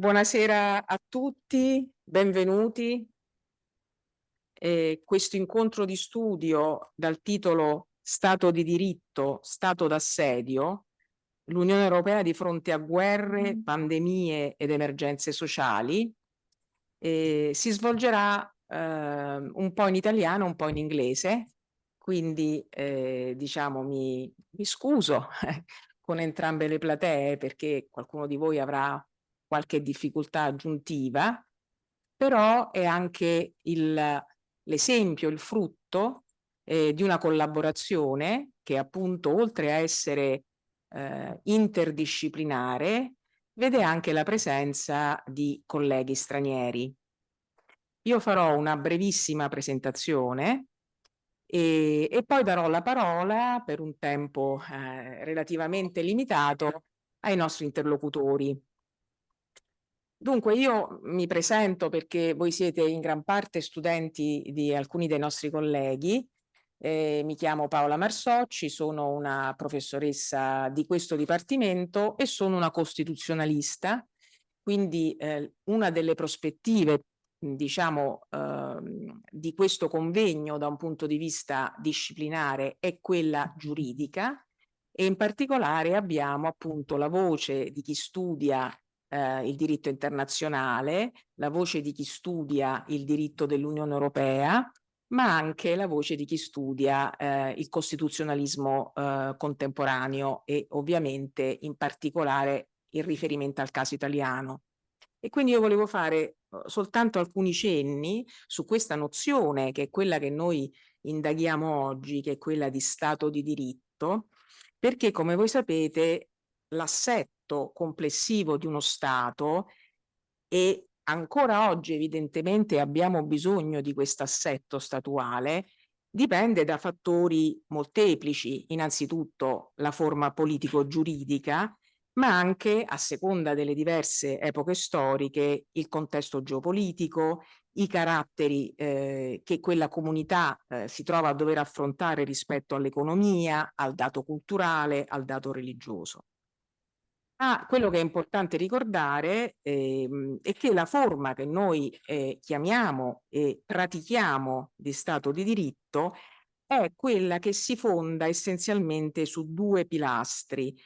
Buonasera a tutti, benvenuti. Questo incontro di studio dal titolo Stato di diritto, Stato d'assedio, l'Unione Europea di fronte a guerre, pandemie ed emergenze sociali, si svolgerà un po' in italiano, un po' in inglese, quindi diciamo mi scuso con entrambe le platee perché qualcuno di voi avrà qualche difficoltà aggiuntiva, però è anche l'esempio, il frutto di una collaborazione che appunto oltre a essere interdisciplinare vede anche la presenza di colleghi stranieri. Io farò una brevissima presentazione e poi darò la parola per un tempo relativamente limitato ai nostri interlocutori. Dunque io mi presento perché voi siete in gran parte studenti di alcuni dei nostri colleghi. Mi chiamo Paola Marsocci, sono una professoressa di questo dipartimento e sono una costituzionalista, quindi una delle prospettive, diciamo, di questo convegno da un punto di vista disciplinare è quella giuridica e in particolare abbiamo appunto la voce di chi studia il diritto internazionale, la voce di chi studia il diritto dell'Unione Europea, ma anche la voce di chi studia il costituzionalismo contemporaneo e ovviamente in particolare il riferimento al caso italiano. E quindi io volevo fare soltanto alcuni cenni su questa nozione che è quella che noi indaghiamo oggi, che è quella di Stato di diritto, perché come voi sapete l'assetto complessivo di uno Stato, e ancora oggi evidentemente abbiamo bisogno di questo assetto statuale, dipende da fattori molteplici, innanzitutto la forma politico-giuridica, ma anche, a seconda delle diverse epoche storiche, il contesto geopolitico, i caratteri che quella comunità si trova a dover affrontare rispetto all'economia, al dato culturale, al dato religioso. Quello che è importante ricordare è che la forma che noi chiamiamo e pratichiamo di Stato di diritto è quella che si fonda essenzialmente su due pilastri.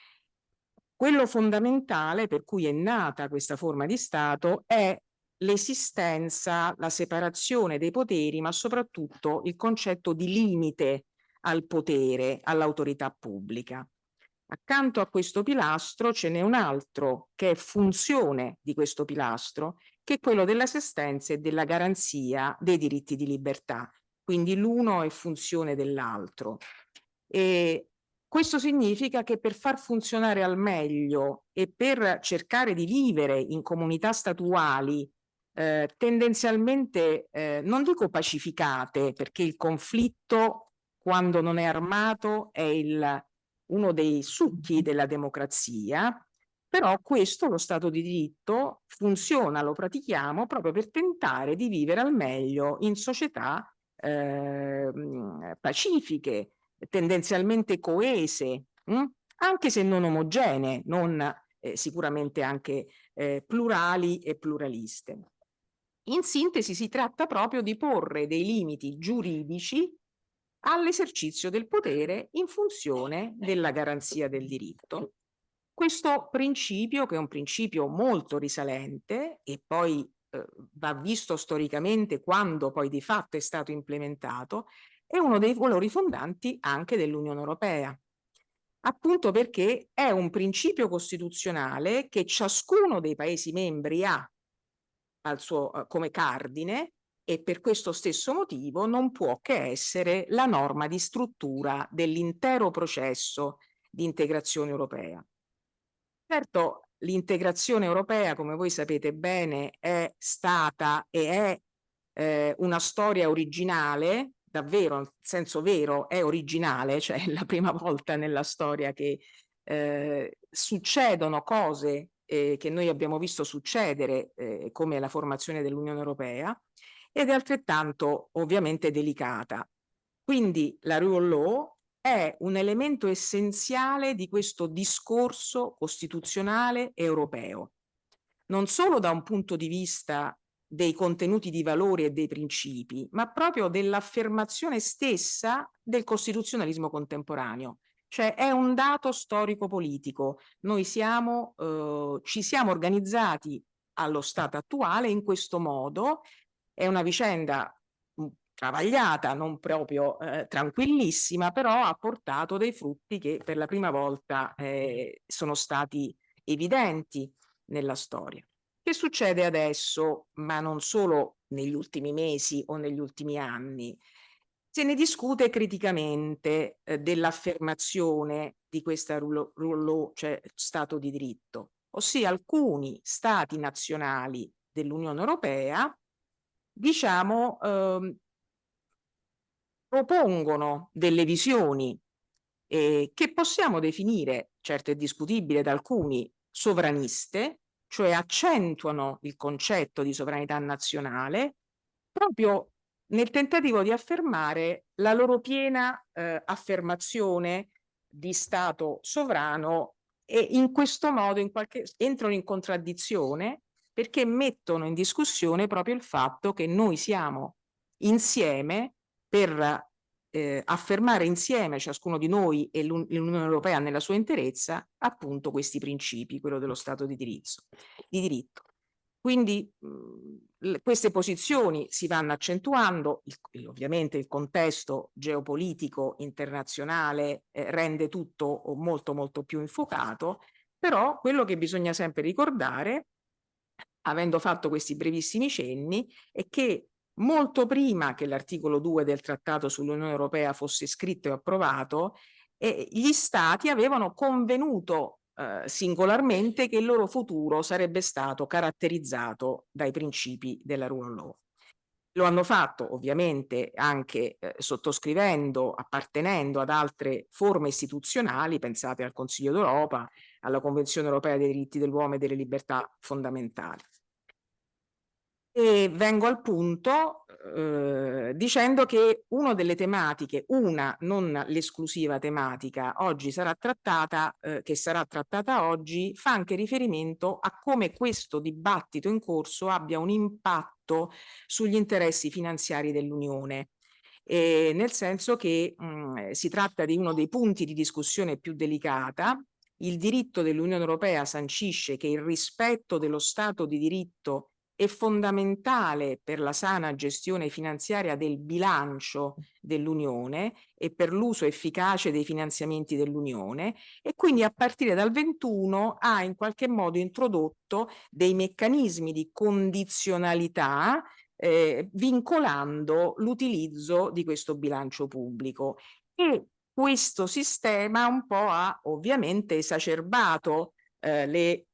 Quello fondamentale per cui è nata questa forma di Stato è l'esistenza, la separazione dei poteri, ma soprattutto il concetto di limite al potere, all'autorità pubblica. Accanto a questo pilastro ce n'è un altro che è funzione di questo pilastro, che è quello dell'assistenza e della garanzia dei diritti di libertà. Quindi l'uno è funzione dell'altro. E questo significa che per far funzionare al meglio e per cercare di vivere in comunità statuali tendenzialmente, non dico pacificate, perché il conflitto, quando non è armato, è uno dei succhi della democrazia, però questo, lo Stato di diritto, funziona, lo pratichiamo proprio per tentare di vivere al meglio in società pacifiche, tendenzialmente coese, anche se non omogenee, non sicuramente anche plurali e pluraliste. In sintesi si tratta proprio di porre dei limiti giuridici all'esercizio del potere in funzione della garanzia del diritto. Questo principio, che è un principio molto risalente e poi va visto storicamente quando poi di fatto è stato implementato, è uno dei valori fondanti anche dell'Unione Europea, appunto perché è un principio costituzionale che ciascuno dei Paesi membri ha come cardine e per questo stesso motivo non può che essere la norma di struttura dell'intero processo di integrazione europea. Certo, l'integrazione europea, come voi sapete bene, è stata e è una storia originale, davvero, in senso vero, è originale, cioè è la prima volta nella storia che succedono cose che noi abbiamo visto succedere come la formazione dell'Unione Europea ed è altrettanto ovviamente delicata. Quindi la rule of law è un elemento essenziale di questo discorso costituzionale europeo. non solo da un punto di vista dei contenuti di valori e dei principi, ma proprio dell'affermazione stessa del costituzionalismo contemporaneo. Cioè è un dato storico-politico. Noi ci siamo organizzati allo stato attuale in questo modo. È una vicenda travagliata, non proprio tranquillissima, però ha portato dei frutti che per la prima volta sono stati evidenti nella storia. Che succede adesso, ma non solo negli ultimi mesi o negli ultimi anni? Se ne discute criticamente dell'affermazione di questa cioè Stato di diritto, ossia alcuni Stati nazionali dell'Unione Europea, diciamo, propongono delle visioni che possiamo definire, certo è discutibile da alcuni, sovraniste, cioè accentuano il concetto di sovranità nazionale proprio nel tentativo di affermare la loro piena affermazione di Stato sovrano, e in questo modo entrano in contraddizione perché mettono in discussione proprio il fatto che noi siamo insieme per affermare insieme, ciascuno di noi e l'Unione Europea nella sua interezza, appunto questi principi, quello dello Stato di diritto. Quindi queste posizioni si vanno accentuando, ovviamente il contesto geopolitico internazionale rende tutto molto molto più infuocato, però quello che bisogna sempre ricordare, avendo fatto questi brevissimi cenni, è che molto prima che l'articolo 2 del Trattato sull'Unione Europea fosse scritto e approvato, gli Stati avevano convenuto singolarmente che il loro futuro sarebbe stato caratterizzato dai principi della rule of law. Lo hanno fatto ovviamente anche sottoscrivendo, appartenendo ad altre forme istituzionali, pensate al Consiglio d'Europa, alla Convenzione Europea dei diritti dell'uomo e delle libertà fondamentali. E vengo al punto dicendo che una delle tematiche, non l'esclusiva tematica, oggi sarà trattata, che sarà trattata oggi, fa anche riferimento a come questo dibattito in corso abbia un impatto sugli interessi finanziari dell'Unione. Nel senso che si tratta di uno dei punti di discussione più delicata. Il diritto dell'Unione Europea sancisce che il rispetto dello Stato di diritto è fondamentale per la sana gestione finanziaria del bilancio dell'Unione e per l'uso efficace dei finanziamenti dell'Unione, e quindi a partire dal 21 ha in qualche modo introdotto dei meccanismi di condizionalità vincolando l'utilizzo di questo bilancio pubblico. E questo sistema un po' ha ovviamente esacerbato le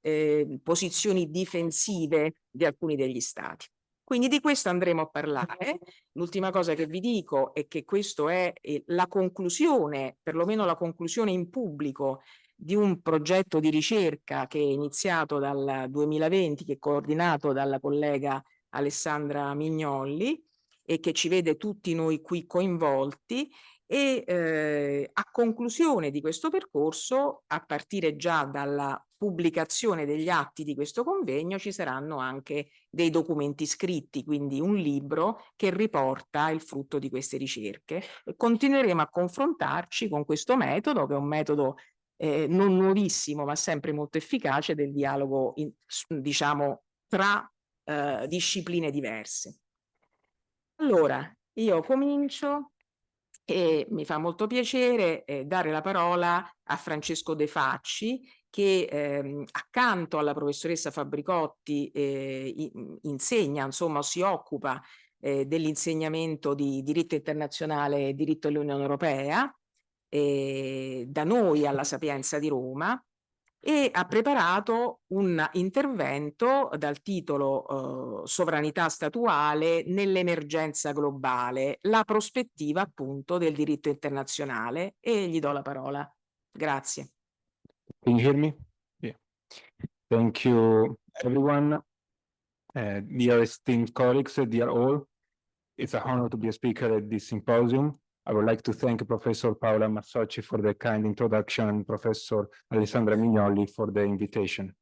posizioni difensive di alcuni degli stati. Quindi di questo andremo a parlare. L'ultima cosa che vi dico è che questo è la conclusione, perlomeno la conclusione in pubblico, di un progetto di ricerca che è iniziato dal 2020, che è coordinato dalla collega Alessandra Mignolli e che ci vede tutti noi qui coinvolti. E a conclusione di questo percorso, a partire già dalla pubblicazione degli atti di questo convegno, ci saranno anche dei documenti scritti, quindi un libro che riporta il frutto di queste ricerche, e continueremo a confrontarci con questo metodo, che è un metodo non nuovissimo ma sempre molto efficace, del dialogo diciamo tra discipline diverse. Allora, io comincio e mi fa molto piacere dare la parola a Francesco De Facci, che accanto alla professoressa Fabbricotti insegna, insomma, si occupa dell'insegnamento di diritto internazionale e diritto dell'Unione Europea da noi alla Sapienza di Roma, e ha preparato un intervento dal titolo Sovranità statuale nell'emergenza globale, la prospettiva appunto del diritto internazionale, e gli do la parola. Grazie. Can you hear me? Yeah. Thank you, everyone. Dear esteemed colleagues, dear all, it's an honor to be a speaker at this symposium. I would like to thank Professor Paola Marsocci for the kind introduction and Professor Alessandra Mignolli for the invitation.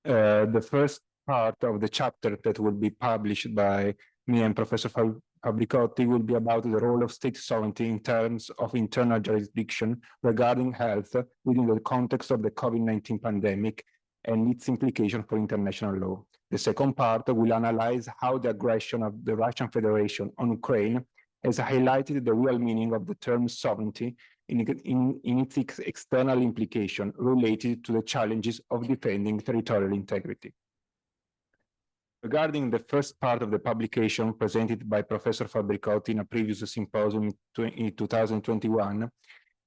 The first part of the chapter that will be published by me and Professor Fabricotti will be about the role of state sovereignty in terms of internal jurisdiction regarding health within the context of the COVID-19 pandemic and its implication for international law. The second part will analyze how the aggression of the Russian Federation on Ukraine has highlighted the real meaning of the term sovereignty in its external implication related to the challenges of defending territorial integrity. Regarding the first part of the publication presented by Professor Fabricotti in a previous symposium in 2021,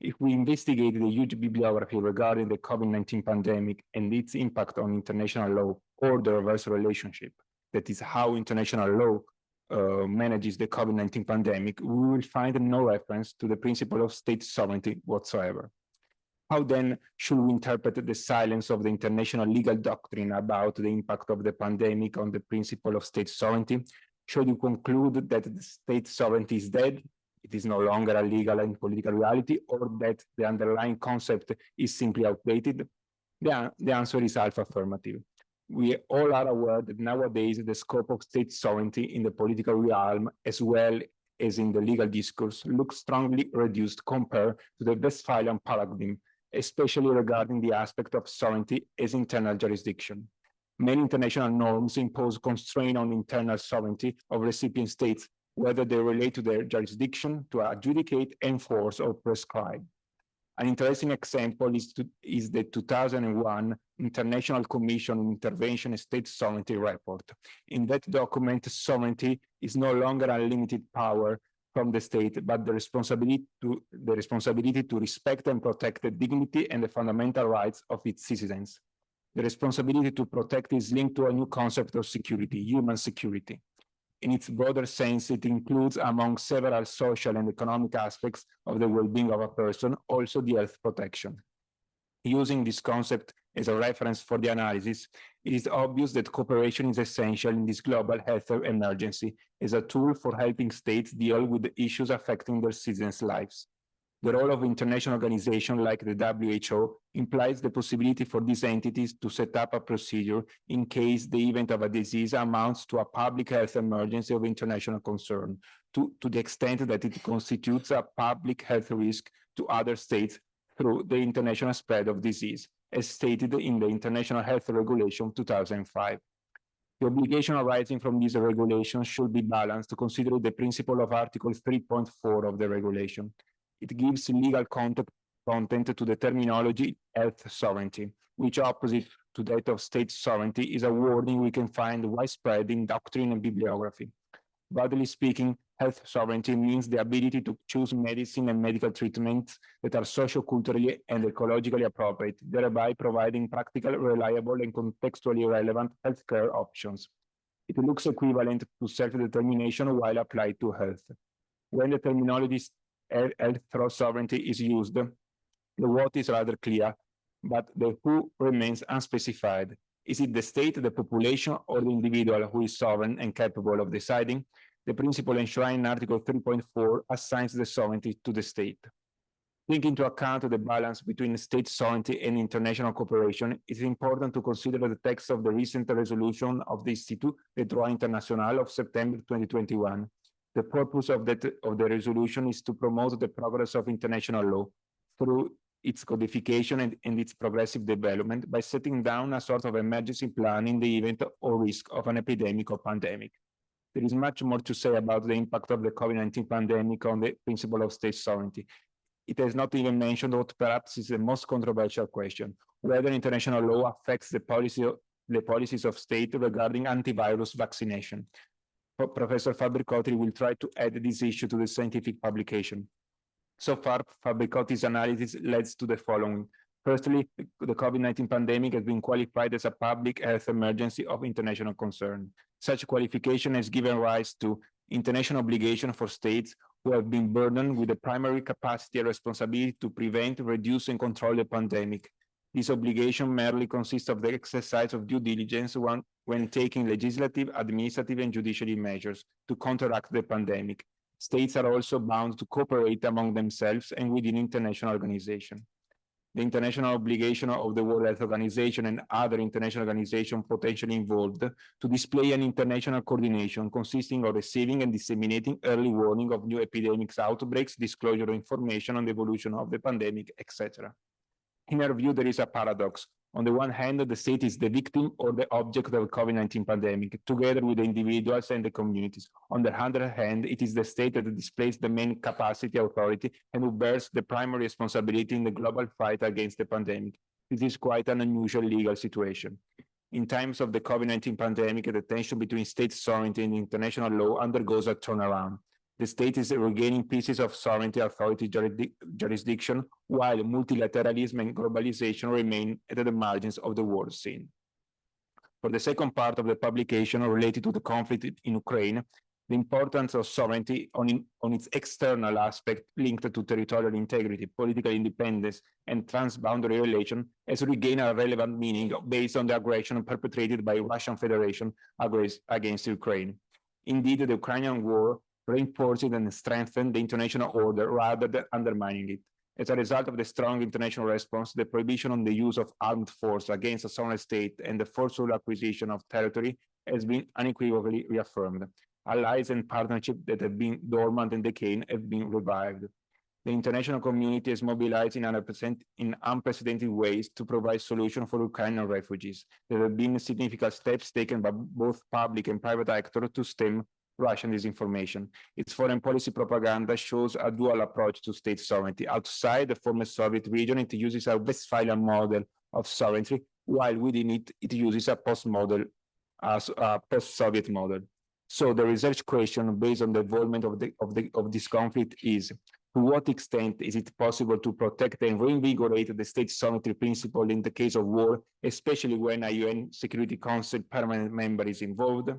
if we investigated the huge bibliography regarding the COVID-19 pandemic and its impact on international law or the reverse relationship, that is how international law manages the COVID-19 pandemic, we will find no reference to the principle of state sovereignty whatsoever. How then should we interpret the silence of the international legal doctrine about the impact of the pandemic on the principle of state sovereignty? Should we conclude that the state sovereignty is dead, it is no longer a legal and political reality, or that the underlying concept is simply outdated? The answer is half affirmative. We all are aware that nowadays the scope of state sovereignty in the political realm, as well as in the legal discourse, looks strongly reduced compared to the Westphalian paradigm, especially regarding the aspect of sovereignty as internal jurisdiction. Many international norms impose constraint on internal sovereignty of recipient states, whether they relate to their jurisdiction, to adjudicate, enforce, or prescribe. An interesting example is the 2001 International Commission on Intervention and State Sovereignty report. In that document, sovereignty is no longer unlimited power from the state, but the responsibility to respect and protect the dignity and the fundamental rights of its citizens. The responsibility to protect is linked to a new concept of security, human security. In its broader sense, it includes, among several social and economic aspects of the well-being of a person, also the health protection. Using this concept as a reference for the analysis, it is obvious that cooperation is essential in this global health emergency as a tool for helping states deal with the issues affecting their citizens' lives. The role of international organizations like the WHO implies the possibility for these entities to set up a procedure in case the event of a disease amounts to a public health emergency of international concern, to the extent that it constitutes a public health risk to other states through the international spread of disease, as stated in the International Health Regulation 2005. The obligation arising from these regulations should be balanced to consider the principle of Article 3.4 of the regulation. It gives legal content to the terminology health sovereignty, which opposite to that of state sovereignty is a wording we can find widespread in doctrine and bibliography. Broadly speaking, health sovereignty means the ability to choose medicine and medical treatments that are socio-culturally and ecologically appropriate, thereby providing practical, reliable, and contextually relevant healthcare options. It looks equivalent to self-determination while applied to health. When the terminology health through sovereignty is used, the what is rather clear, but the who remains unspecified. Is it the state, the population, or the individual who is sovereign and capable of deciding? The principle enshrined in Article 3.4 assigns the sovereignty to the state. Taking into account the balance between state sovereignty and international cooperation, it is important to consider the text of the recent resolution of the Institut de Droit International of September 2021. The purpose of the resolution is to promote the progress of international law through its codification and its progressive development by setting down a sort of emergency plan in the event or risk of an epidemic or pandemic. There is much more to say about the impact of the COVID-19 pandemic on the principle of state sovereignty. It has not even mentioned what perhaps is the most controversial question, whether international law affects the policies of state regarding antivirus vaccination. Professor Fabricotti will try to add this issue to the scientific publication. So far, Fabricotti's analysis leads to the following. Firstly, the COVID-19 pandemic has been qualified as a public health emergency of international concern. Such qualification has given rise to international obligation for states who have been burdened with the primary capacity and responsibility to prevent, reduce, and control the pandemic. This obligation merely consists of the exercise of due diligence when taking legislative, administrative, and judicial measures to counteract the pandemic. States are also bound to cooperate among themselves and within international organizations. the international obligation of the World Health Organization and other international organizations potentially involved to display an international coordination consisting of receiving and disseminating early warning of new epidemics outbreaks, disclosure of information on the evolution of the pandemic, etc. In our view, there is a paradox. On the one hand, the state is the victim or the object of the COVID-19 pandemic, together with the individuals and the communities. On the other hand, it is the state that displays the main capacity, authority, and who bears the primary responsibility in the global fight against the pandemic. This is quite an unusual legal situation. In times of the COVID-19 pandemic, the tension between state sovereignty and international law undergoes a turnaround. The state is regaining pieces of sovereignty, authority, jurisdiction, while multilateralism and globalization remain at the margins of the world scene. For the second part of the publication related to the conflict in Ukraine, the importance of sovereignty on its external aspect linked to territorial integrity, political independence, and transboundary relation has regained a relevant meaning based on the aggression perpetrated by Russian Federation against Ukraine. Indeed, the Ukrainian war reinforced and strengthened the international order rather than undermining it. As a result of the strong international response, the prohibition on the use of armed force against a sovereign state and the forceful acquisition of territory has been unequivocally reaffirmed. Allies and partnerships that have been dormant and decaying have been revived. The international community is mobilized in unprecedented ways to provide solutions for Ukrainian refugees. There have been significant steps taken by both public and private actors to stem Russian disinformation. Its foreign policy propaganda shows a dual approach to state sovereignty. Outside the former Soviet region, it uses a Westphalian model of sovereignty, while within it, it uses a post-Soviet model. So the research question based on the involvement of this conflict is, to what extent is it possible to protect and reinvigorate the state sovereignty principle in the case of war, especially when a UN Security Council permanent member is involved?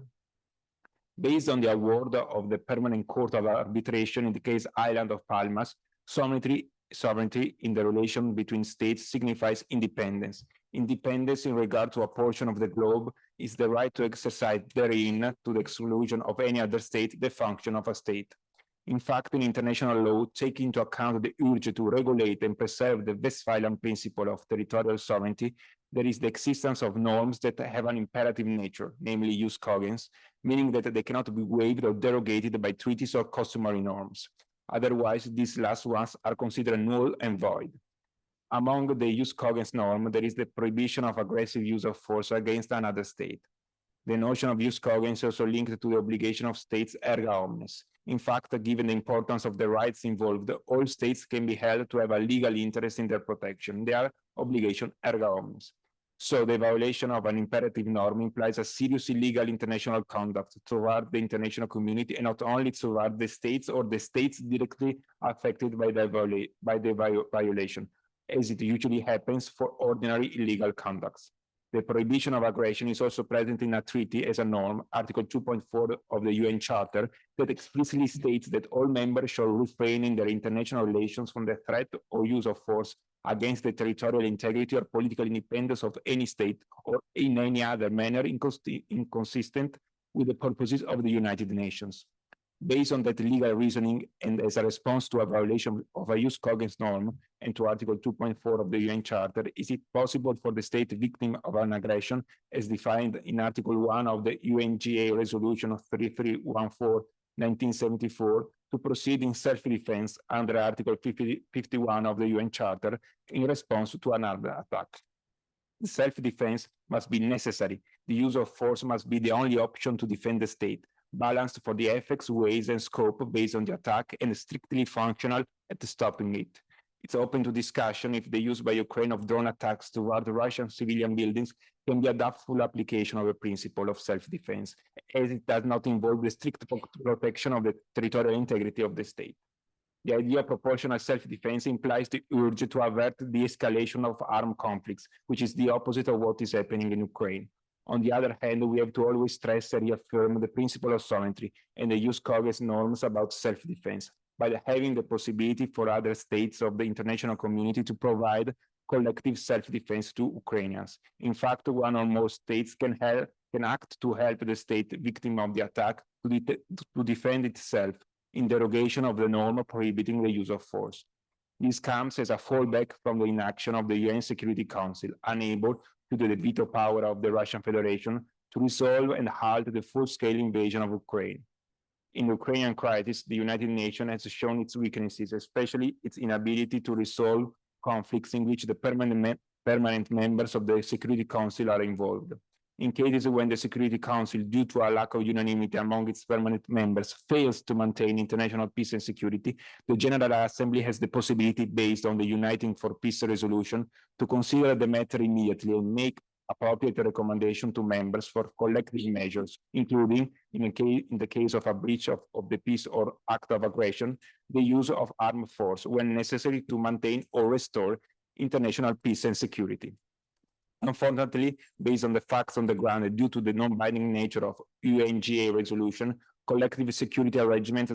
Based on the award of the Permanent Court of Arbitration in the case Island of Palmas, sovereignty in the relation between states signifies independence. Independence in regard to a portion of the globe is the right to exercise therein, to the exclusion of any other state, the function of a state. In fact, in international law, taking into account the urge to regulate and preserve the Westphalian principle of territorial sovereignty, there is the existence of norms that have an imperative nature, namely jus cogens, meaning that they cannot be waived or derogated by treaties or customary norms. Otherwise, these last ones are considered null and void. Among the jus cogens norm, there is the prohibition of aggressive use of force against another state. The notion of jus cogens is also linked to the obligation of states erga omnes. In fact, given the importance of the rights involved, all states can be held to have a legal interest in their protection. They are obligation erga omnes. So the violation of an imperative norm implies a serious illegal international conduct toward the international community, and not only toward the states or the states directly affected by the violation, as it usually happens for ordinary illegal conducts. The prohibition of aggression is also present in a treaty as a norm, Article 2.4 of the UN Charter, that explicitly states that all members shall refrain in their international relations from the threat or use of force against the territorial integrity or political independence of any state, or in any other manner inconsistent with the purposes of the United Nations. Based on that legal reasoning, and as a response to a violation of a jus cogens norm and to Article 2.4 of the UN Charter, is it possible for the state victim of an aggression, as defined in Article 1 of the UNGA Resolution of 3314/1974, to proceed in self-defense under Article 51 of the UN Charter in response to an armed attack? The self-defense must be necessary. The use of force must be the only option to defend the state, balanced for the effects, ways, and scope based on the attack, and strictly functional at stopping it. It's open to discussion if the use by Ukraine of drone attacks toward Russian civilian buildings can be a full application of the principle of self-defense, as it does not involve the strict protection of the territorial integrity of the state. The idea of proportional self-defense implies the urge to avert the escalation of armed conflicts, which is the opposite of what is happening in Ukraine. On the other hand, we have to always stress and reaffirm the principle of sovereignty and the jus cogens norms about self-defense, by having the possibility for other states of the international community to provide collective self-defense to Ukrainians. In fact, one or more states can act to help the state victim of the attack to defend itself in derogation of the norm prohibiting the use of force. This comes as a fallback from the inaction of the UN Security Council, unable, due to the veto power of the Russian Federation, to resolve and halt the full-scale invasion of Ukraine. In the Ukrainian crisis, the United Nations has shown its weaknesses, especially its inability to resolve conflicts in which the permanent members of the Security Council are involved. In cases when the Security Council, due to a lack of unanimity among its permanent members, fails to maintain international peace and security, the General Assembly has the possibility, based on the Uniting for Peace resolution, to consider the matter immediately and make appropriate recommendation to members for collective measures, including, in the case of a breach of the peace or act of aggression, the use of armed force when necessary to maintain or restore international peace and security. Unfortunately, based on the facts on the ground and due to the non-binding nature of UNGA resolution, collective security arrangements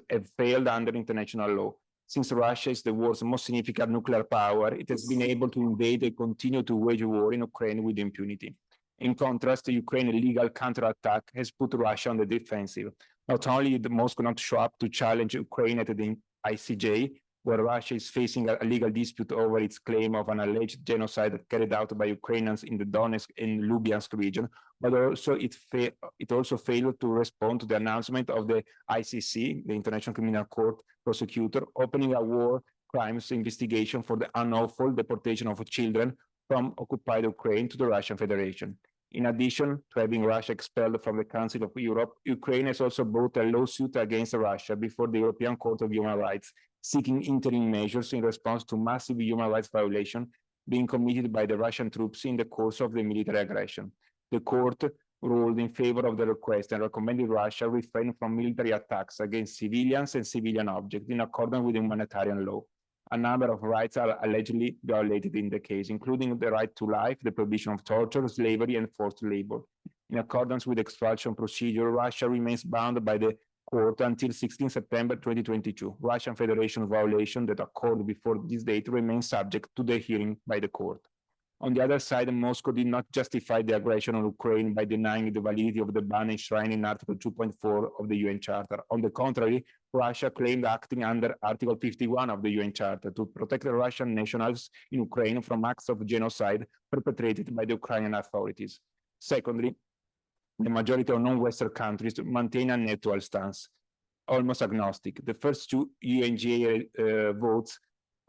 have failed under international law. Since Russia is the world's most significant nuclear power, it has been able to invade and continue to wage war in Ukraine with impunity. In contrast, the Ukrainian legal counterattack has put Russia on the defensive. Not only did Moscow not show up to challenge Ukraine at the ICJ, where Russia is facing a legal dispute over its claim of an alleged genocide carried out by Ukrainians in the Donetsk and Lubiansk region, but also it also failed to respond to the announcement of the ICC, the International Criminal Court prosecutor, opening a war crimes investigation for the unlawful deportation of children from occupied Ukraine to the Russian Federation. In addition to having Russia expelled from the Council of Europe, Ukraine has also brought a lawsuit against Russia before the European Court of Human Rights, seeking interim measures in response to massive human rights violations being committed by the Russian troops in the course of the military aggression. The court ruled in favor of the request and recommended Russia refrain from military attacks against civilians and civilian objects in accordance with humanitarian law. A number of rights are allegedly violated in the case, including the right to life, the prohibition of torture, slavery, and forced labor. In accordance with the extradition procedure, Russia remains bound by the court until 16 September 2022. Russian Federation violation that occurred before this date remains subject to the hearing by the court. On the other side, Moscow did not justify the aggression on Ukraine by denying the validity of the ban enshrined in Article 2.4 of the UN Charter. On the contrary, Russia claimed acting under Article 51 of the UN Charter to protect the Russian nationals in Ukraine from acts of genocide perpetrated by the Ukrainian authorities. Secondly, the majority of non-Western countries maintain a neutral stance, almost agnostic. The first two UNGA votes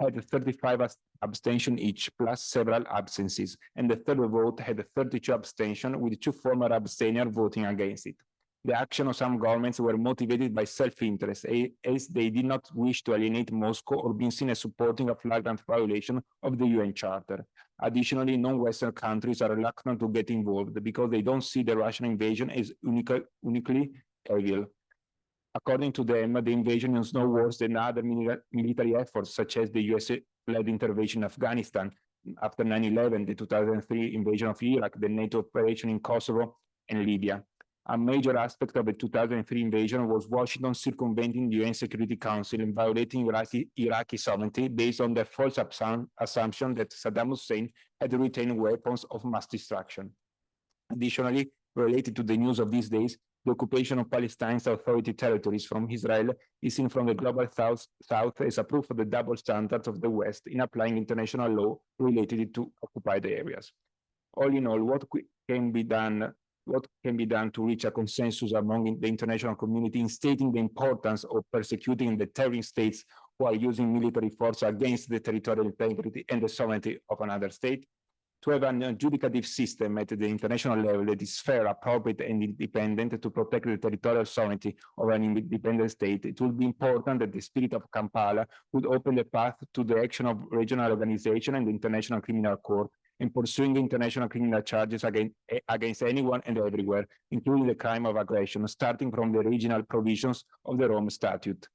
had 35 abstention each, plus several absences, and the third vote had 32 abstention, with 2 former abstainers voting against it. The action of some governments were motivated by self-interest, as they did not wish to alienate Moscow or be seen as supporting a flagrant violation of the UN Charter. Additionally, non-Western countries are reluctant to get involved because they don't see the Russian invasion as uniquely evil. According to them, the invasion is no worse than other military efforts, such as the US-led intervention in Afghanistan after 9/11, the 2003 invasion of Iraq, the NATO operation in Kosovo and Libya. A major aspect of the 2003 invasion was Washington circumventing the UN Security Council and violating Iraqi sovereignty based on the false assumption that Saddam Hussein had retained weapons of mass destruction. Additionally, related to the news of these days, the occupation of Palestine's authority territories from Israel is seen from the global south as a proof of the double standards of the West in applying international law related to occupied areas. All in all, what can be done to reach a consensus among the international community in stating the importance of persecuting the terrorist states who are using military force against the territorial integrity and the sovereignty of another state? To have an adjudicative system at the international level that is fair, appropriate, and independent to protect the territorial sovereignty of an independent state, it will be important that the spirit of Kampala would open the path to the action of regional organization and the International Criminal Court in pursuing international criminal charges against anyone and everywhere, including the crime of aggression, starting from the original provisions of the Rome Statute.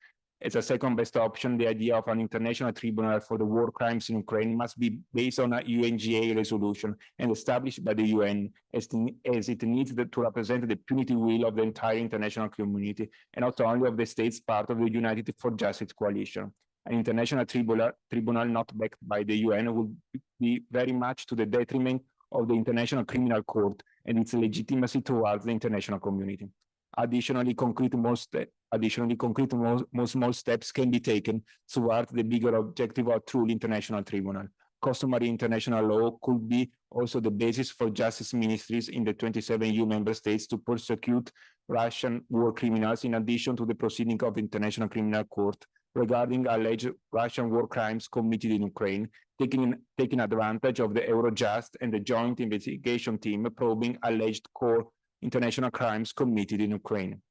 As a second best option, the idea of an international tribunal for the war crimes in Ukraine must be based on a UNGA resolution and established by the UN, as it needs to represent the punitive will of the entire international community, and not only of the states part of the United for Justice coalition. An international tribunal not backed by the UN would be very much to the detriment of the International Criminal Court and its legitimacy towards the international community. Additionally, concrete more small steps can be taken toward the bigger objective of truly international tribunal. Customary international law could be also the basis for justice ministries in the 27 EU member states to prosecute Russian war criminals, in addition to the proceeding of the International Criminal Court regarding alleged Russian war crimes committed in Ukraine, taking advantage of the Eurojust and the joint investigation team probing alleged core international crimes committed in Ukraine.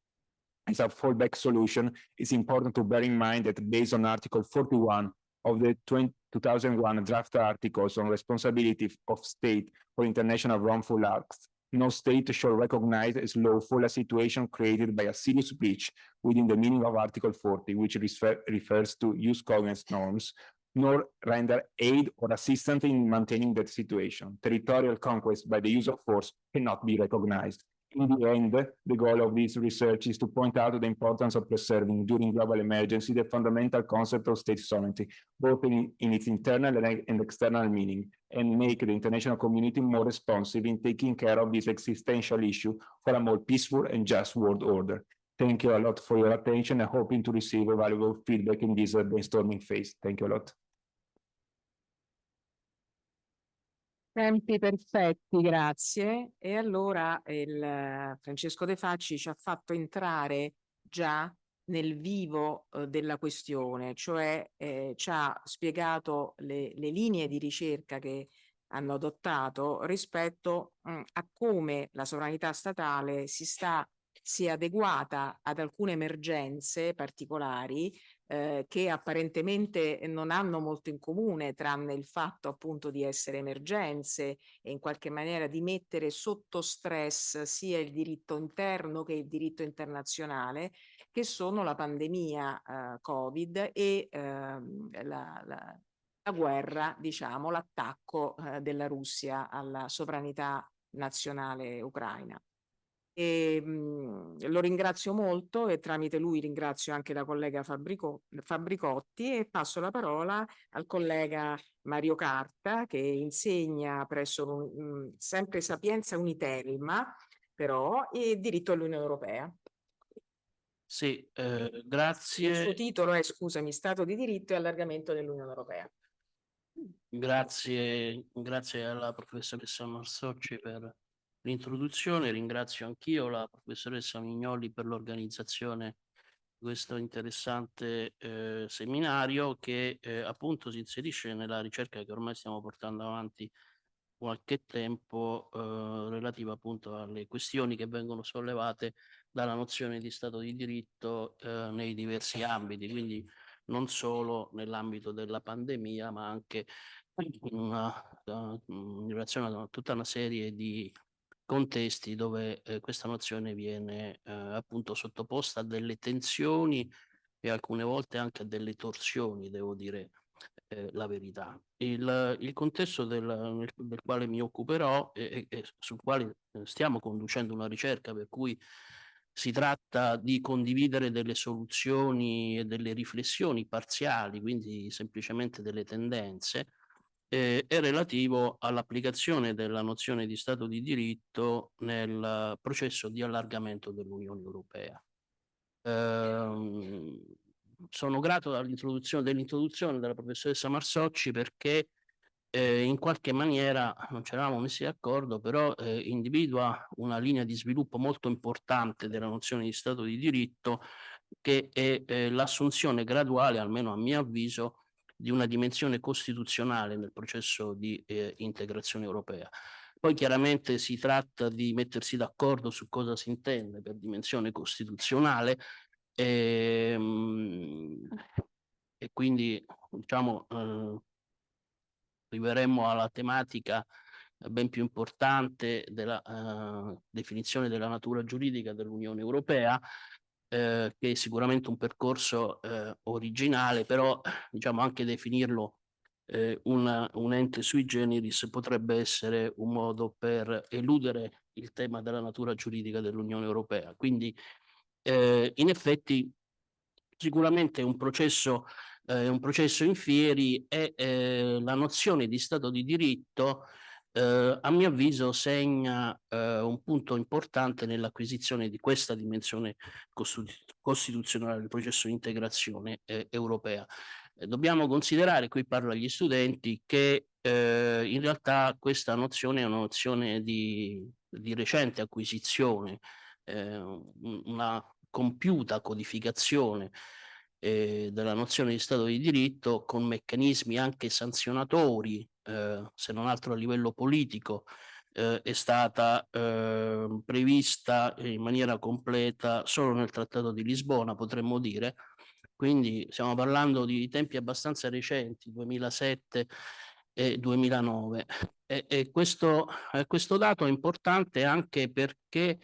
As a fallback solution, it's important to bear in mind that based on Article 41 of the 2001 draft articles on responsibility of state for international wrongful acts, no state shall recognize as lawful a situation created by a serious breach within the meaning of Article 40, which refers to use cognate norms, nor render aid or assistance in maintaining that situation. Territorial conquest by the use of force cannot be recognized. In the end, the goal of this research is to point out the importance of preserving during global emergency the fundamental concept of state sovereignty, both in its internal and external meaning, and make the international community more responsive in taking care of this existential issue for a more peaceful and just world order. Thank you a lot for your attention and hoping to receive valuable feedback in this brainstorming phase. Thank you a lot. Tempi perfetti, grazie. E allora Francesco De Facci ci ha fatto entrare già nel vivo della questione, cioè ci ha spiegato le linee di ricerca che hanno adottato rispetto a come la sovranità statale si è adeguata ad alcune emergenze particolari che apparentemente non hanno molto in comune, tranne il fatto appunto di essere emergenze e in qualche maniera di mettere sotto stress sia il diritto interno che il diritto internazionale, che sono la pandemia Covid e la guerra, diciamo, l'attacco della Russia alla sovranità nazionale ucraina. Lo ringrazio molto e tramite lui ringrazio anche la collega Fabbricotti e passo la parola al collega Mario Carta, che insegna presso sempre Sapienza Unitelma, però, e diritto all'Unione Europea. Sì, grazie. Il suo titolo è, scusami, Stato di diritto e allargamento dell'Unione Europea. Grazie alla professoressa Marsocci per l'introduzione, ringrazio anch'io la professoressa Mignolli per l'organizzazione di questo interessante seminario che appunto si inserisce nella ricerca che ormai stiamo portando avanti qualche tempo relativa appunto alle questioni che vengono sollevate dalla nozione di Stato di diritto nei diversi ambiti, quindi non solo nell'ambito della pandemia, ma anche in relazione a tutta una serie di contesti dove questa nozione viene appunto sottoposta a delle tensioni e alcune volte anche a delle torsioni, devo dire la verità. Il contesto del quale mi occuperò e sul quale stiamo conducendo una ricerca, per cui si tratta di condividere delle soluzioni e delle riflessioni parziali, quindi semplicemente delle tendenze, è relativo all'applicazione della nozione di Stato di diritto nel processo di allargamento dell'Unione Europea. Sono grato dell'introduzione della professoressa Marsocci perché in qualche maniera non ci eravamo messi d'accordo, però individua una linea di sviluppo molto importante della nozione di Stato di diritto, che è l'assunzione graduale, almeno a mio avviso, di una dimensione costituzionale nel processo di integrazione europea. Poi chiaramente si tratta di mettersi d'accordo su cosa si intende per dimensione costituzionale e quindi diciamo arriveremo alla tematica ben più importante della definizione della natura giuridica dell'Unione Europea, che è sicuramente un percorso originale, però diciamo anche definirlo un ente sui generis potrebbe essere un modo per eludere il tema della natura giuridica dell'Unione Europea. Quindi in effetti sicuramente è un processo in fieri e la nozione di Stato di diritto a mio avviso segna un punto importante nell'acquisizione di questa dimensione costituzionale del processo di integrazione europea. Dobbiamo considerare, qui parlo agli studenti, che in realtà questa nozione è una nozione di recente acquisizione, una compiuta codificazione della nozione di Stato di diritto, con meccanismi anche sanzionatori, se non altro a livello politico, è stata prevista in maniera completa solo nel Trattato di Lisbona, potremmo dire. Quindi stiamo parlando di tempi abbastanza recenti, 2007 e 2009. E questo dato è importante anche perché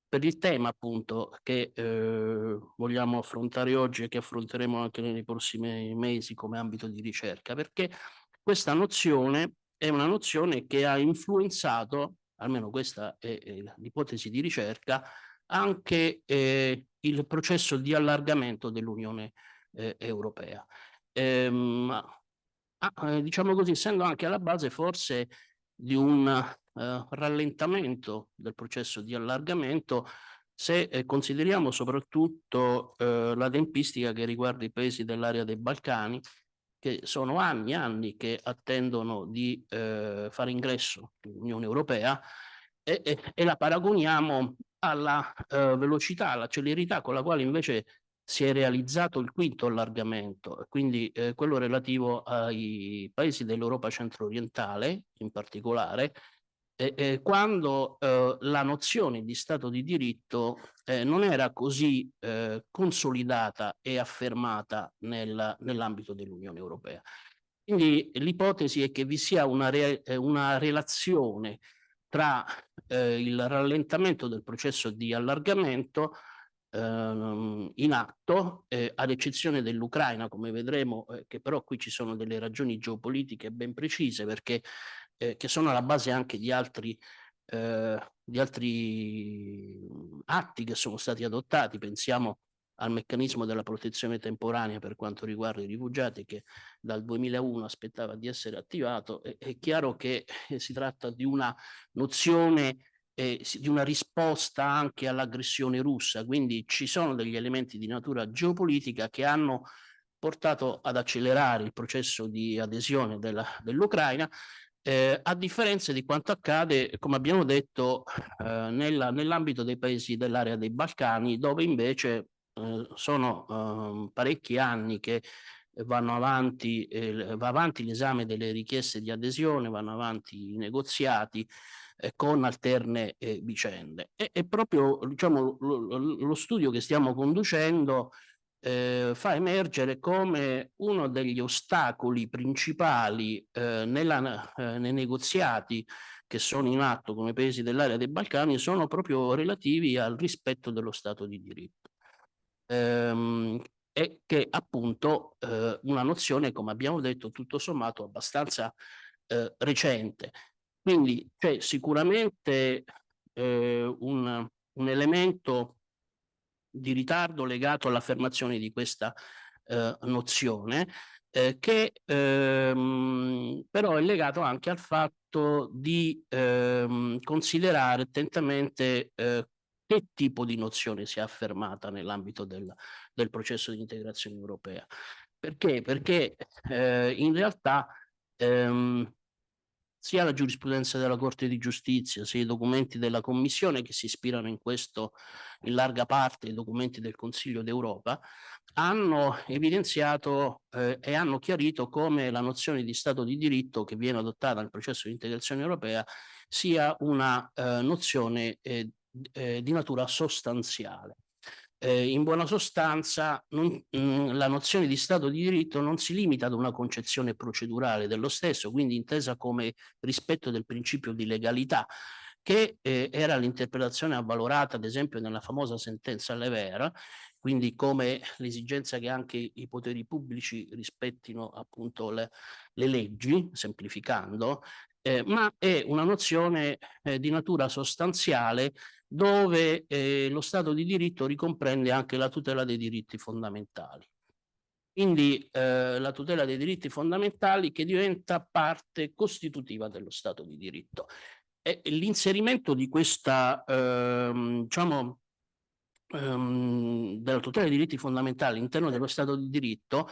per il tema appunto che vogliamo affrontare oggi e che affronteremo anche nei prossimi mesi come ambito di ricerca, perché questa nozione è una nozione che ha influenzato, almeno questa è l'ipotesi di ricerca, anche il processo di allargamento dell'Unione Europea. Diciamo così, essendo anche alla base forse di un rallentamento del processo di allargamento, se consideriamo soprattutto la tempistica che riguarda i paesi dell'area dei Balcani, che sono anni e anni che attendono di fare ingresso nell'Unione Europea, e la paragoniamo alla velocità, alla celerità con la quale invece si è realizzato il quinto allargamento, quindi quello relativo ai paesi dell'Europa centro-orientale in particolare, quando la nozione di Stato di diritto non era così consolidata e affermata nell'ambito dell'Unione Europea. Quindi l'ipotesi è che vi sia una relazione tra il rallentamento del processo di allargamento in atto, ad eccezione dell'Ucraina, come vedremo, che però qui ci sono delle ragioni geopolitiche ben precise, perché che sono alla base anche di altri atti che sono stati adottati. Pensiamo al meccanismo della protezione temporanea per quanto riguarda i rifugiati, che dal 2001 aspettava di essere attivato. È chiaro che si tratta di una nozione, di una risposta anche all'aggressione russa, quindi ci sono degli elementi di natura geopolitica che hanno portato ad accelerare il processo di adesione dell'Ucraina, a differenza di quanto accade, come abbiamo detto, nell'ambito dei paesi dell'area dei Balcani, dove invece sono parecchi anni che va avanti l'esame delle richieste di adesione, vanno avanti i negoziati con alterne vicende. E proprio, diciamo, lo studio che stiamo conducendo fa emergere come uno degli ostacoli principali nei negoziati che sono in atto come paesi dell'area dei Balcani sono proprio relativi al rispetto dello Stato di diritto. E che appunto una nozione, come abbiamo detto, tutto sommato abbastanza recente. Quindi c'è sicuramente un elemento di ritardo legato all'affermazione di questa nozione, che però è legato anche al fatto di considerare attentamente che tipo di nozione si è affermata nell'ambito del processo di integrazione europea. Perché? Perché in realtà sia la giurisprudenza della Corte di Giustizia, sia i documenti della Commissione, che si ispirano in questo in larga parte ai documenti del Consiglio d'Europa, hanno evidenziato e hanno chiarito come la nozione di Stato di diritto che viene adottata nel processo di integrazione europea sia una nozione di natura sostanziale. In buona sostanza la nozione di Stato di diritto non si limita ad una concezione procedurale dello stesso, quindi intesa come rispetto del principio di legalità, che era l'interpretazione avvalorata ad esempio nella famosa sentenza Lever, quindi come l'esigenza che anche i poteri pubblici rispettino appunto le leggi, semplificando, ma è una nozione di natura sostanziale, dove lo Stato di diritto ricomprende anche la tutela dei diritti fondamentali. Quindi la tutela dei diritti fondamentali che diventa parte costitutiva dello Stato di diritto. E l'inserimento di questa, diciamo, della tutela dei diritti fondamentali all'interno dello Stato di diritto,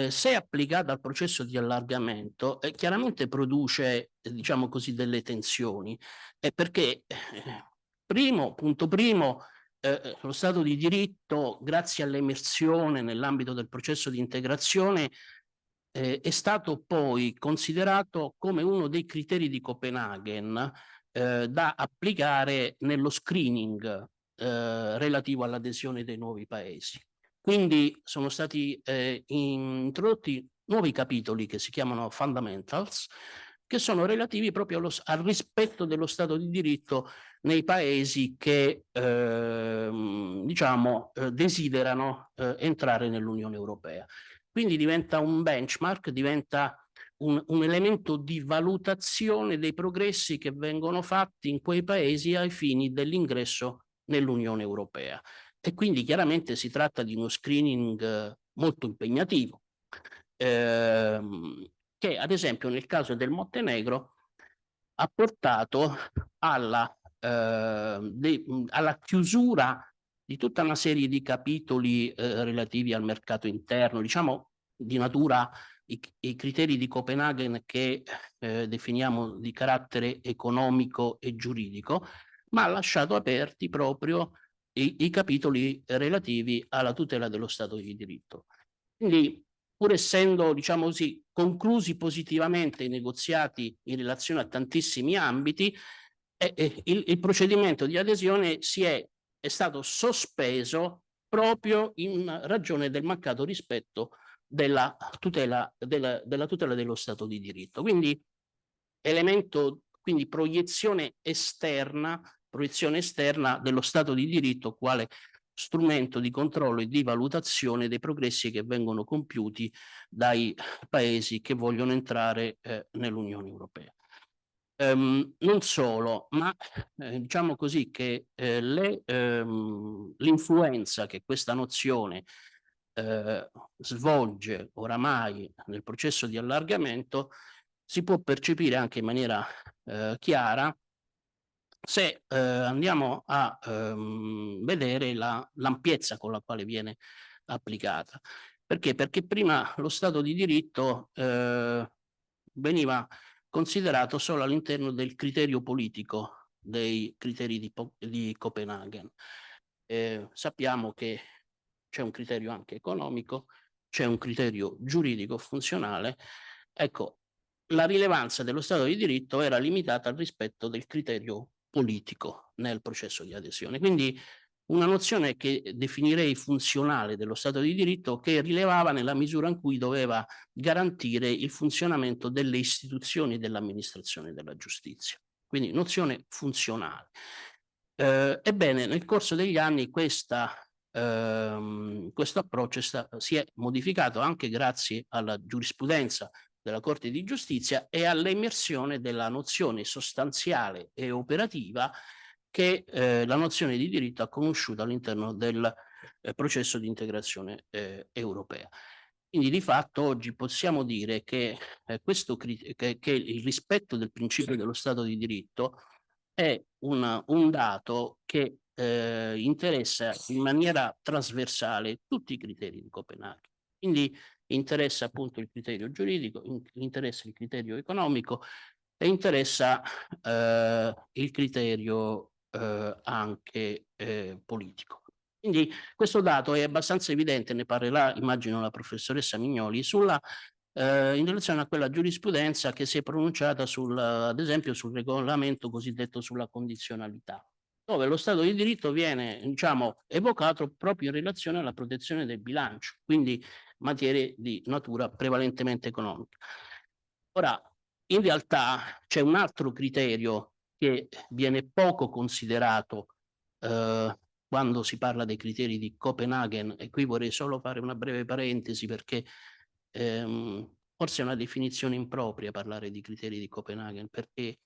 se applicata al processo di allargamento, chiaramente produce, diciamo così, delle tensioni, perché, punto primo, lo Stato di diritto, grazie all'emersione nell'ambito del processo di integrazione, è stato poi considerato come uno dei criteri di Copenaghen da applicare nello screening relativo all'adesione dei nuovi paesi. Quindi sono stati introdotti nuovi capitoli che si chiamano fundamentals, che sono relativi proprio al rispetto dello Stato di diritto nei paesi che diciamo desiderano entrare nell'Unione Europea. Quindi diventa un benchmark, diventa un elemento di valutazione dei progressi che vengono fatti in quei paesi ai fini dell'ingresso nell'Unione Europea. E quindi chiaramente si tratta di uno screening molto impegnativo, che ad esempio nel caso del Montenegro ha portato alla chiusura di tutta una serie di capitoli relativi al mercato interno, diciamo di natura i criteri di Copenaghen che definiamo di carattere economico e giuridico, ma ha lasciato aperti proprio i capitoli relativi alla tutela dello Stato di diritto. Quindi, pur essendo, diciamo così, conclusi positivamente i negoziati in relazione a tantissimi ambiti, il procedimento di adesione è stato sospeso proprio in ragione del mancato rispetto della tutela dello Stato di diritto. Quindi proiezione esterna dello Stato di diritto quale strumento di controllo e di valutazione dei progressi che vengono compiuti dai paesi che vogliono entrare nell'Unione Europea. Non solo, ma diciamo così che l'influenza che questa nozione svolge oramai nel processo di allargamento si può percepire anche in maniera chiara se andiamo a vedere l'ampiezza con la quale viene applicata. Perché? Perché prima lo Stato di diritto veniva considerato solo all'interno del criterio politico dei criteri di Copenaghen. Sappiamo che c'è un criterio anche economico, c'è un criterio giuridico funzionale. Ecco, la rilevanza dello Stato di diritto era limitata al rispetto del criterio politico nel processo di adesione. Quindi una nozione che definirei funzionale dello Stato di diritto, che rilevava nella misura in cui doveva garantire il funzionamento delle istituzioni e dell'amministrazione della giustizia. Quindi nozione funzionale. Ebbene, nel corso degli anni questo approccio si è modificato anche grazie alla giurisprudenza della Corte di Giustizia e all'emersione della nozione sostanziale e operativa che la nozione di diritto ha conosciuto all'interno del processo di integrazione europea. Quindi di fatto oggi possiamo dire che, che il rispetto del principio dello Stato di diritto è un dato che interessa in maniera trasversale tutti i criteri di Copenaghen. Quindi interessa appunto il criterio giuridico, interessa il criterio economico e interessa il criterio anche politico. Quindi questo dato è abbastanza evidente, ne parlerà immagino la professoressa Mignolli, in relazione a quella giurisprudenza che si è pronunciata ad esempio sul regolamento cosiddetto sulla condizionalità, dove lo Stato di diritto viene, diciamo, evocato proprio in relazione alla protezione del bilancio, quindi materie di natura prevalentemente economica. Ora, in realtà c'è un altro criterio che viene poco considerato quando si parla dei criteri di Copenaghen, e qui vorrei solo fare una breve parentesi perché forse è una definizione impropria parlare di criteri di Copenaghen, perché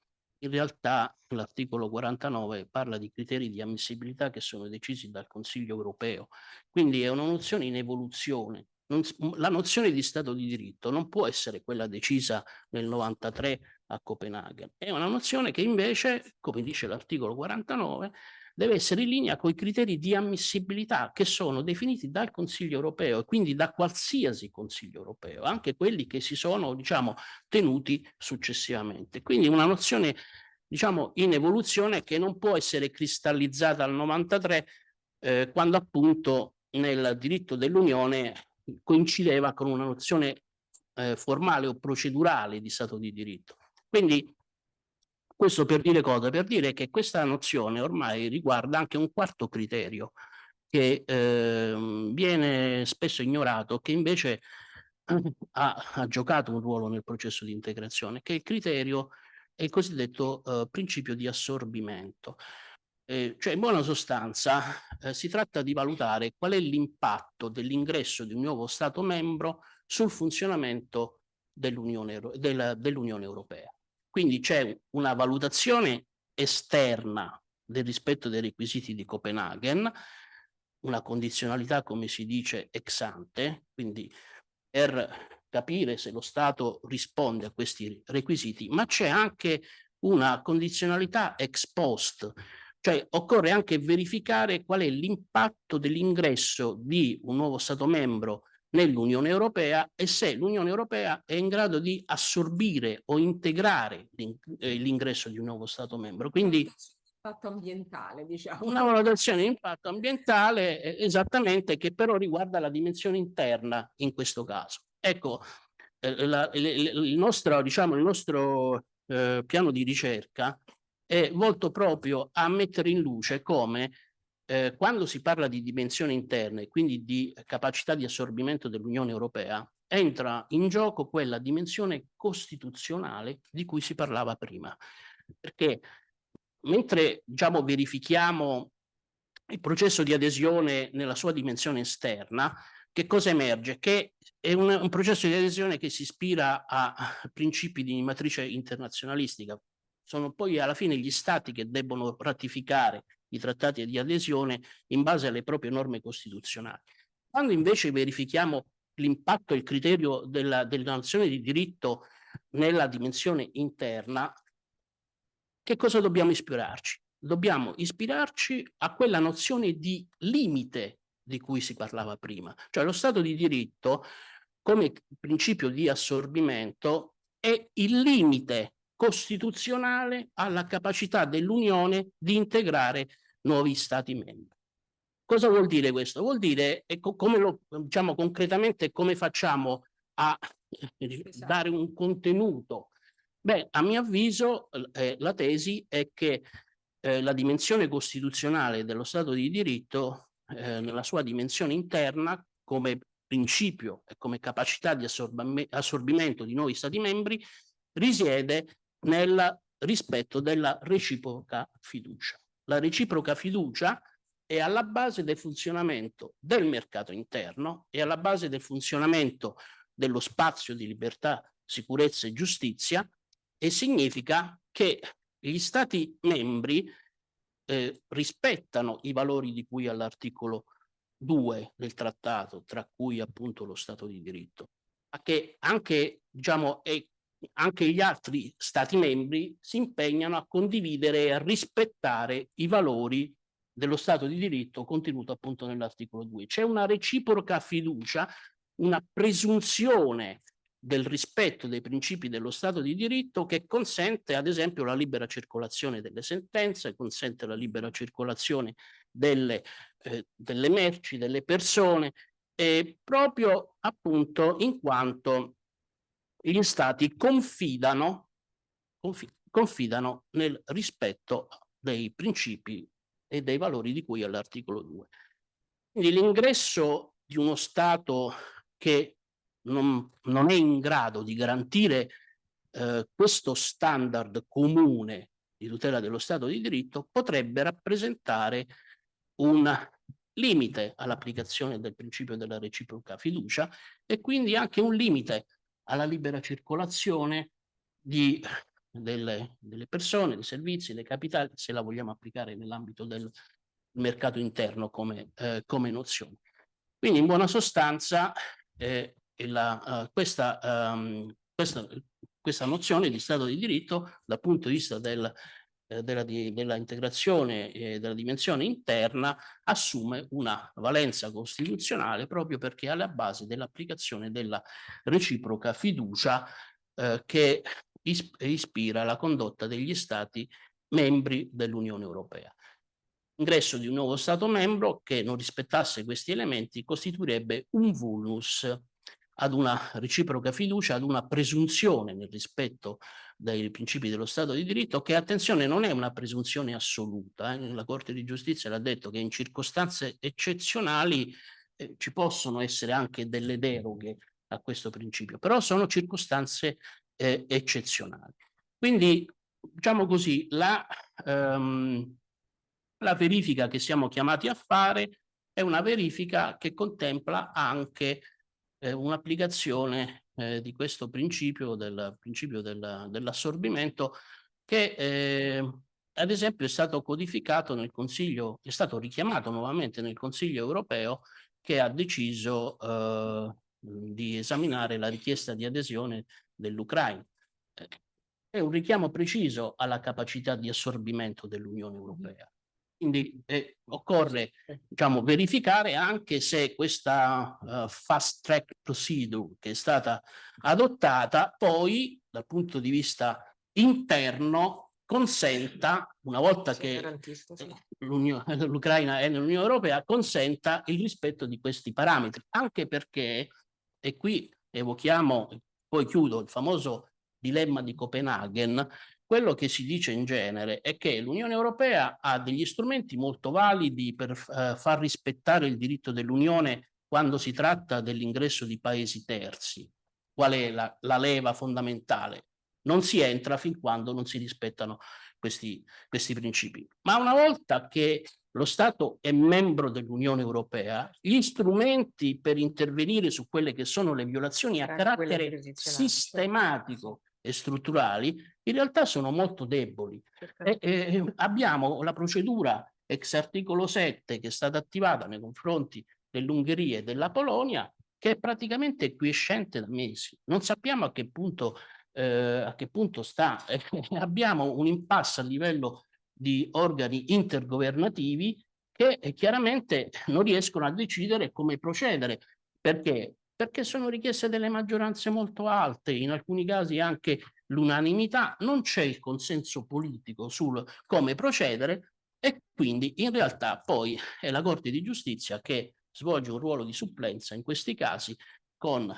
in realtà l'articolo 49 parla di criteri di ammissibilità che sono decisi dal Consiglio europeo, quindi è una nozione in evoluzione, la nozione di Stato di diritto non può essere quella decisa nel 93 a Copenaghen, è una nozione che invece, come dice l'articolo 49, deve essere in linea con i criteri di ammissibilità che sono definiti dal Consiglio europeo e quindi da qualsiasi Consiglio europeo, anche quelli che si sono, diciamo, tenuti successivamente. Quindi una nozione, diciamo, in evoluzione che non può essere cristallizzata al 93 quando appunto nel diritto dell'Unione coincideva con una nozione formale o procedurale di Stato di diritto. Quindi questo per dire cosa? Per dire che questa nozione ormai riguarda anche un quarto criterio che viene spesso ignorato, che invece ha giocato un ruolo nel processo di integrazione, che è il criterio, è il cosiddetto principio di assorbimento. Cioè in buona sostanza si tratta di valutare qual è l'impatto dell'ingresso di un nuovo Stato membro sul funzionamento dell'Unione Europea. Quindi c'è una valutazione esterna del rispetto dei requisiti di Copenaghen, una condizionalità, come si dice, ex ante, quindi per capire se lo Stato risponde a questi requisiti, ma c'è anche una condizionalità ex post, cioè occorre anche verificare qual è l'impatto dell'ingresso di un nuovo Stato membro nell'Unione Europea e se l'Unione Europea è in grado di assorbire o integrare l'ingresso di un nuovo Stato membro. Quindi impatto ambientale, diciamo. una valutazione di impatto ambientale esattamente, che però riguarda la dimensione interna in questo caso. Ecco, il nostro, diciamo, piano di ricerca è volto proprio a mettere in luce come quando si parla di dimensione interna e quindi di capacità di assorbimento dell'Unione Europea, entra in gioco quella dimensione costituzionale di cui si parlava prima. Perché mentre, diciamo, verifichiamo il processo di adesione nella sua dimensione esterna, che cosa emerge? Che è un processo di adesione che si ispira a principi di matrice internazionalistica. Sono poi alla fine gli stati che debbono ratificare i trattati di adesione in base alle proprie norme costituzionali. Quando invece verifichiamo l'impatto e il criterio della nazione di diritto nella dimensione interna, che cosa dobbiamo ispirarci? Dobbiamo ispirarci a quella nozione di limite di cui si parlava prima. Cioè lo Stato di diritto, come principio di assorbimento, è il limite costituzionale alla capacità dell'Unione di integrare nuovi Stati membri. Cosa vuol dire questo? Vuol dire, come lo, diciamo concretamente, come facciamo a dare un contenuto? Beh, a mio avviso la tesi è che la dimensione costituzionale dello Stato di diritto, nella sua dimensione interna, come principio e come capacità di assorbimento di nuovi Stati membri, risiede nel rispetto della reciproca fiducia. La reciproca fiducia è alla base del funzionamento del mercato interno e alla base del funzionamento dello spazio di libertà, sicurezza e giustizia, e significa che gli Stati membri rispettano i valori di cui all'articolo 2 del trattato, tra cui appunto lo Stato di diritto, ma che anche, diciamo, anche gli altri Stati membri si impegnano a condividere e a rispettare i valori dello Stato di diritto contenuto appunto nell'articolo 2. C'è una reciproca fiducia, una presunzione del rispetto dei principi dello Stato di diritto che consente ad esempio la libera circolazione delle sentenze, consente la libera circolazione delle merci, delle persone, proprio appunto in quanto gli Stati confidano nel rispetto dei principi e dei valori di cui all'articolo 2. Quindi l'ingresso di uno Stato che non è in grado di garantire questo standard comune di tutela dello Stato di diritto potrebbe rappresentare un limite all'applicazione del principio della reciproca fiducia e quindi anche un limite alla libera circolazione delle persone, dei servizi, dei capitali, se la vogliamo applicare nell'ambito del mercato interno come nozione. Quindi in buona sostanza questa nozione di Stato di diritto dal punto di vista della integrazione e della dimensione interna assume una valenza costituzionale proprio perché è alla base dell'applicazione della reciproca fiducia che ispira la condotta degli Stati membri dell'Unione Europea. L'ingresso di un nuovo Stato membro che non rispettasse questi elementi costituirebbe un vulnus ad una reciproca fiducia, ad una presunzione nel rispetto dei principi dello Stato di diritto, che, attenzione, non è una presunzione assoluta. La Corte di Giustizia l'ha detto che in circostanze eccezionali ci possono essere anche delle deroghe a questo principio, però sono circostanze eccezionali. Quindi, diciamo così, la verifica che siamo chiamati a fare è una verifica che contempla anche un'applicazione di questo principio dell'assorbimento che ad esempio è stato codificato nel Consiglio, è stato richiamato nuovamente nel Consiglio europeo che ha deciso di esaminare la richiesta di adesione dell'Ucraina. È un richiamo preciso alla capacità di assorbimento dell'Unione Europea. Quindi occorre, diciamo, verificare anche se questa fast track procedure che è stata adottata poi dal punto di vista interno consenta, una volta che l'Ucraina è nell'Unione Europea, consenta il rispetto di questi parametri, anche perché, e qui evochiamo, poi chiudo, il famoso dilemma di Copenaghen. Quello che si dice in genere è che l'Unione Europea ha degli strumenti molto validi per far rispettare il diritto dell'Unione quando si tratta dell'ingresso di paesi terzi. Qual è la leva fondamentale? Non si entra fin quando non si rispettano questi principi. Ma una volta che lo Stato è membro dell'Unione Europea, gli strumenti per intervenire su quelle che sono le violazioni a carattere sistematico e strutturali in realtà sono molto deboli. Abbiamo la procedura ex articolo 7 che è stata attivata nei confronti dell'Ungheria e della Polonia, che è praticamente quiescente da mesi. Non sappiamo a che punto sta. Abbiamo un impasse a livello di organi intergovernativi che chiaramente non riescono a decidere come procedere. Perché? Perché sono richieste delle maggioranze molto alte, in alcuni casi anche l'unanimità, non c'è il consenso politico sul come procedere e quindi in realtà poi è la Corte di Giustizia che svolge un ruolo di supplenza in questi casi con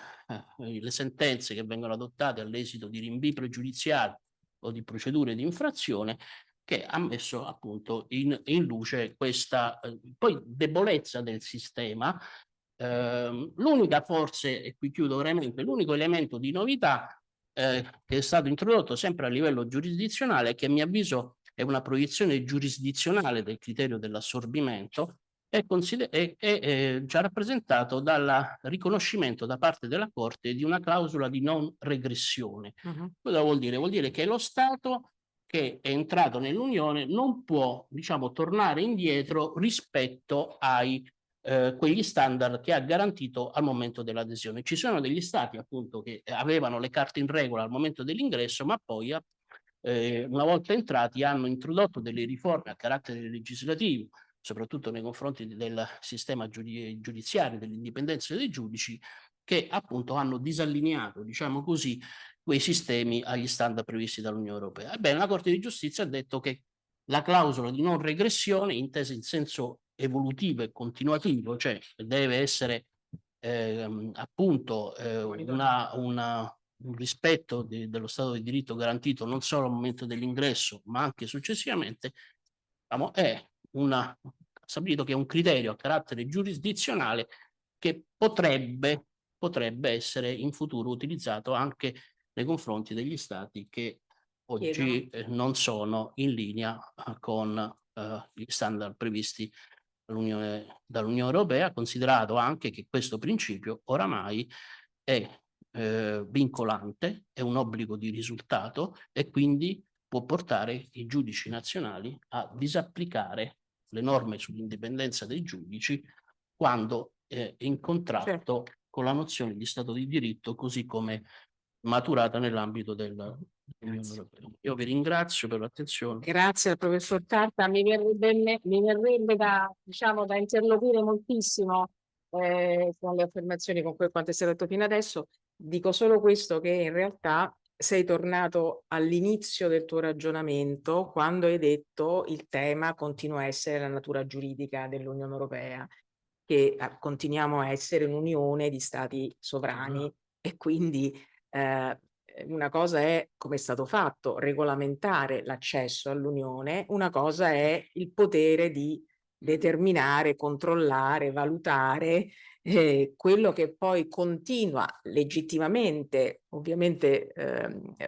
le sentenze che vengono adottate all'esito di rinvii pregiudiziali o di procedure di infrazione che ha messo appunto in luce questa poi debolezza del sistema. L'unica forse, e qui chiudo veramente, l'unico elemento di novità che è stato introdotto sempre a livello giurisdizionale, che a mio avviso è una proiezione giurisdizionale del criterio dell'assorbimento, è già rappresentato dal riconoscimento da parte della Corte di una clausola di non regressione. Cosa vuol dire? Vuol dire che lo Stato che è entrato nell'Unione non può, diciamo, tornare indietro rispetto ai quegli standard che ha garantito al momento dell'adesione. Ci sono degli stati appunto che avevano le carte in regola al momento dell'ingresso, ma poi una volta entrati hanno introdotto delle riforme a carattere legislativo, soprattutto nei confronti del sistema giudiziario, dell'indipendenza dei giudici, che appunto hanno disallineato, diciamo così, quei sistemi agli standard previsti dall'Unione Europea. Ebbene, la Corte di Giustizia ha detto che la clausola di non regressione, intesa in senso evolutivo e continuativo, cioè deve essere appunto un rispetto dello Stato di diritto garantito non solo al momento dell'ingresso ma anche successivamente, diciamo, stabilito che è un criterio a carattere giurisdizionale che potrebbe essere in futuro utilizzato anche nei confronti degli stati che oggi non sono in linea con gli standard previsti dall'Unione Europea, considerato anche che questo principio oramai è vincolante, è un obbligo di risultato e quindi può portare i giudici nazionali a disapplicare le norme sull'indipendenza dei giudici quando in contratto con la nozione di Stato di diritto così come maturata nell'ambito dell'Unione Europea. Io vi ringrazio per l'attenzione. Grazie al professor Carta, mi verrebbe da, diciamo, da interloquire moltissimo con le affermazioni, con quanto è stato detto fino adesso. Dico solo questo, che in realtà sei tornato all'inizio del tuo ragionamento quando hai detto il tema continua a essere la natura giuridica dell'Unione Europea, che continuiamo a essere un'unione di stati sovrani e quindi una cosa è, come è stato fatto, regolamentare l'accesso all'Unione, una cosa è il potere di determinare, controllare, valutare quello che poi continua legittimamente, ovviamente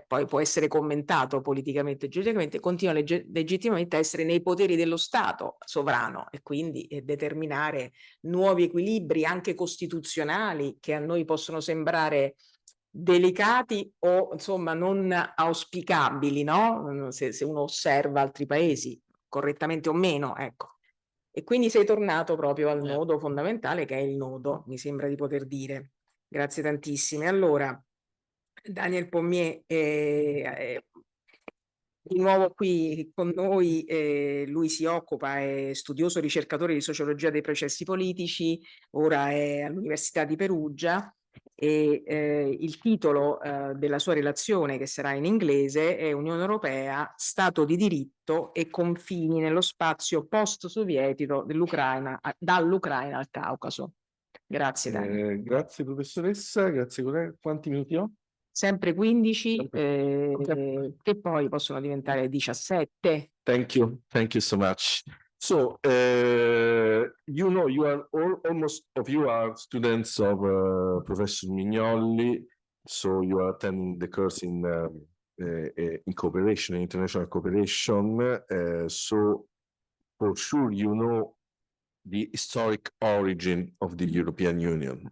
poi può essere commentato politicamente e giuridicamente, continua legittimamente a essere nei poteri dello Stato sovrano e quindi determinare nuovi equilibri anche costituzionali che a noi possono sembrare delicati o insomma non auspicabili, no? Se uno osserva altri paesi, correttamente o meno, ecco. E quindi sei tornato proprio al nodo fondamentale che è il nodo, mi sembra di poter dire. Grazie tantissime. Allora, Daniel Pommier di nuovo qui con noi, lui si occupa, è studioso ricercatore di sociologia dei processi politici, ora è all'Università di Perugia e il titolo della sua relazione, che sarà in inglese, è Unione Europea, Stato di diritto e confini nello spazio post-sovietico dell'Ucraina, dall'Ucraina al Caucaso. Grazie Daniel. Grazie professoressa, grazie collega. Quanti minuti ho? Sempre 15, che poi possono diventare 17. Thank you so much. So, you know, you are almost of you are students of Professor Mignolli, so you are attending the course in cooperation, international cooperation. So, for sure, you know the historic origin of the European Union.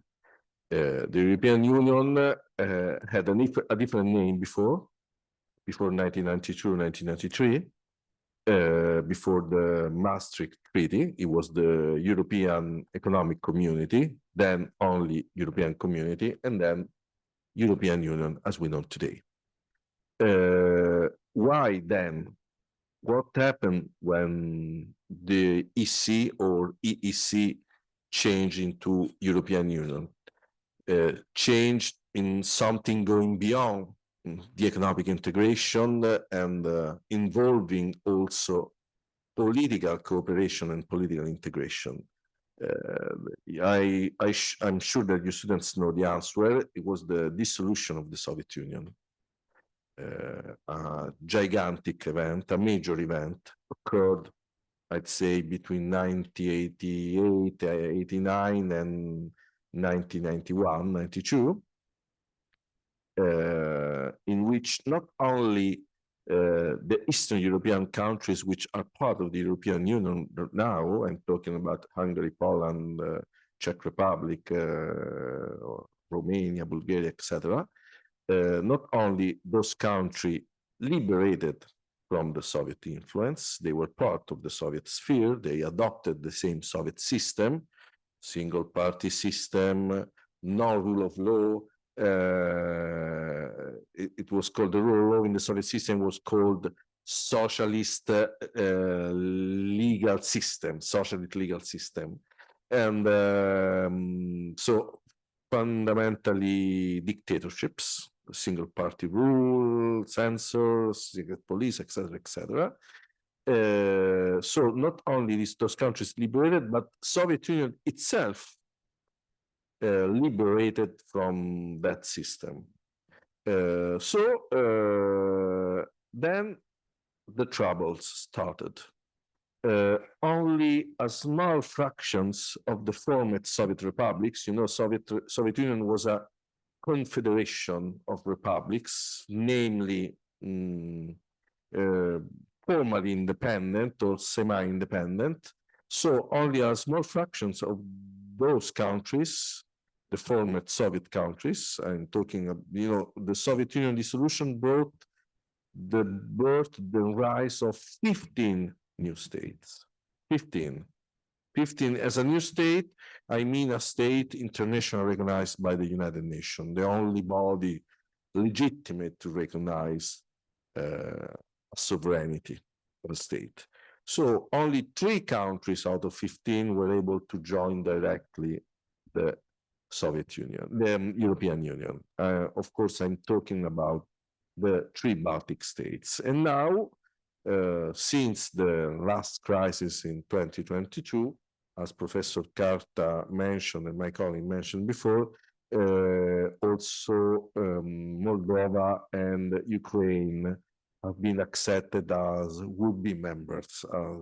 The European Union had a different name before 1992, 1993. Before the Maastricht Treaty, it was the European Economic Community, then only European Community, and then European Union as we know today. Why then? What happened when the EC or EEC changed into European Union? Changed in something going beyond the economic integration and involving also political cooperation and political integration. I'm sure that you students know the answer. It was the dissolution of the Soviet Union. A gigantic event, a major event occurred, I'd say, between 1988, 89 and 1991, 92, in which not only the Eastern European countries, which are part of the European Union now, I'm talking about Hungary, Poland, Czech Republic, Romania, Bulgaria, etc., not only those countries liberated from the Soviet influence, they were part of the Soviet sphere, they adopted the same Soviet system, single party system, no rule of law. It was called, the rule of law in the Soviet system was called socialist legal system, And so fundamentally dictatorships, single party rule, censors, secret police, etc., etc. So not only those countries liberated, but Soviet Union itself liberated from that system. Then the troubles started. Only a small fractions of the former Soviet republics, you know, Soviet Union was a confederation of republics, namely formally independent or semi-independent. So only a small fractions of those countries, the former Soviet countries, I'm talking of, you know, the Soviet Union dissolution brought the rise of 15 new states, 15. 15 as a new state, I mean a state internationally recognized by the United Nations, the only body legitimate to recognize sovereignty of a state. So only 3 countries out of 15 were able to join directly the Soviet Union, the European Union. Of course, I'm talking about the 3 Baltic states. And now, since the last crisis in 2022, as Professor Carta mentioned and my colleague mentioned before, also Moldova and Ukraine have been accepted as would-be members, as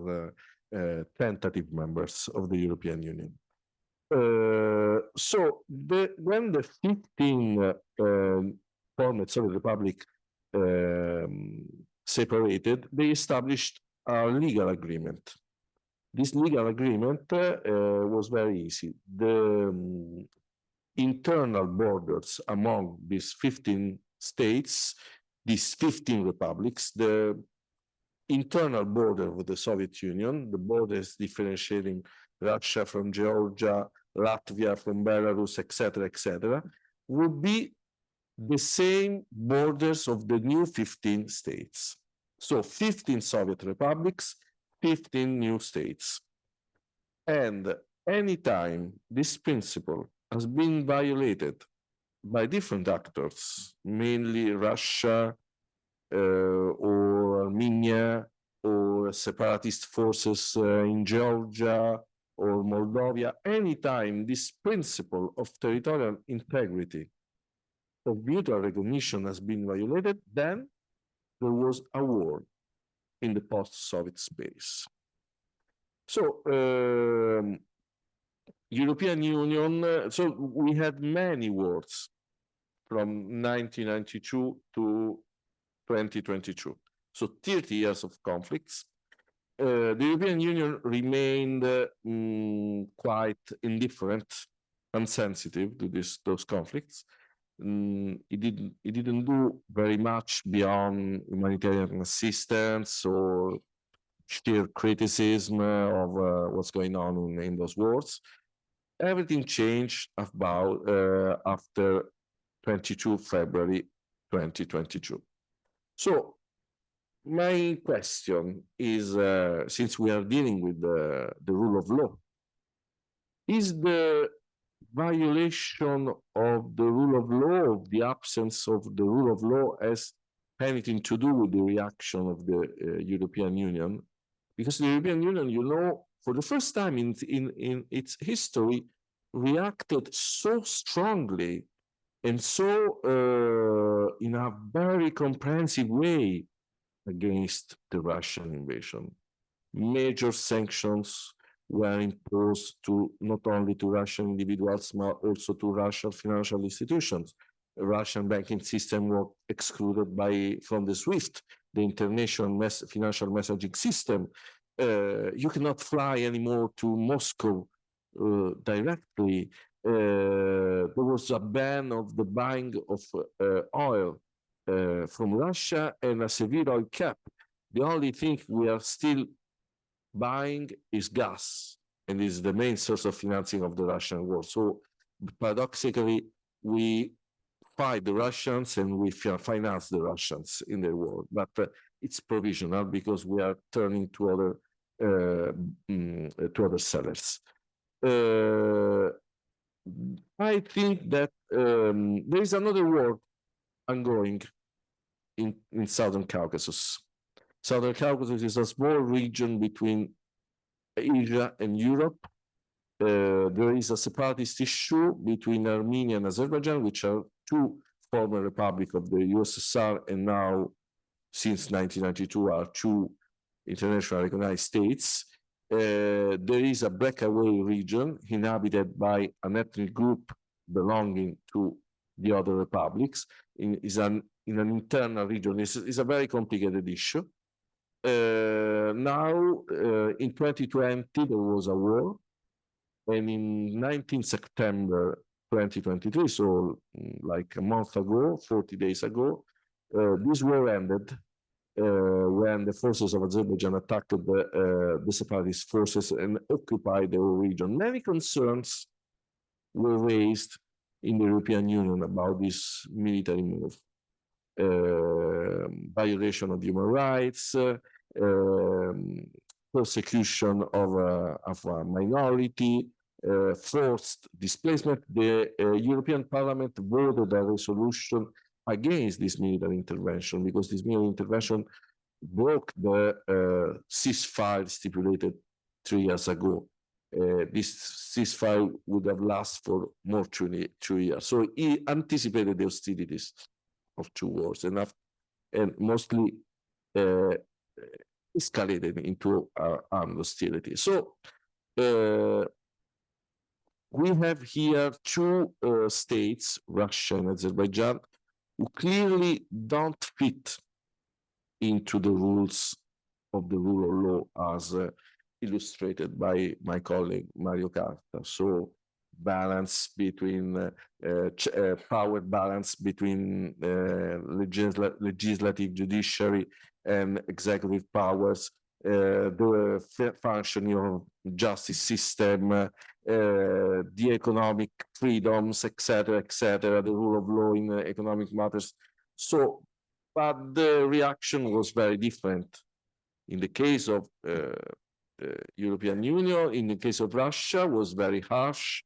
tentative members of the European Union. So when the 15 former Soviet Republic separated, they established a legal agreement. This legal agreement was very easy. The internal borders among these 15 states, these 15 republics, the internal border with the Soviet Union, the borders differentiating Russia from Georgia, Latvia from Belarus, etc., would be the same borders of the new 15 states. So 15 Soviet republics, 15 new states. And anytime this principle has been violated by different actors, mainly Russia or Armenia or separatist forces in Georgia or Moldova, anytime this principle of territorial integrity, of mutual recognition has been violated, then there was a war in the post-Soviet space. So, European Union, so we had many wars from 1992 to 2022. So 30 years of conflicts. The European Union remained quite indifferent and sensitive to those conflicts. It didn't do very much beyond humanitarian assistance or sheer criticism of what's going on in those wars. Everything changed about after 22 February 2022. So my question is, since we are dealing with the rule of law, is the violation of the rule of law, of the absence of the rule of law, has anything to do with the reaction of the European Union? Because the European Union, you know, for the first time in its history, reacted so strongly and so in a very comprehensive way against the Russian invasion. Major sanctions were imposed to not only to Russian individuals, but also to Russian financial institutions. The Russian banking system was excluded from the SWIFT, the international financial messaging system. You cannot fly anymore to Moscow directly. There was a ban of the buying of oil from Russia and a severe oil cap. The only thing we are still buying is gas, and is the main source of financing of the Russian war. So paradoxically, we fight the Russians and we finance the Russians in their war, but it's provisional because we are turning to other sellers. I think that there is another war ongoing in Southern Caucasus. Southern Caucasus is a small region between Asia and Europe. There is a separatist issue between Armenia and Azerbaijan, which are 2 former republics of the USSR, and now, since 1992, are 2 internationally recognized states. There is a breakaway region inhabited by an ethnic group belonging to the other republics. In an internal region. It's a very complicated issue. Now, in 2020, there was a war, and in 19 September 2023, so like a month ago, 40 days ago, this war ended when the forces of Azerbaijan attacked the separatist forces and occupied the whole region. Many concerns were raised in the European Union about this military move. Violation of human rights, persecution of a minority, forced displacement. The European Parliament voted a resolution against this military intervention because this military intervention broke the ceasefire stipulated 3 years ago. This ceasefire would have lasted for more than 2 years. So he anticipated the hostilities of 2 wars and mostly escalated into armed hostility. So we have here 2 states, Russia and Azerbaijan, who clearly don't fit into the rules of the rule of law as illustrated by my colleague Mario Carta. So balance between power balance between legislative, judiciary, and executive powers, the functioning of justice system, the economic freedoms, etc., the rule of law in economic matters. So, but the reaction was very different. In the case of European Union, in the case of Russia, was very harsh,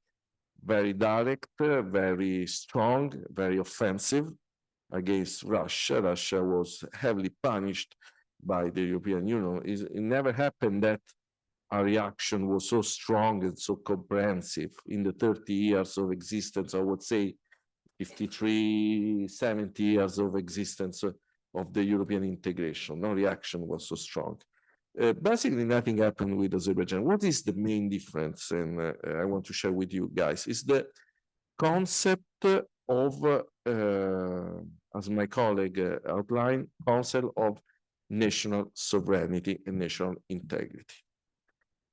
very direct, very strong, very offensive against Russia. Russia was heavily punished by the European Union. It never happened that a reaction was so strong and so comprehensive in the 30 years of existence, I would say 53, 70 years of existence of the European integration. No reaction was so strong. Basically, nothing happened with Azerbaijan. What is the main difference? And I want to share with you guys, is the concept of, as my colleague outlined, concept of national sovereignty and national integrity.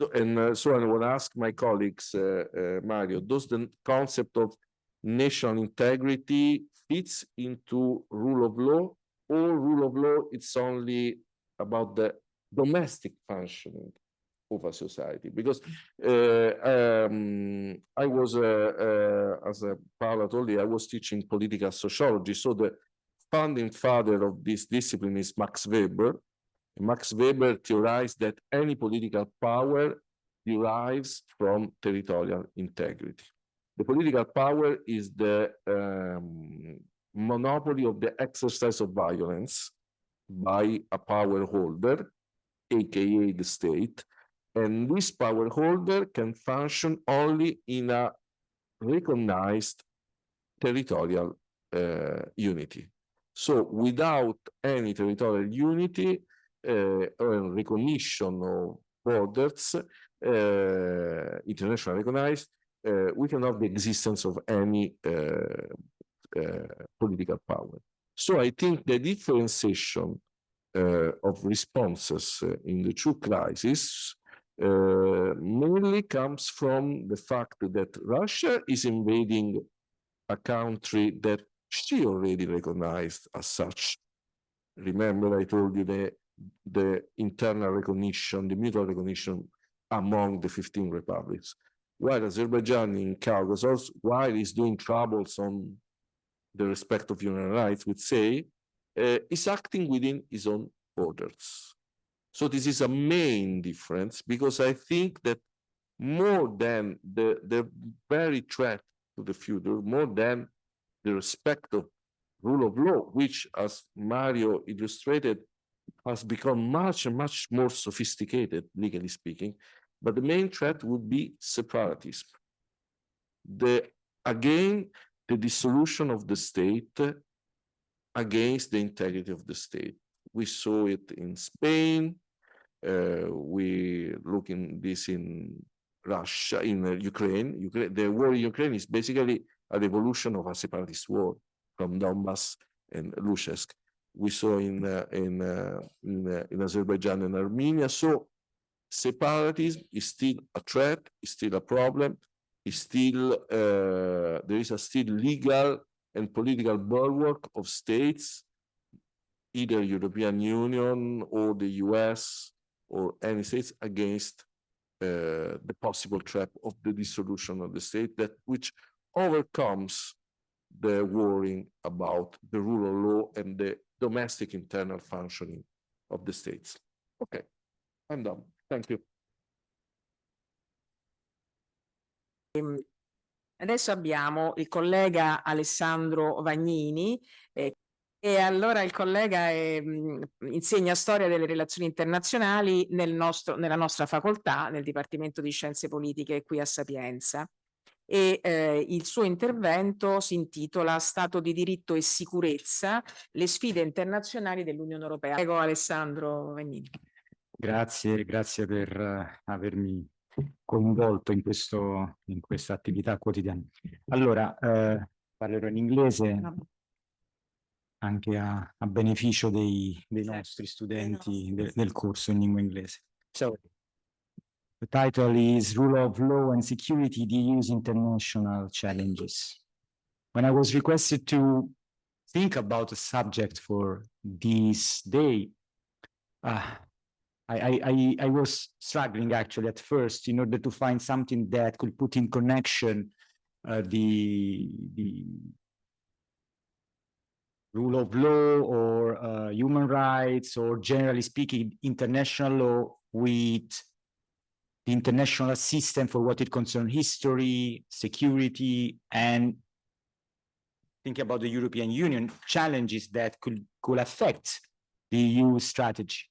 So, so I will ask my colleagues, Mario, does the concept of national integrity fits into rule of law, or rule of law it's only about the domestic functioning of a society? Because I was, as Paola told you, I was teaching political sociology. So the founding father of this discipline is Max Weber. Max Weber theorized that any political power derives from territorial integrity. The political power is the monopoly of the exercise of violence by a power holder, aka the state, and this power holder can function only in a recognized territorial unity. So without any territorial unity or recognition of borders, internationally recognized, we cannot have the existence of any political power. So I think the differentiation of responses in the 2 crises mainly comes from the fact that Russia is invading a country that she already recognized as such. Remember, I told you the internal recognition, the mutual recognition among the 15 republics. While Azerbaijan in Caucasus, while it's doing troubles on the respect of human rights, would say, is acting within its own borders. So this is a main difference, because I think that more than the very threat to the future, more than the respect of rule of law, which, as Mario illustrated, has become much more sophisticated, legally speaking, but the main threat would be separatism. Again, the dissolution of the state against the integrity of the state. We saw it in Spain. We look in this in Russia, in Ukraine. The war in Ukraine is basically a revolution of a separatist war from Donbass and Luhansk. We saw in Azerbaijan and Armenia. So separatism is still a threat, is still a problem, is still there is a still legal and political bulwark of states either European Union or the US or any states against the possible trap of the dissolution of the state, that which overcomes the worrying about the rule of law and the domestic internal functioning of the states. Okay, I'm done. Thank you. Adesso abbiamo il collega Alessandro Vagnini, e allora il collega insegna storia delle relazioni internazionali nella nostra facoltà, nel Dipartimento di Scienze Politiche qui a Sapienza. E il suo intervento si intitola Stato di diritto e sicurezza, le sfide internazionali dell'Unione Europea. Prego Alessandro Vagnini. Grazie per avermi coinvolto in questa attività quotidiana. Allora, parlerò in inglese anche a beneficio dei nostri studenti del corso in lingua inglese. So, the title is Rule of Law and Security, the EU's International Challenges. When I was requested to think about a subject for this day, I was struggling actually at first in order to find something that could put in connection the rule of law or human rights, or generally speaking, international law with the international system for what it concerns history, security, and think about the European Union challenges that could affect the EU strategy.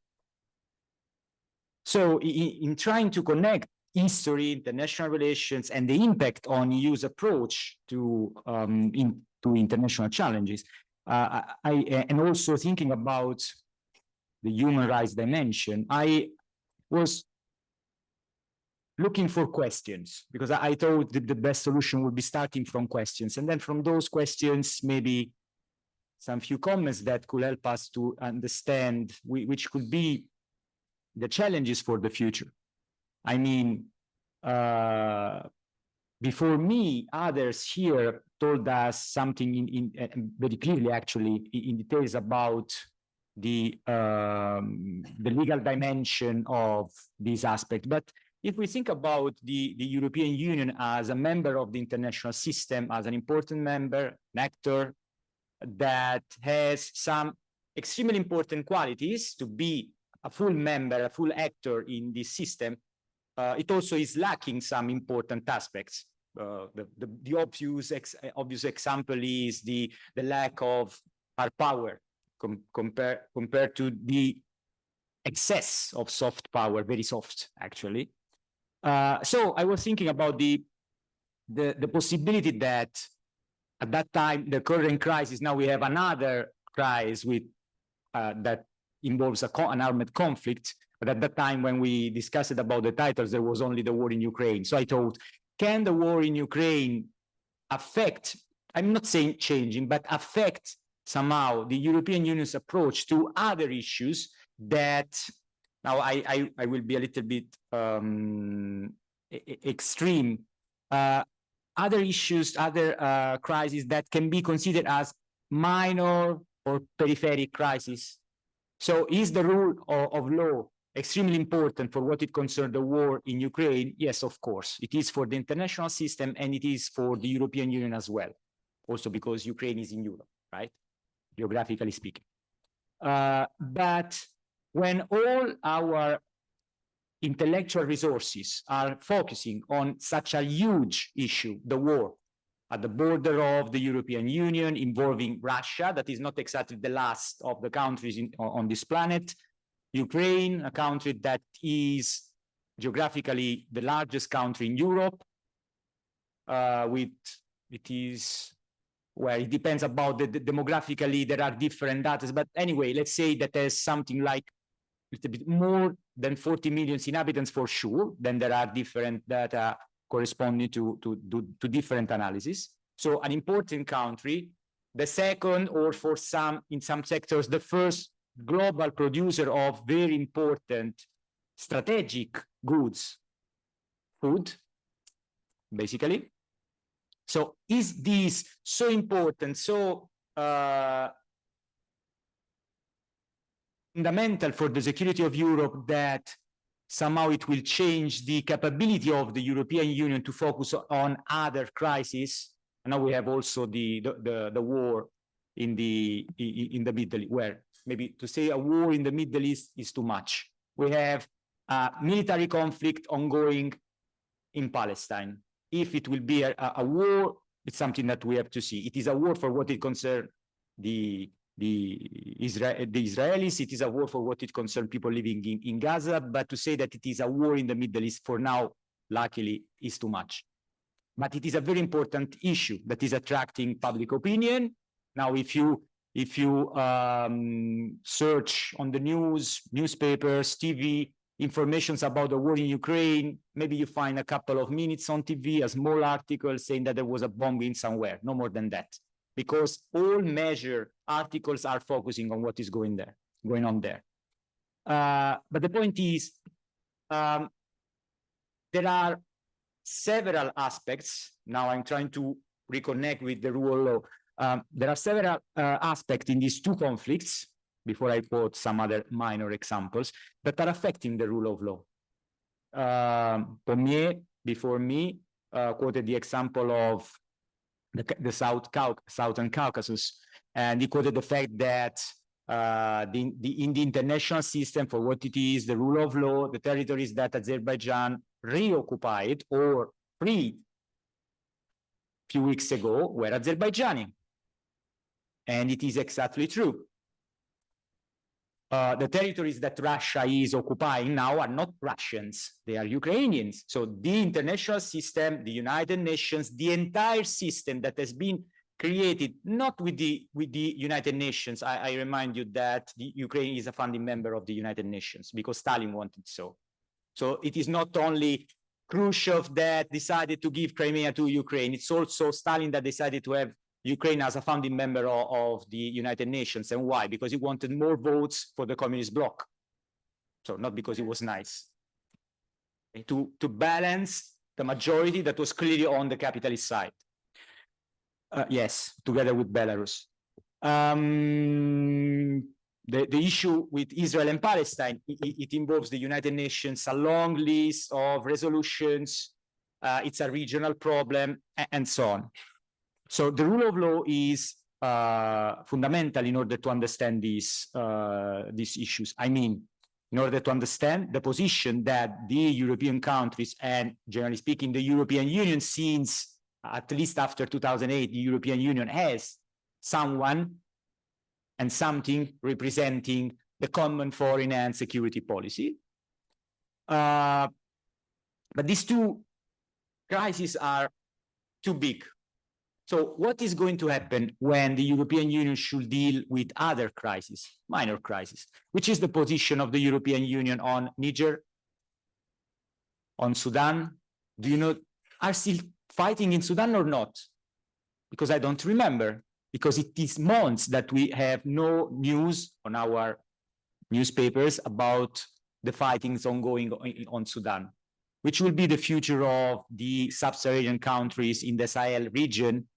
So in trying to connect history, international relations, and the impact on EU's approach to international challenges, and also thinking about the human rights dimension, I was looking for questions, because I thought that the best solution would be starting from questions, and then from those questions, maybe some few comments that could help us to understand which could be the challenges for the future. I mean, before me, others here told us something very clearly, actually, in details about the legal dimension of this aspect. But if we think about the European Union as a member of the international system, as an important member, an actor that has some extremely important qualities to be a full member, a full actor in this system, it also is lacking some important aspects. The obvious example is the lack of hard power compared to the excess of soft power, very soft, actually. So I was thinking about the possibility that at that time, the current crisis, now we have another crisis with that involves an armed conflict. But at that time, when we discussed about the titles, there was only the war in Ukraine. So I thought, can the war in Ukraine affect, I'm not saying changing, but affect somehow the European Union's approach to other issues that, now I will be a little bit extreme, other issues, other crises that can be considered as minor or peripheral crises. So is the rule of law extremely important for what it concerns the war in Ukraine? Yes, of course. It is for the international system, and it is for the European Union as well. Also because Ukraine is in Europe, right? Geographically speaking. But when all our intellectual resources are focusing on such a huge issue, the war at the border of the European Union involving Russia, that is not exactly the last of the countries on this planet, Ukraine, a country that is geographically the largest country in Europe, it depends about demographically, there are different data, but anyway, let's say that there's something like a little bit more than 40 million inhabitants for sure. Then there are different data corresponding to different analysis. So an important country, the second, or for some, in some sectors, the first global producer of very important strategic goods, food, basically. So is this so important, so fundamental for the security of Europe that somehow it will change the capability of the European Union to focus on other crises. And now we have also the war in the Middle East, where maybe to say a war in the Middle East is too much. We have a military conflict ongoing in Palestine. If it will be a war, it's something that we have to see. It is a war for what it concerns the Israelis. It is a war for what it concerns people living in Gaza. But to say that it is a war in the Middle East for now, luckily, is too much. But it is a very important issue that is attracting public opinion. Now, if you search on the news, newspapers, TV, informations about the war in Ukraine, maybe you find a couple of minutes on TV, a small article saying that there was a bombing somewhere, no more than that. Because all major articles are focusing on what is going on there. But the point is, there are several aspects. Now I'm trying to reconnect with the rule of law. There are several aspects in these two conflicts, before I quote some other minor examples, that are affecting the rule of law. Pommier, before me, quoted the example of the Southern Caucasus, and he quoted the fact that in the international system, for what it is, the rule of law, the territories that Azerbaijan reoccupied or freed a few weeks ago were Azerbaijani. And it is exactly true. The territories that Russia is occupying now are not Russians, they are Ukrainians. So the international system, the United Nations, the entire system that has been created, not with the United Nations. I remind you that the Ukraine is a founding member of the United Nations because Stalin wanted so. So it is not only Khrushchev that decided to give Crimea to Ukraine, it's also Stalin that decided to have Ukraine as a founding member of the United Nations. And why? Because he wanted more votes for the communist bloc. So not because it was nice. To balance the majority that was clearly on the capitalist side. Yes, together with Belarus. The issue with Israel and Palestine, it involves the United Nations, a long list of resolutions. It's a regional problem, and so on. So the rule of law is fundamental in order to understand these issues. I mean, in order to understand the position that the European countries and, generally speaking, the European Union, since at least after 2008, the European Union has someone and something representing the common foreign and security policy. But these two crises are too big. So what is going to happen when the European Union should deal with other crises, minor crises? Which is the position of the European Union on Niger, on Sudan? Do you know, are still fighting in Sudan or not? Because I don't remember, because it is months that we have no news on our newspapers about the fightings ongoing on Sudan, which will be the future of the sub-Saharan countries in the Sahel region,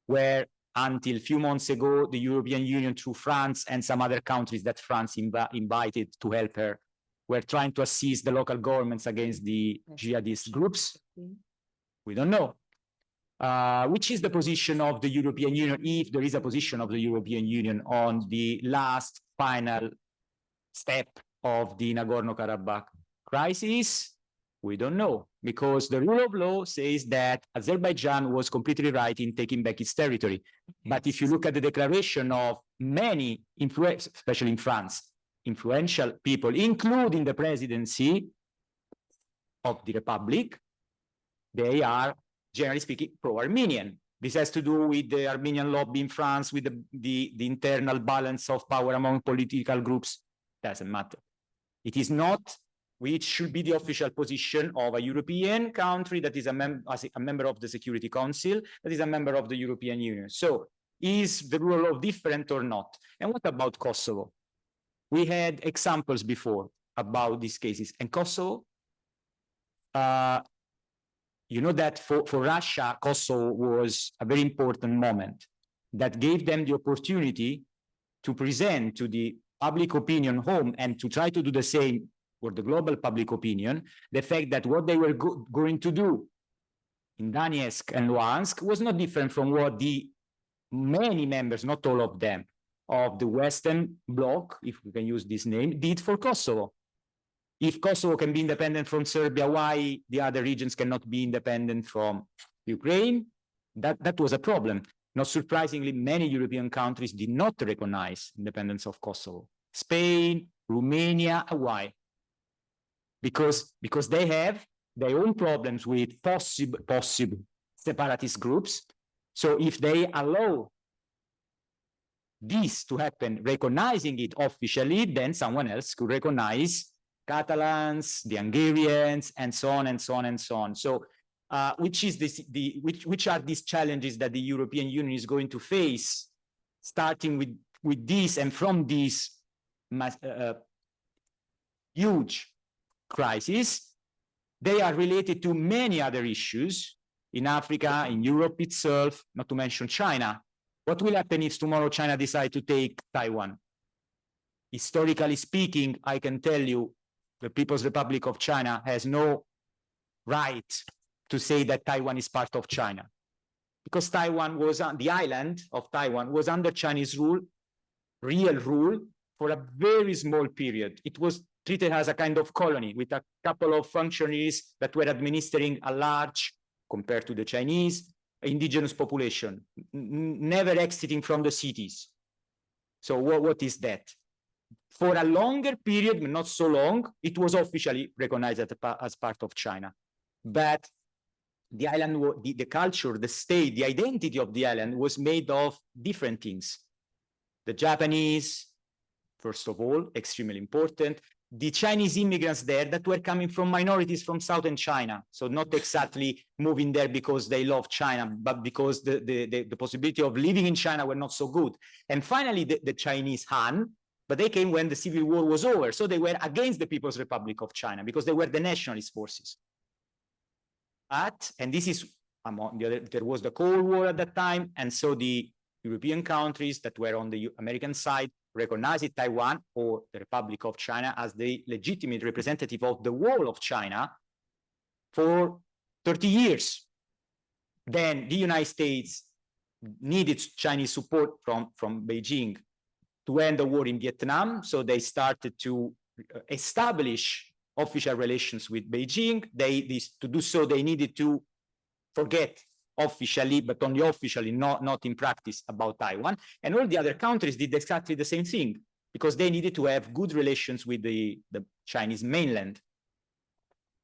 where until a few months ago, the European Union, through France and some other countries that France invited to help her, were trying to assist the local governments against the jihadist groups. We don't know. Which is the position of the European Union, if there is a position of the European Union on the last final step of the Nagorno-Karabakh crisis? We don't know, because the rule of law says that Azerbaijan was completely right in taking back its territory. But if you look at the declaration of many, especially in France, influential people, including the presidency of the Republic, they are, generally speaking, pro-Armenian. This has to do with the Armenian lobby in France, with the internal balance of power among political groups. Doesn't matter. It is not which should be the official position of a European country that is a member of the Security Council, that is a member of the European Union. So is the rule of law different or not? And what about Kosovo? We had examples before about these cases. And Kosovo, you know that for Russia, Kosovo was a very important moment that gave them the opportunity to present to the public opinion home and to try to do the same for the global public opinion, the fact that what they were going to do in Donetsk and Luhansk was not different from what the many members, not all of them, of the Western Bloc, if we can use this name, did for Kosovo. If Kosovo can be independent from Serbia, why the other regions cannot be independent from Ukraine? That was a problem. Not surprisingly, many European countries did not recognize independence of Kosovo. Spain, Romania, why? Because they have their own problems with possible separatist groups. So if they allow this to happen, recognizing it officially, then someone else could recognize Catalans, the Hungarians, and so on and so on and so on. So which are these challenges that the European Union is going to face, starting with this and from this huge crisis? They are related to many other issues in Africa, in Europe itself, not to mention China. What will happen if tomorrow China decides to take Taiwan? Historically speaking, I can tell you the People's Republic of China has no right to say that Taiwan is part of China, because Taiwan was on the island of Taiwan was under Chinese rule, real rule, for a very small period. It was treated as a kind of colony with a couple of functionaries that were administering a large, compared to the Chinese, indigenous population, never exiting from the cities. So what is that? For a longer period, but not so long, it was officially recognized as part of China. But the island, the culture, the state, the identity of the island was made of different things. The Japanese, first of all, extremely important. The Chinese immigrants there that were coming from minorities from southern China. So not exactly moving there because they love China, but because the possibility of living in China were not so good. And finally, the Chinese Han, but they came when the Civil War was over. So they were against the People's Republic of China because they were the nationalist forces. And this is, among the other, there was the Cold War at that time. And so the European countries that were on the American side recognized Taiwan or the Republic of China as the legitimate representative of the whole of China for 30 years. Then the United States needed Chinese support from Beijing to end the war in Vietnam. So they started to establish official relations with Beijing. To do so, they needed to forget officially, but only officially, not in practice, about Taiwan. And all the other countries did exactly the same thing because they needed to have good relations with the Chinese mainland.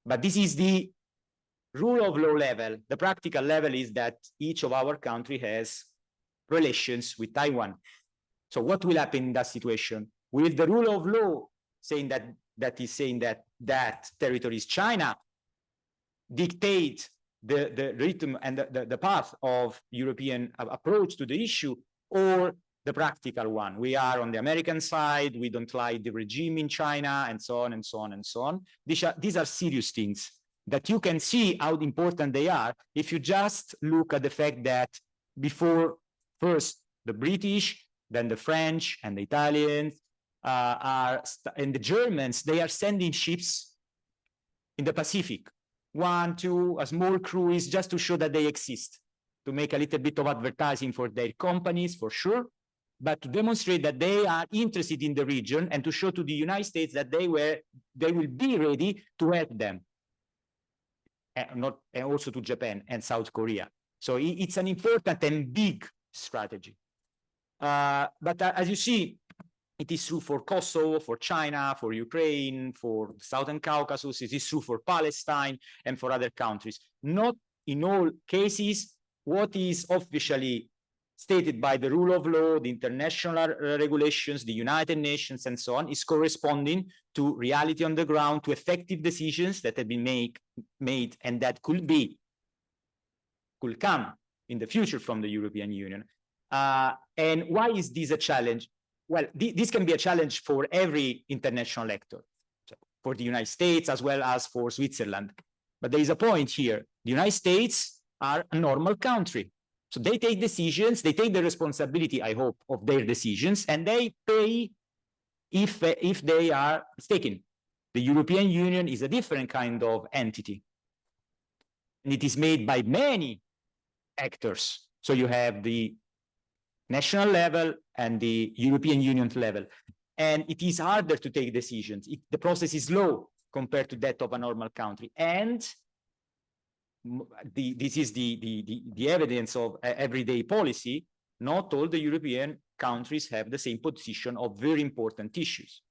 But this is the rule of law level. The practical level is that each of our country has relations with Taiwan. So what will happen in that situation? Will the rule of law saying that territory is China dictate the rhythm and the path of European approach to the issue, or the practical one? We are on the American side, we don't like the regime in China, and so on and so on and so on. These are serious things that you can see how important they are if you just look at the fact that before first the British, then the French and the Italians and the Germans, they are sending ships in the Pacific. 1, 2, a small cruise just to show that they exist, to make a little bit of advertising for their companies, for sure, but to demonstrate that they are interested in the region and to show to the United States that they will be ready to help them, and also to Japan and South Korea. So it's an important and big strategy. But as you see, it is true for Kosovo, for China, for Ukraine, for the Southern Caucasus. It is true for Palestine and for other countries. Not in all cases, what is officially stated by the rule of law, the international regulations, the United Nations, and so on, is corresponding to reality on the ground, to effective decisions that have been made and that could come in the future from the European Union. And why is this a challenge? Well, this can be a challenge for every international actor, so for the United States as well as for Switzerland. But there is a point here. The United States are a normal country. So they take decisions, they take the responsibility, I hope, of their decisions, and they pay if they are mistaken. The European Union is a different kind of entity. And it is made by many actors. So you have the national level and the European Union level. And it is harder to take decisions. The process is slow compared to that of a normal country. And this is the evidence of everyday policy. Not all the European countries have the same position of very important issues.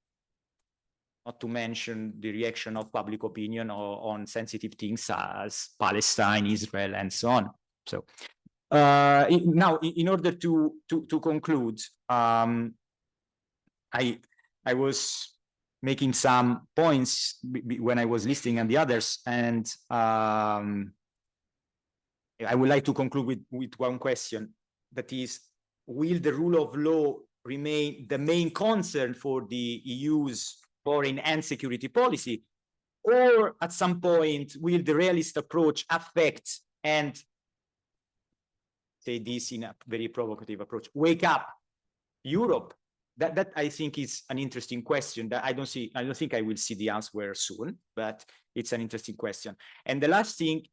Not to mention the reaction of public opinion on sensitive things as Palestine, Israel, and so on. So now, in order to conclude, I was making some points when I was listening and the others, and I would like to conclude with one question. That is, will the rule of law remain the main concern for the EU's foreign and security policy, or at some point will the realist approach affect and, say this in a very provocative approach, wake up Europe? That I think is an interesting question that I don't think I will see the answer soon, but it's an interesting question. And the last thing,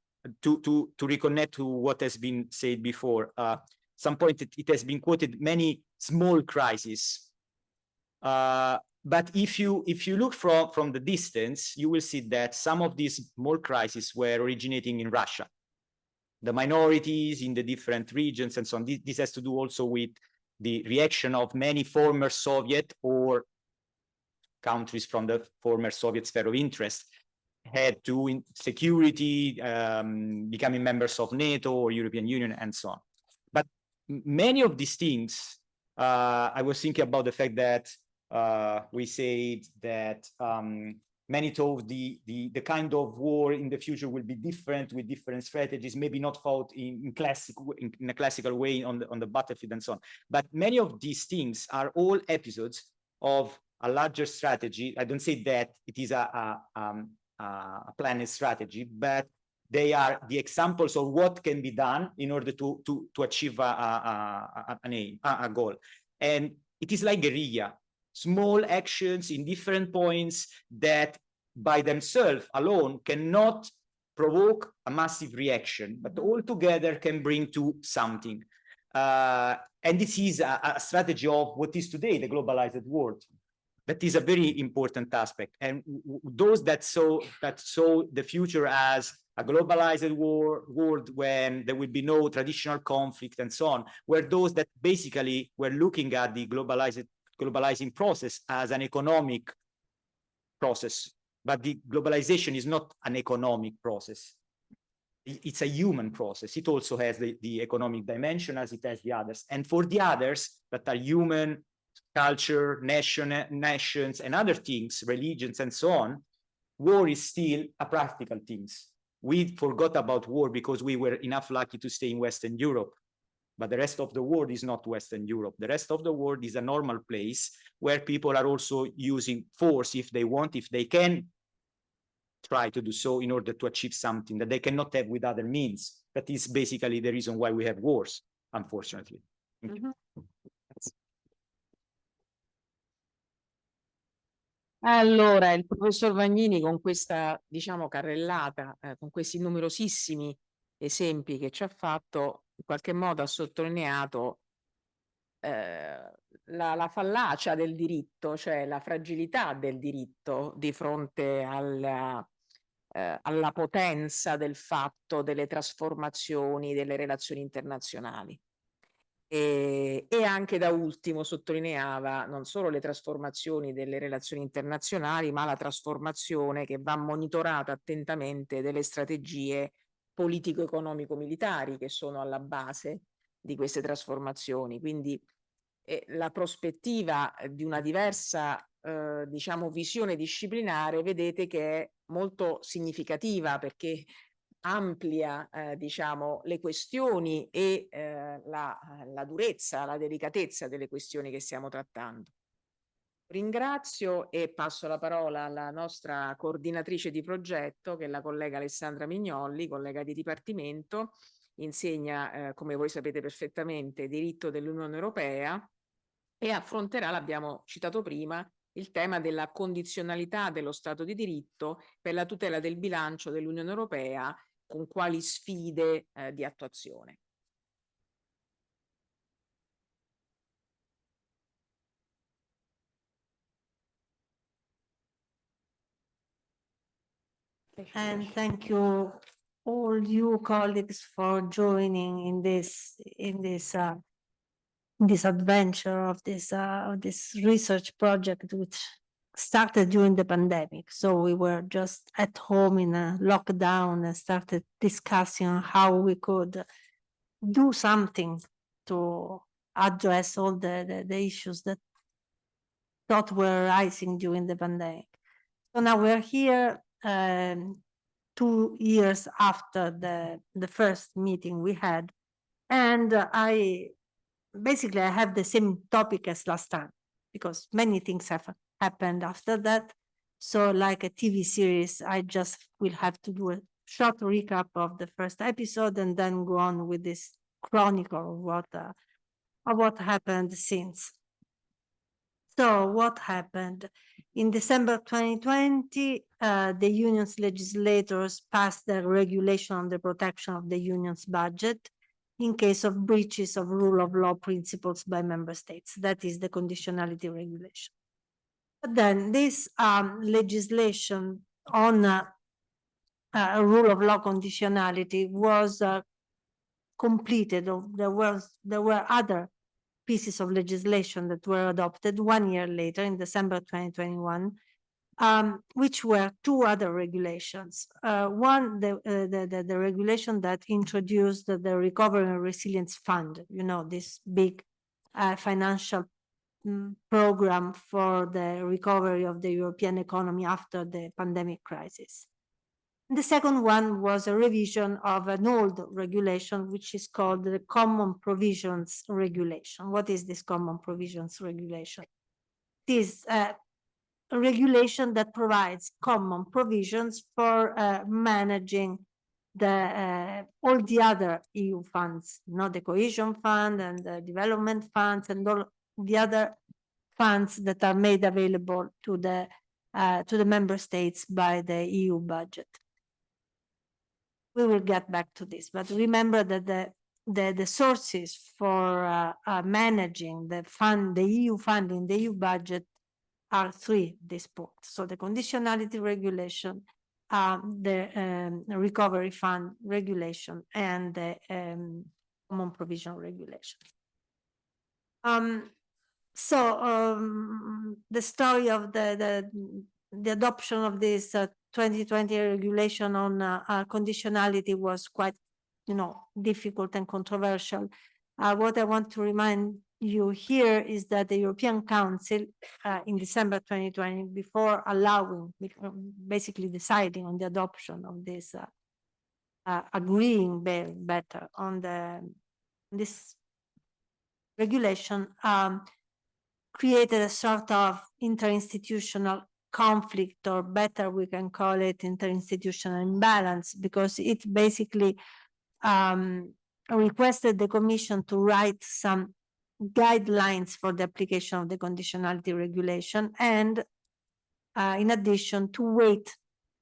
to reconnect to what has been said before, some point it has been quoted many small crises. But if you look from the distance, you will see that some of these small crises were originating in Russia. The minorities in the different regions and so on. This has to do also with the reaction of many former Soviet or countries from the former Soviet sphere of interest had to in security, becoming members of NATO or European Union and so on. But many of these things, I was thinking about the fact that we said that many thought the kind of war in the future will be different with different strategies, maybe not fought in a classical way on the battlefield and so on. But many of these things are all episodes of a larger strategy. I don't say that it is a planned strategy, but they are the examples of what can be done in order to achieve a goal. And it is like guerrilla. Small actions in different points that by themselves alone cannot provoke a massive reaction, but all together can bring to something. And this is a strategy of what is today the globalized world. That is a very important aspect. And those that saw the future as a globalized world when there will be no traditional conflict and so on, were those that basically were looking at the globalizing process as an economic process. But the globalization is not an economic process. It's a human process. It also has the economic dimension as it has the others. And for the others that are human, culture, nations, and other things, religions, and so on, war is still a practical thing. We forgot about war because we were enough lucky to stay in Western Europe. But the rest of the world is not Western Europe. The rest of the world is a normal place where people are also using force if they want, if they can try to do so in order to achieve something that they cannot have with other means. That is basically the reason why we have wars, unfortunately. Mm-hmm. Allora, il professor Vagnini con questa, diciamo, carrellata, con questi numerosissimi esempi che ci ha fatto, in qualche modo ha sottolineato la fallacia del diritto, cioè la fragilità del diritto di fronte alla potenza del fatto, delle trasformazioni, delle relazioni internazionali. E anche da ultimo sottolineava non solo le trasformazioni delle relazioni internazionali, ma la trasformazione che va monitorata attentamente delle strategie politico-economico-militari che sono alla base di queste trasformazioni. Quindi la prospettiva di una diversa diciamo visione disciplinare, vedete che è molto significativa, perché amplia diciamo le questioni e la durezza, la delicatezza delle questioni che stiamo trattando. Ringrazio e passo la parola alla nostra coordinatrice di progetto, che è la collega Alessandra Mignolli, collega di dipartimento, insegna come voi sapete perfettamente diritto dell'Unione Europea e affronterà, l'abbiamo citato prima, il tema della condizionalità dello Stato di diritto per la tutela del bilancio dell'Unione Europea, con quali sfide di attuazione. And thank you, all you colleagues, for joining in this adventure of this research project, which started during the pandemic. So we were just at home in a lockdown and started discussing how we could do something to address all the issues that thought were rising during the pandemic. So now we're here 2 years after the first meeting we had, and I have the same topic as last time, because many things have happened after that. So like a TV series, I just will have to do a short recap of the first episode and then go on with this chronicle of what happened since. So what happened? In December 2020, the union's legislators passed the regulation on the protection of the union's budget in case of breaches of rule of law principles by member states. That is the conditionality regulation. But then this legislation on rule of law conditionality was completed. There were other pieces of legislation that were adopted 1 year later in December 2021, which were 2 other regulations. One, the regulation that introduced the Recovery and Resilience Fund, you know, this big financial program for the recovery of the European economy after the pandemic crisis. The second one was a revision of an old regulation, which is called the Common Provisions Regulation. What is this Common Provisions Regulation? It is a regulation that provides common provisions for managing all the other EU funds, not the Cohesion Fund and the Development Funds and all the other funds that are made available to the member states by the EU budget. We will get back to this, but remember that the sources for managing the EU funding, the EU budget, are 3 at this point. So the conditionality regulation, the recovery fund regulation, and the common provision regulation. The story of the adoption of this 2020 regulation on conditionality was quite, difficult and controversial. What I want to remind you here is that the European Council in December 2020, before basically deciding on the adoption of this, agreeing better on this regulation, created a sort of interinstitutional conflict, or better we can call it interinstitutional imbalance, because it basically requested the Commission to write some guidelines for the application of the conditionality regulation, and in addition to wait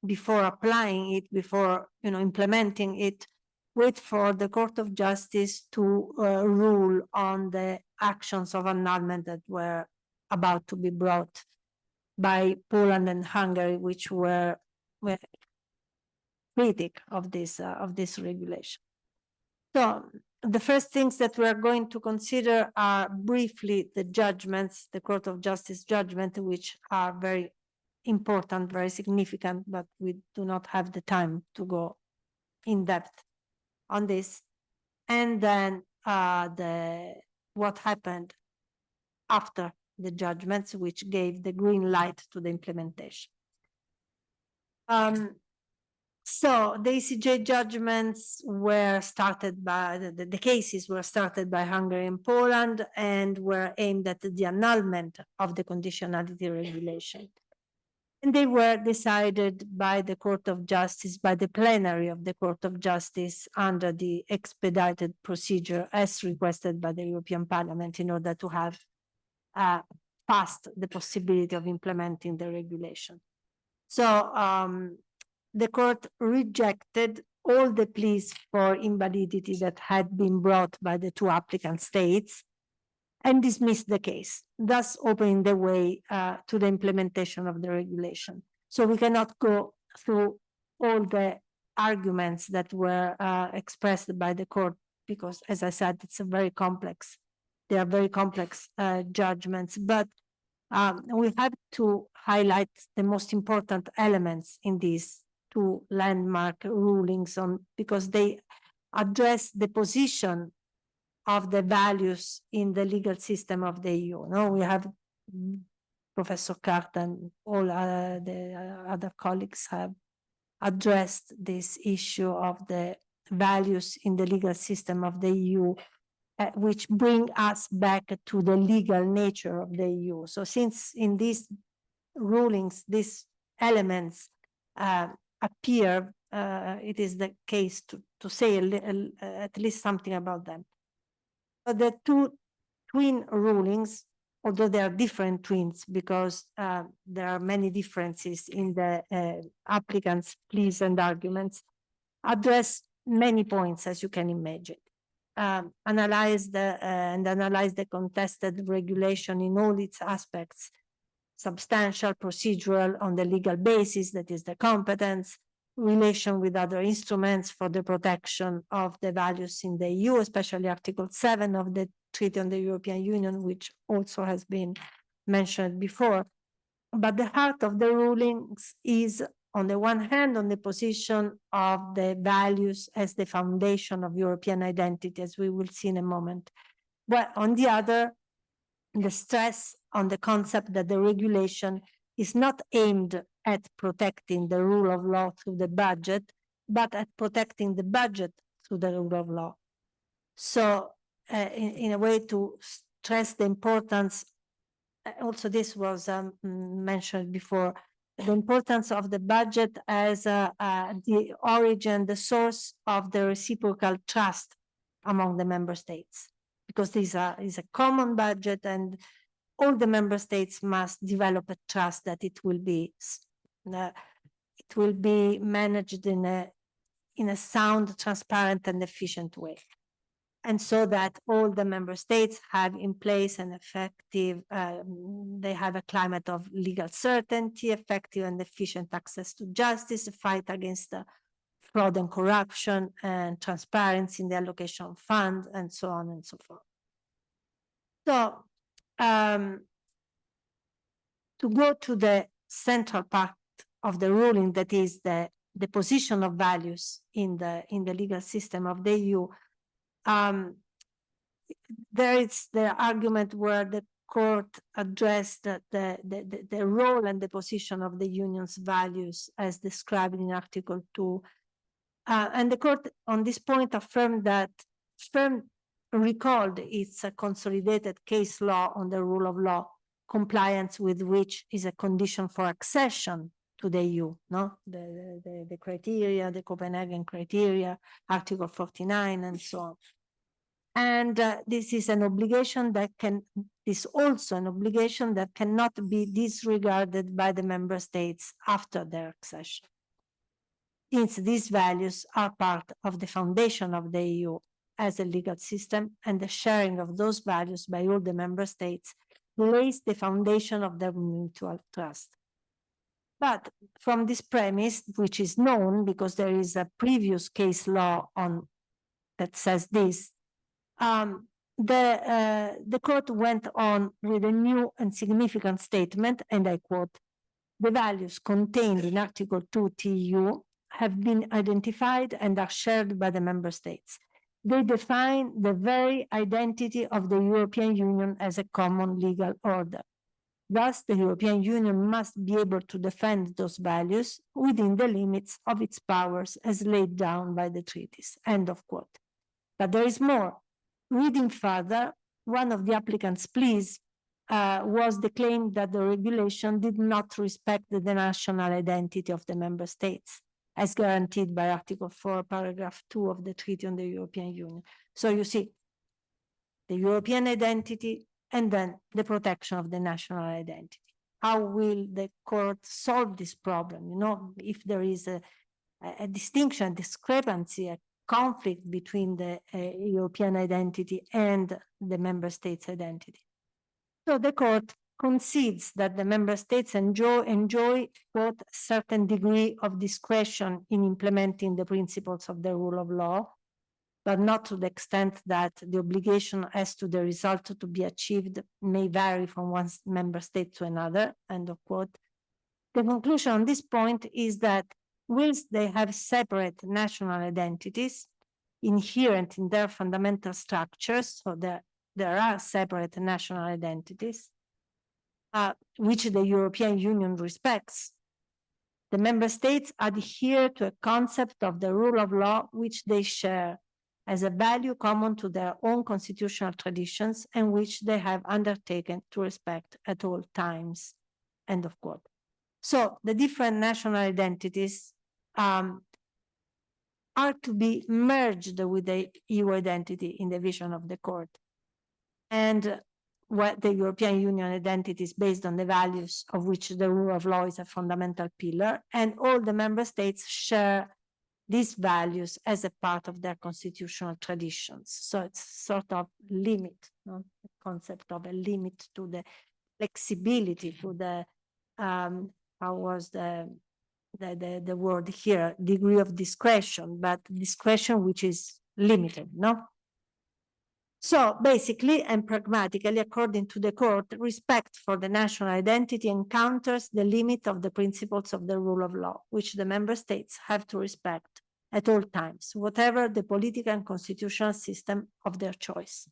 before applying it, before implementing it, wait for the Court of Justice to rule on the actions of annulment that were about to be brought by Poland and Hungary, which were critic of this regulation. So the first things that we are going to consider are briefly the judgments, the Court of Justice judgment, which are very important, very significant, but we do not have the time to go in depth on this. And then what happened after the judgments, which gave the green light to the implementation. So the ECJ judgments were started by, the cases were started by Hungary and Poland, and were aimed at the annulment of the conditionality regulation. And they were decided by the Court of Justice, by the plenary of the Court of Justice, under the expedited procedure as requested by the European Parliament, in order to have past the possibility of implementing the regulation. So the court rejected all the pleas for invalidity that had been brought by the two applicant states and dismissed the case, thus opening the way to the implementation of the regulation. So we cannot go through all the arguments that were expressed by the court because, as I said, it's a very complex, they are very complex judgments, but we have to highlight the most important elements in these two landmark rulings because they address the position of the values in the legal system of the EU. No, we have Professor Carta and all the other colleagues have addressed this issue of the values in the legal system of the EU, which bring us back to the legal nature of the EU. So since in these rulings, these elements appear, it is the case to say at least something about them. But the two twin rulings, although they are different twins because there are many differences in the applicants' pleas and arguments, address many points, as you can imagine. Analyze the contested regulation in all its aspects, substantial, procedural, on the legal basis, that is the competence, relation with other instruments for the protection of the values in the EU, especially Article 7 of the Treaty on the European Union, which also has been mentioned before. But the heart of the rulings is, on the one hand, on the position of the values as the foundation of European identity, as we will see in a moment. But on the other, the stress on the concept that the regulation is not aimed at protecting the rule of law through the budget, but at protecting the budget through the rule of law. So in a way to stress the importance, also this was mentioned before, the importance of the budget as the origin, the source of the reciprocal trust among the member states, because this is a common budget and all the member states must develop a trust that it will be managed in a sound, transparent, and efficient way. And so that all the member states have in place an effective, they have a climate of legal certainty, effective and efficient access to justice, a fight against fraud and corruption, and transparency in the allocation of funds, and so on and so forth. So to go to the central part of the ruling, that is the position of values in the legal system of the EU, there is the argument where the court addressed the role and the position of the union's values as described in Article 2. And the court on this point recalled its consolidated case law on the rule of law, compliance with which is a condition for accession to the EU, no? The criteria, the Copenhagen criteria, Article 49, and so on. And this is an obligation that is also an obligation that cannot be disregarded by the member states after their accession, since these values are part of the foundation of the EU as a legal system, and the sharing of those values by all the member states lays the foundation of their mutual trust. But from this premise, which is known because there is a previous case law that says this, the court went on with a new and significant statement, and I quote, "The values contained in Article 2 TEU have been identified and are shared by the member states. They define the very identity of the European Union as a common legal order. Thus, the European Union must be able to defend those values within the limits of its powers as laid down by the treaties." End of quote. But there is more. Reading further, one of the applicants' pleas was the claim that the regulation did not respect the national identity of the member states, as guaranteed by Article 4, paragraph 2 of the Treaty on the European Union. So you see, the European identity and then the protection of the national identity. How will the court solve this problem? You know, if there is a distinction, a discrepancy, a conflict between the European identity and the member states' identity. So the court concedes that the member states enjoy quote, a certain degree of discretion in implementing the principles of the rule of law, but not to the extent that the obligation as to the result to be achieved may vary from one member state to another, end of quote. The conclusion on this point is that whilst they have separate national identities inherent in their fundamental structures, so there are separate national identities, which the European Union respects, the member states adhere to a concept of the rule of law which they share as a value common to their own constitutional traditions and which they have undertaken to respect at all times, end of quote. So the different national identities are to be merged with the EU identity in the vision of the court. And what the European Union identity is based on the values of which the rule of law is a fundamental pillar, and all the member states share these values as a part of their constitutional traditions. So it's sort of limit, no? The concept of a limit to the flexibility, to the, how was the word here, degree of discretion, but discretion which is limited, no? So basically and pragmatically, according to the court, respect for the national identity encounters the limit of the principles of the rule of law, which the member states have to respect at all times, whatever the political and constitutional system of their choice.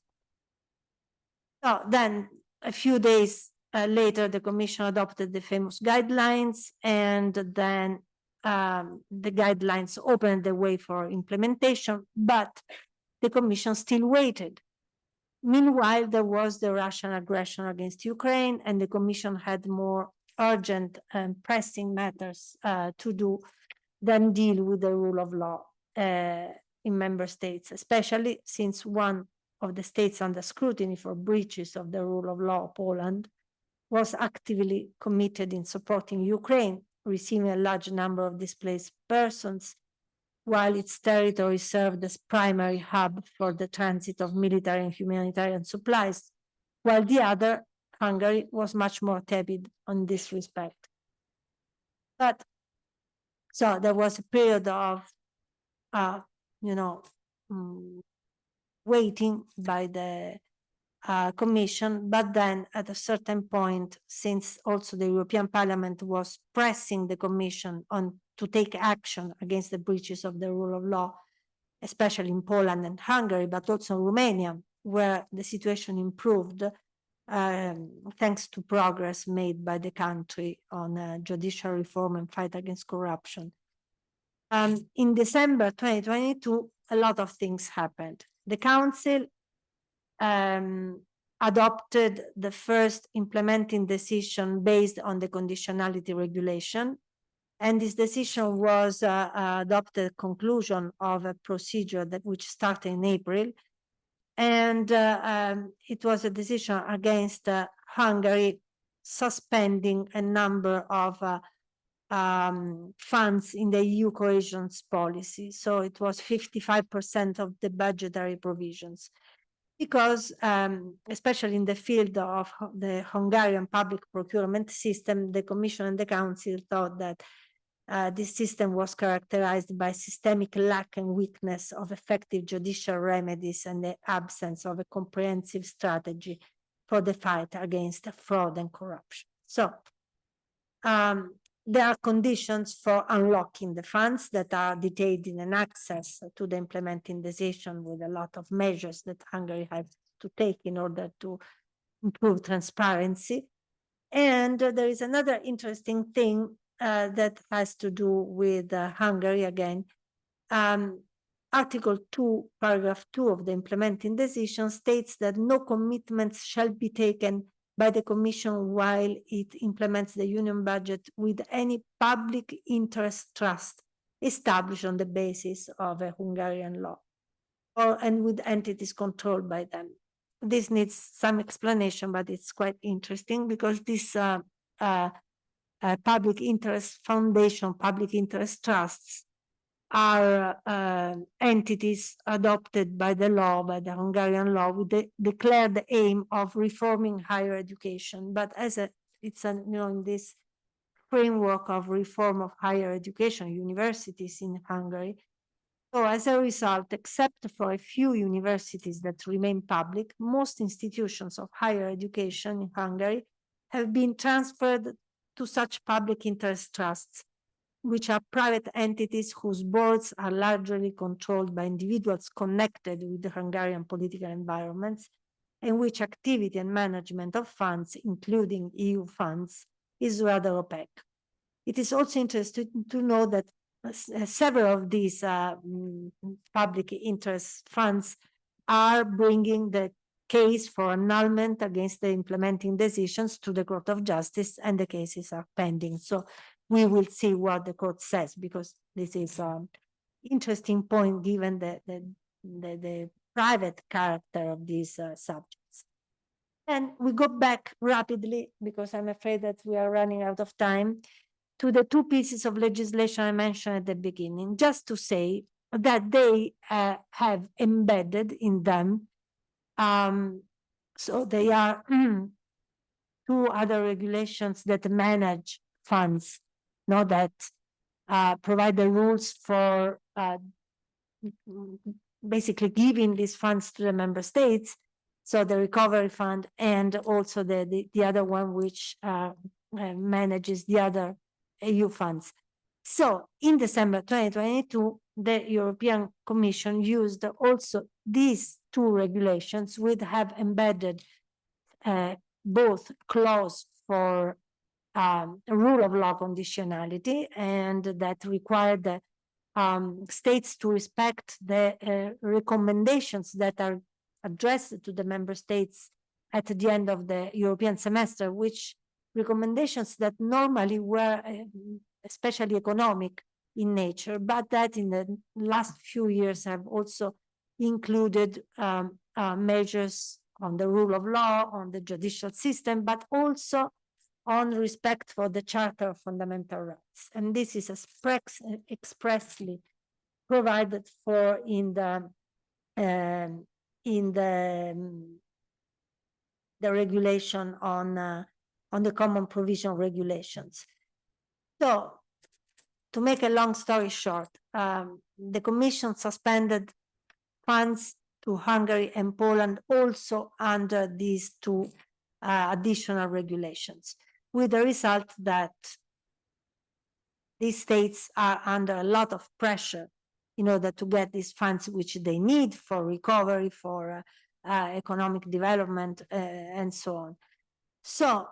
So then a few days later, the Commission adopted the famous guidelines, and then the guidelines opened the way for implementation, but the Commission still waited. Meanwhile, there was the Russian aggression against Ukraine, and the Commission had more urgent and pressing matters to do than deal with the rule of law in member states, especially since one of the states under scrutiny for breaches of the rule of law, Poland, was actively committed in supporting Ukraine, receiving a large number of displaced persons, while its territory served as primary hub for the transit of military and humanitarian supplies, while the other, Hungary, was much more tepid on this respect. But so there was a period of, waiting by the Commission, but then at a certain point, since also the European Parliament was pressing the Commission on to take action against the breaches of the rule of law, especially in Poland and Hungary, but also Romania, where the situation improved thanks to progress made by the country on judicial reform and fight against corruption. In December 2022, a lot of things happened. The Council adopted the first implementing decision based on the conditionality regulation. And this decision was adopted conclusion of a procedure which started in April. And it was a decision against Hungary suspending a number of funds in the EU cohesion policy. So it was 55% of the budgetary provisions. Because especially in the field of the Hungarian public procurement system, the Commission and the Council thought that this system was characterized by systemic lack and weakness of effective judicial remedies and the absence of a comprehensive strategy for the fight against fraud and corruption. So there are conditions for unlocking the funds that are detailed in an access to the implementing decision, with a lot of measures that Hungary has to take in order to improve transparency. And there is another interesting thing that has to do with Hungary again. Article 2, paragraph 2 of the implementing decision states that no commitments shall be taken by the Commission while it implements the Union budget with any public interest trust established on the basis of a Hungarian law, and with entities controlled by them. this needs some explanation, but it's quite interesting because this public interest foundation, public interest trusts are entities adopted by the law, by the Hungarian law, with the declared aim of reforming higher education. But as it's in this framework of reform of higher education, universities in Hungary. So as a result, except for a few universities that remain public, most institutions of higher education in Hungary have been transferred to such public interest trusts, which are private entities whose boards are largely controlled by individuals connected with the Hungarian political environments, and which activity and management of funds, including EU funds, is rather opaque. It is also interesting to know that several of these public interest funds are bringing the case for annulment against the implementing decisions to the Court of Justice, and the cases are pending. So we will see what the court says, because this is an interesting point given the private character of these subjects. And we go back rapidly, because I'm afraid that we are running out of time, to the two pieces of legislation I mentioned at the beginning, just to say that they have embedded in them. So they are two other regulations that manage funds, that provide the rules for basically giving these funds to the member states. So the recovery fund, and also the other one which manages the other EU funds. So in December 2022, the European Commission used also these two regulations, which have embedded both clause for rule of law conditionality, and that required the states to respect the recommendations that are addressed to the member states at the end of the European semester, which recommendations that normally were especially economic in nature, but that in the last few years have also included measures on the rule of law, on the judicial system, but also on respect for the Charter of Fundamental Rights. And this is expressly provided for in the regulation on the common provision regulations. So, to make a long story short, the Commission suspended funds to Hungary and Poland also under these two additional regulations, with the result that these states are under a lot of pressure in order to get these funds which they need for recovery, for economic development, and so on. So,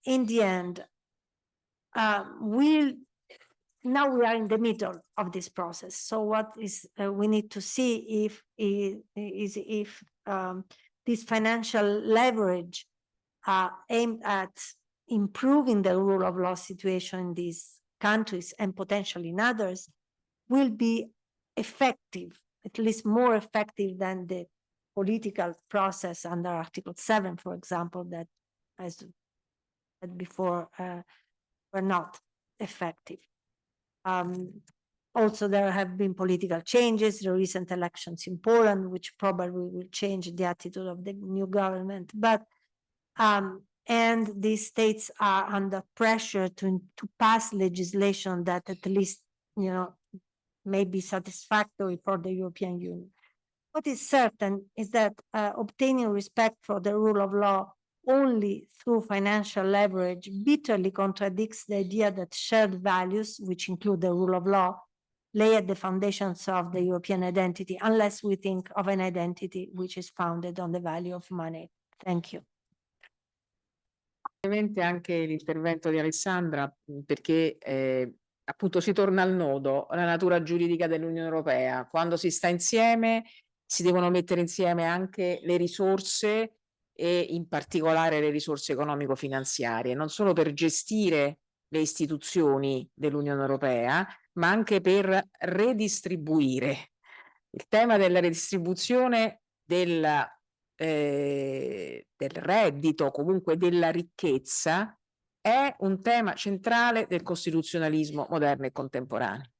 in the end, now we are in the middle of this process. So what is we need to see if this financial leverage aimed at improving the rule of law situation in these countries and potentially in others will be effective, at least more effective than the political process under Article 7, for example, that, as said before, were not effective. Also, there have been political changes, the recent elections in Poland, which probably will change the attitude of the new government. But and these states are under pressure to pass legislation that at least may be satisfactory for the European Union. What is certain is that obtaining respect for the rule of law only through financial leverage bitterly contradicts the idea that shared values, which include the rule of law, lay at the foundations of the European identity, unless we think of an identity which is founded on the value of money. Thank you. Ovviamente anche l'intervento di Alessandra, perché appunto si torna al nodo, la natura giuridica dell'Unione Europea. Quando si sta insieme si devono mettere insieme anche le risorse, e in particolare le risorse economico-finanziarie, non solo per gestire le istituzioni dell'Unione Europea, ma anche per redistribuire. Il tema della redistribuzione del del reddito, comunque della ricchezza, è un tema centrale del costituzionalismo moderno e contemporaneo.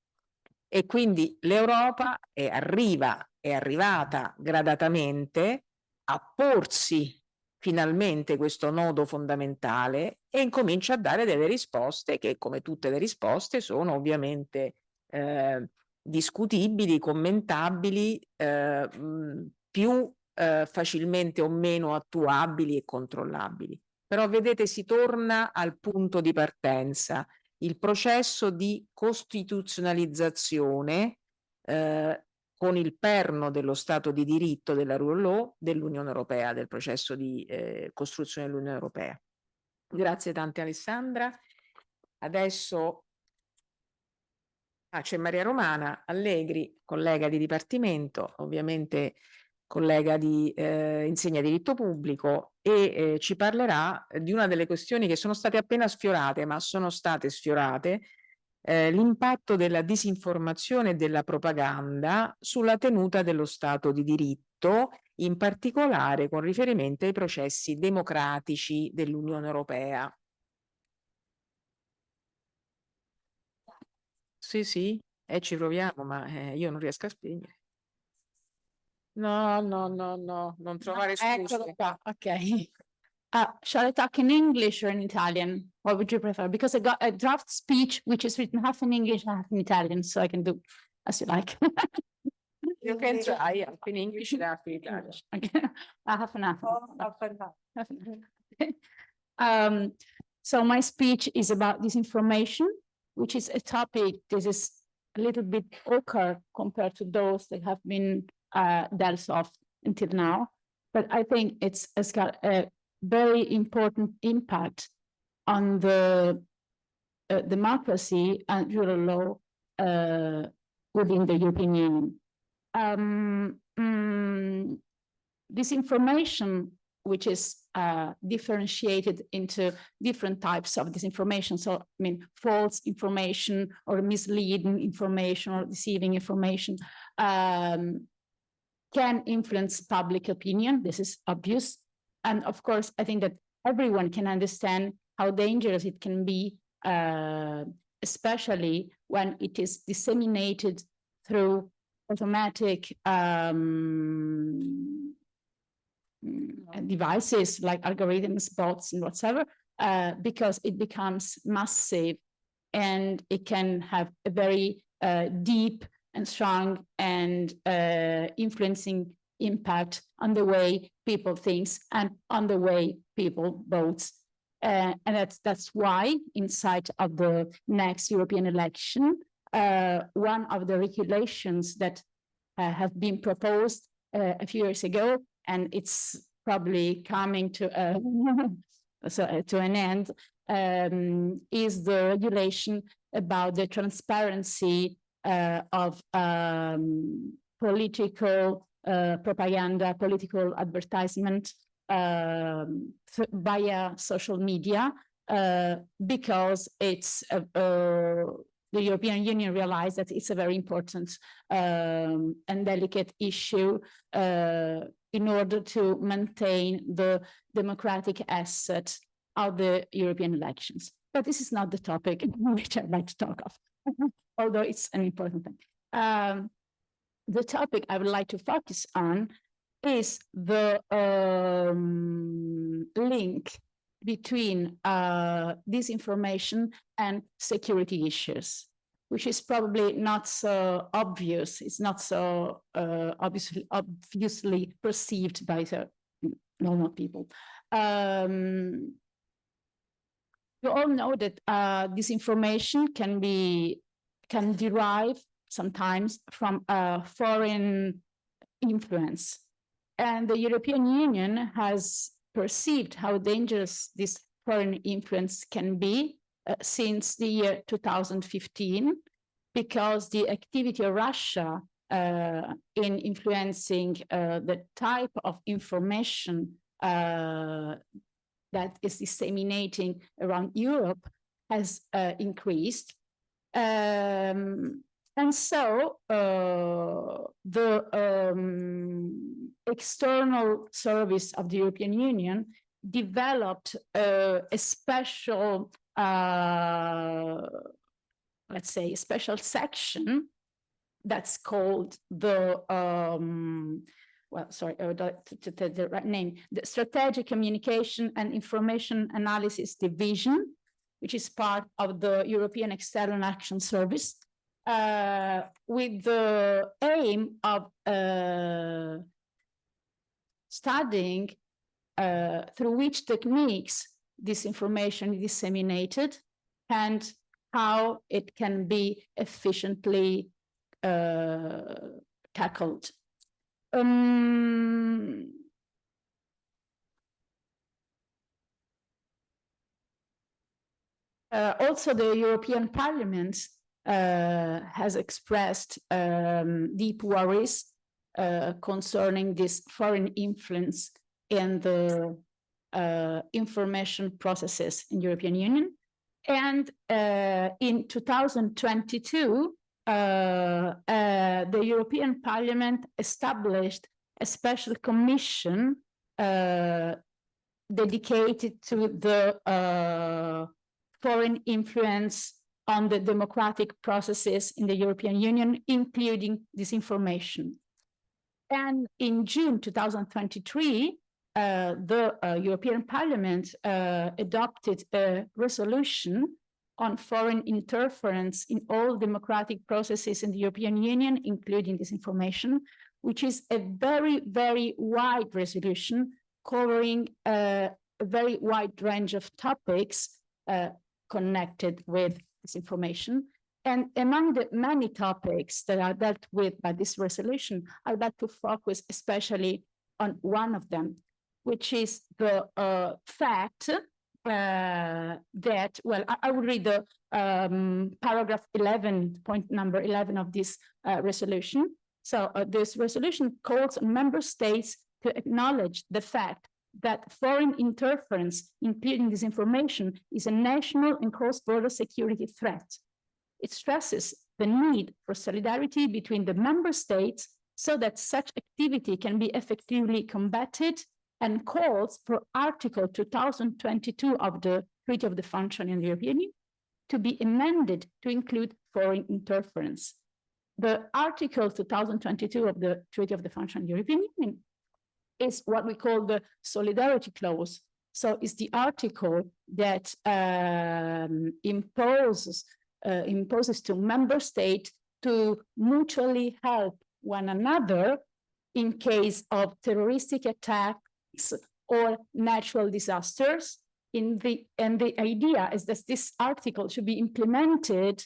E quindi l'Europa è arrivata gradatamente a porsi finalmente questo nodo fondamentale e incomincia a dare delle risposte che, come tutte le risposte, sono ovviamente discutibili, commentabili, più facilmente o meno attuabili e controllabili. Però vedete, si torna al punto di partenza, il processo di costituzionalizzazione con il perno dello Stato di diritto, della rule of law, dell'Unione Europea, del processo di costruzione dell'Unione Europea. Grazie tante Alessandra. Adesso c'è Maria Romana Allegri, collega di dipartimento, ovviamente collega di insegna diritto pubblico e ci parlerà di una delle questioni che sono state appena sfiorate, ma sono state sfiorate, l'impatto della disinformazione e della propaganda sulla tenuta dello Stato di diritto, in particolare con riferimento ai processi democratici dell'Unione Europea. Sì, sì, ci proviamo, ma io non riesco a spegnere. No, non trovare scuse. Eccolo qua, ok. Shall I talk in English or in Italian? What would you prefer? Because I got a draft speech which is written half in English, half in Italian, so I can do as you like. You can try half in English and half in Italian. Okay. Half and half. Half and half. So my speech is about disinformation, which is a topic that is a little bit awkward compared to those that have been dealt with until now. But I think it's got a very important impact on the democracy and rule of law within the European Union. Disinformation, which is differentiated into different types of disinformation. So, I mean, false information or misleading information or deceiving information can influence public opinion. This is obvious. And of course, I think that everyone can understand how dangerous it can be, especially when it is disseminated through automatic devices like algorithms, bots, and whatever, because it becomes massive and it can have a very deep and strong and influencing impact on the way people think and on the way people vote. And that's why, in sight of the next European election, one of the regulations that have been proposed a few years ago, and it's probably coming to an end, is the regulation about the transparency of political propaganda, political advertisement via social media, because it's the European Union realized that it's a very important and delicate issue in order to maintain the democratic asset of the European elections. But this is not the topic which I'd like to talk of, although it's an important thing. The topic I would like to focus on is the link between disinformation and security issues, which is probably not so obvious. It's not so obviously perceived by the normal people. You all know that disinformation can derive sometimes from a foreign influence. And the European Union has perceived how dangerous this foreign influence can be since the year 2015, because the activity of Russia in influencing the type of information that is disseminating around Europe has increased. And so the external service of the European Union developed a special, let's say, a special section that's called the, well, sorry, to tell the right name, the Strategic Communication and Information Analysis Division, which is part of the European External Action Service, with the aim of studying through which techniques this information is disseminated and how it can be efficiently tackled. Also, the European Parliament has expressed deep worries concerning this foreign influence in the information processes in the European Union. And in 2022, the European Parliament established a special commission dedicated to the foreign influence on the democratic processes in the European Union, including disinformation. And in June 2023, the European Parliament adopted a resolution on foreign interference in all democratic processes in the European Union, including disinformation, which is a very, very wide resolution covering a very wide range of topics connected with disinformation. And among the many topics that are dealt with by this resolution, I'd like to focus especially on one of them, which is the fact that, well, I will read the paragraph 11, point number 11 of this resolution. So this resolution calls on member states to acknowledge the fact that foreign interference, including disinformation, is a national and cross-border security threat. It stresses the need for solidarity between the member states so that such activity can be effectively combated, and calls for Article 2022 of the Treaty of the Functioning of the European Union to be amended to include foreign interference. The Article 2022 of the Treaty of the Functioning of the European Union is what we call the Solidarity Clause. So it's the article that imposes to member states to mutually help one another in case of terroristic attacks or natural disasters. And the idea is that this article should be implemented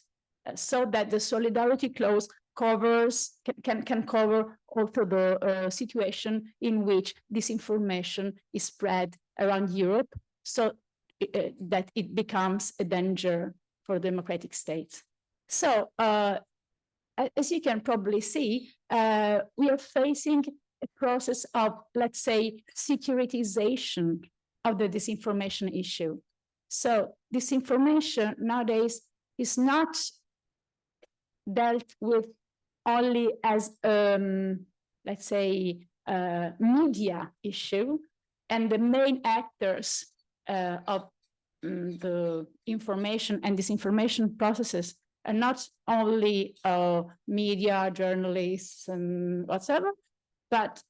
so that the Solidarity Clause can cover also the situation in which disinformation is spread around Europe, so that it becomes a danger for democratic states. So as you can probably see, we are facing a process of, let's say, securitization of the disinformation issue. So disinformation nowadays is not dealt with only as, let's say, media issue, and the main actors of the information and disinformation processes are not only media, journalists, and whatever, but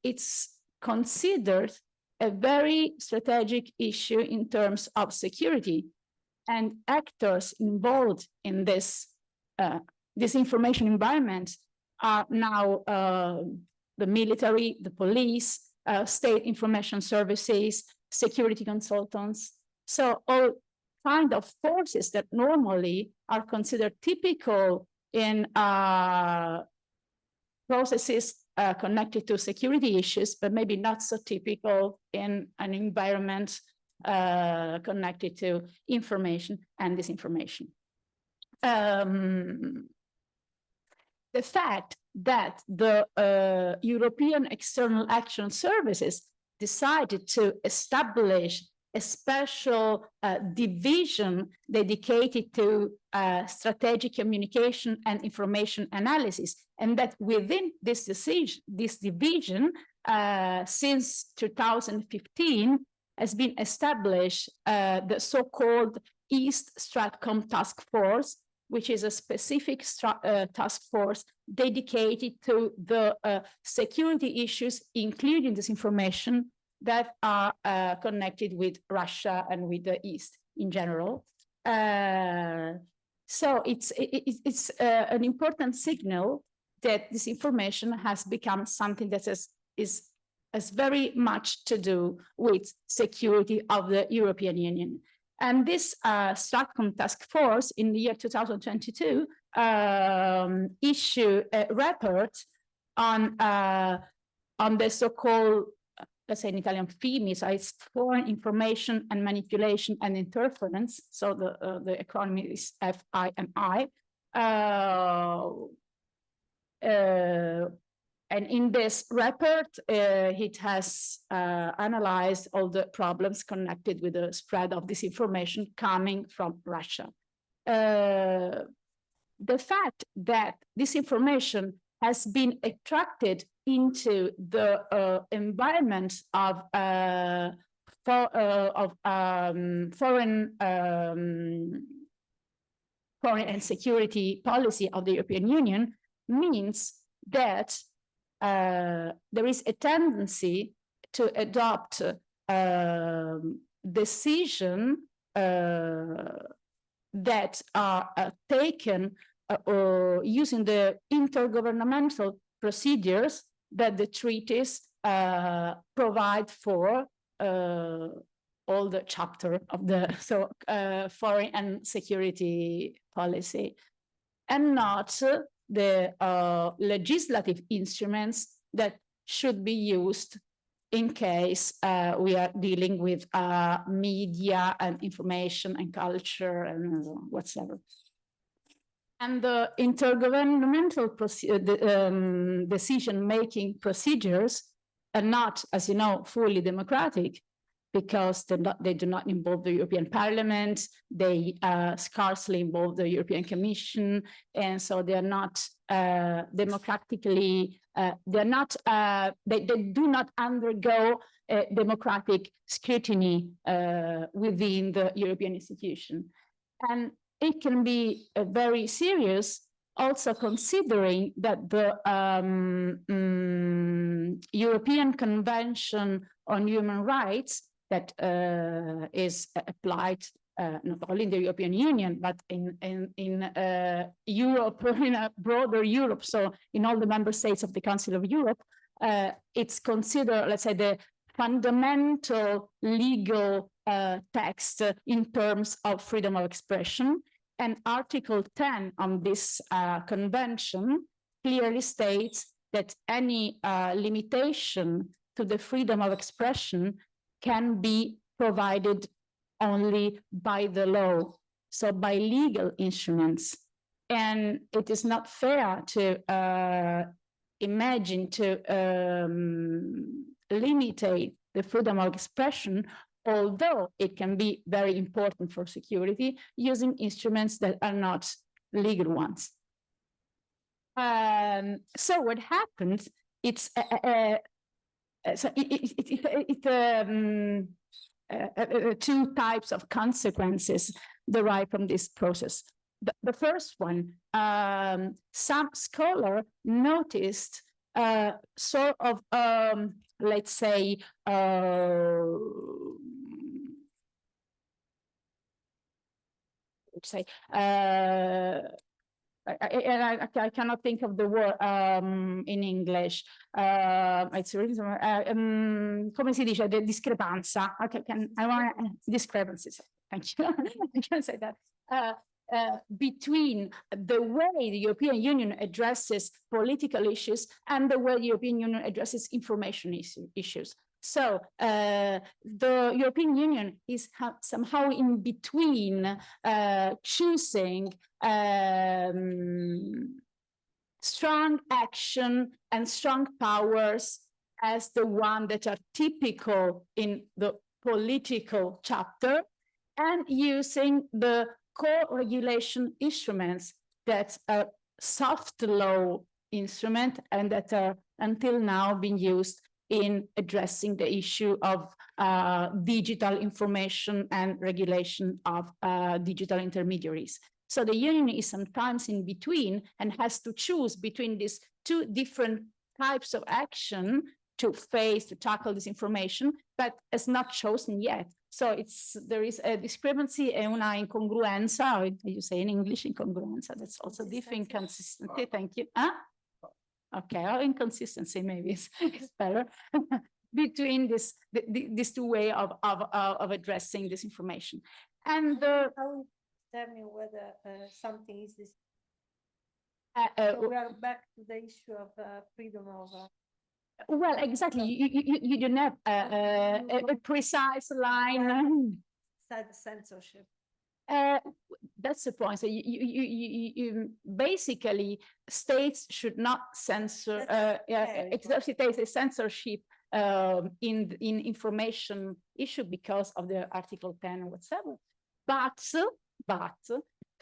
it's considered a very strategic issue in terms of security, and actors involved in this disinformation environment are now the military, the police, state information services, security consultants. So all kind of forces that normally are considered typical in processes connected to security issues, but maybe not so typical in an environment connected to information and disinformation. The fact that the European External Action Services decided to establish a special division dedicated to strategic communication and information analysis, and that within this division, since 2015, has been established the so-called East Stratcom Task Force, which is a specific task force dedicated to the security issues, including disinformation, that are connected with Russia and with the East in general. So it's an important signal that this information has become something that has very much to do with security of the European Union. And this Stratcom task force in the year 2022 issued a report on the so-called, let's say in Italian, FIMI, so it's Foreign Information and Manipulation and Interference. So the acronym is FIMI. And in this report, it has analyzed all the problems connected with the spread of disinformation coming from Russia. The fact that this information has been extracted into the environment of foreign and security policy of the European Union means that there is a tendency to adopt decisions that are taken using the intergovernmental procedures that the treaties provide for all the chapter of the foreign and security policy, and not the legislative instruments that should be used in case we are dealing with media and information and culture and whatsoever. And the intergovernmental decision-making procedures are not, as you know, fully democratic, because they do not involve the European Parliament, they scarcely involve the European Commission, and so they are not democratically, they do not undergo democratic scrutiny within the European institution. And it can be very serious, also considering that the European Convention on Human Rights that is applied not only in the European Union, but in Europe, in a broader Europe, so in all the member states of the Council of Europe, it's considered, let's say, the fundamental legal text in terms of freedom of expression. And Article 10 on this convention clearly states that any limitation to the freedom of expression can be provided only by the law, so by legal instruments. And it is not fair to imagine to limit the freedom of expression, although it can be very important for security, using instruments that are not legal ones. So what happens, it's two types of consequences derive from this process. The first one, some scholar noticed sort of, let's say, I cannot think of the word in English. It's really, come si dice, the discrepanza. Okay, I want discrepancies. Thank you. I can say that. Between the way the European Union addresses political issues and the way the European Union addresses information issues. So the European Union is somehow in between, choosing strong action and strong powers as the one that are typical in the political chapter and using the co-regulation instruments that are soft law instrument and that are until now being used in addressing the issue of digital information and regulation of digital intermediaries. So the union is sometimes in between and has to choose between these two different types of action to tackle this information, but has not chosen yet. So there is a discrepancy e una incongruenza, or you say in English incongruenza, that's also different, inconsistency, thank you. Huh? Okay, or inconsistency maybe is better, between these two ways of addressing this information. And how tell me whether something is this. So we are back to the issue of freedom of. Well, exactly. You don't have a precise line. Censorship. That's the point. So you basically states should not censor. Exercite a censorship in information issue because of the Article 10 or whatever. But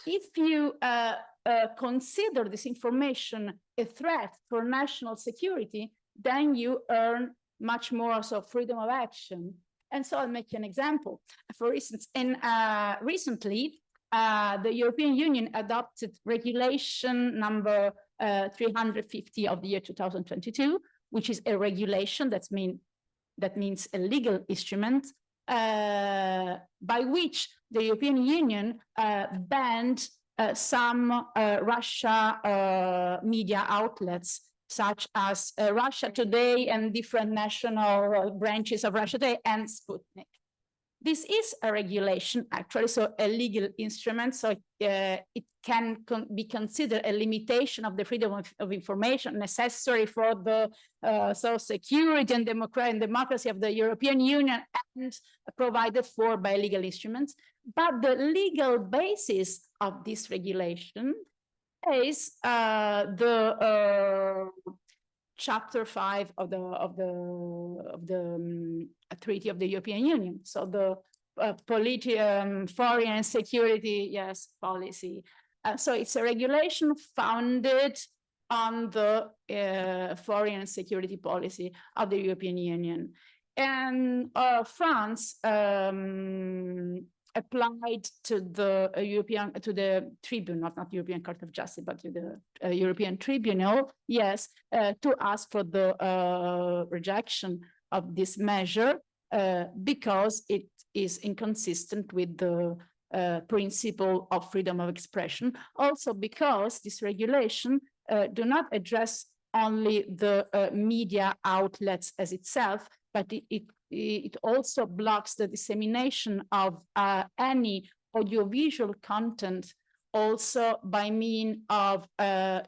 if you consider this information a threat for national security, then you earn much more so freedom of action. And so I'll make you an example. For instance, recently, the European Union adopted regulation number 350 of the year 2022, which is a regulation that means a legal instrument by which the European Union banned some Russia media outlets, such as Russia Today and different national branches of Russia Today and Sputnik. This is a regulation, actually, so a legal instrument, so it can be considered a limitation of the freedom of information necessary for the security and democracy of the European Union and provided for by legal instruments. But the legal basis of this regulation is the Chapter 5 of the Treaty of the European Union. So the foreign and security, policy. So it's a regulation founded on the foreign and security policy of the European Union. And France applied to the tribunal, not European Court of Justice, but to the European Tribunal, to ask for the rejection of this measure because it is inconsistent with the principle of freedom of expression. Also because this regulation do not address only the media outlets as itself, but it also blocks the dissemination of any audiovisual content also by means of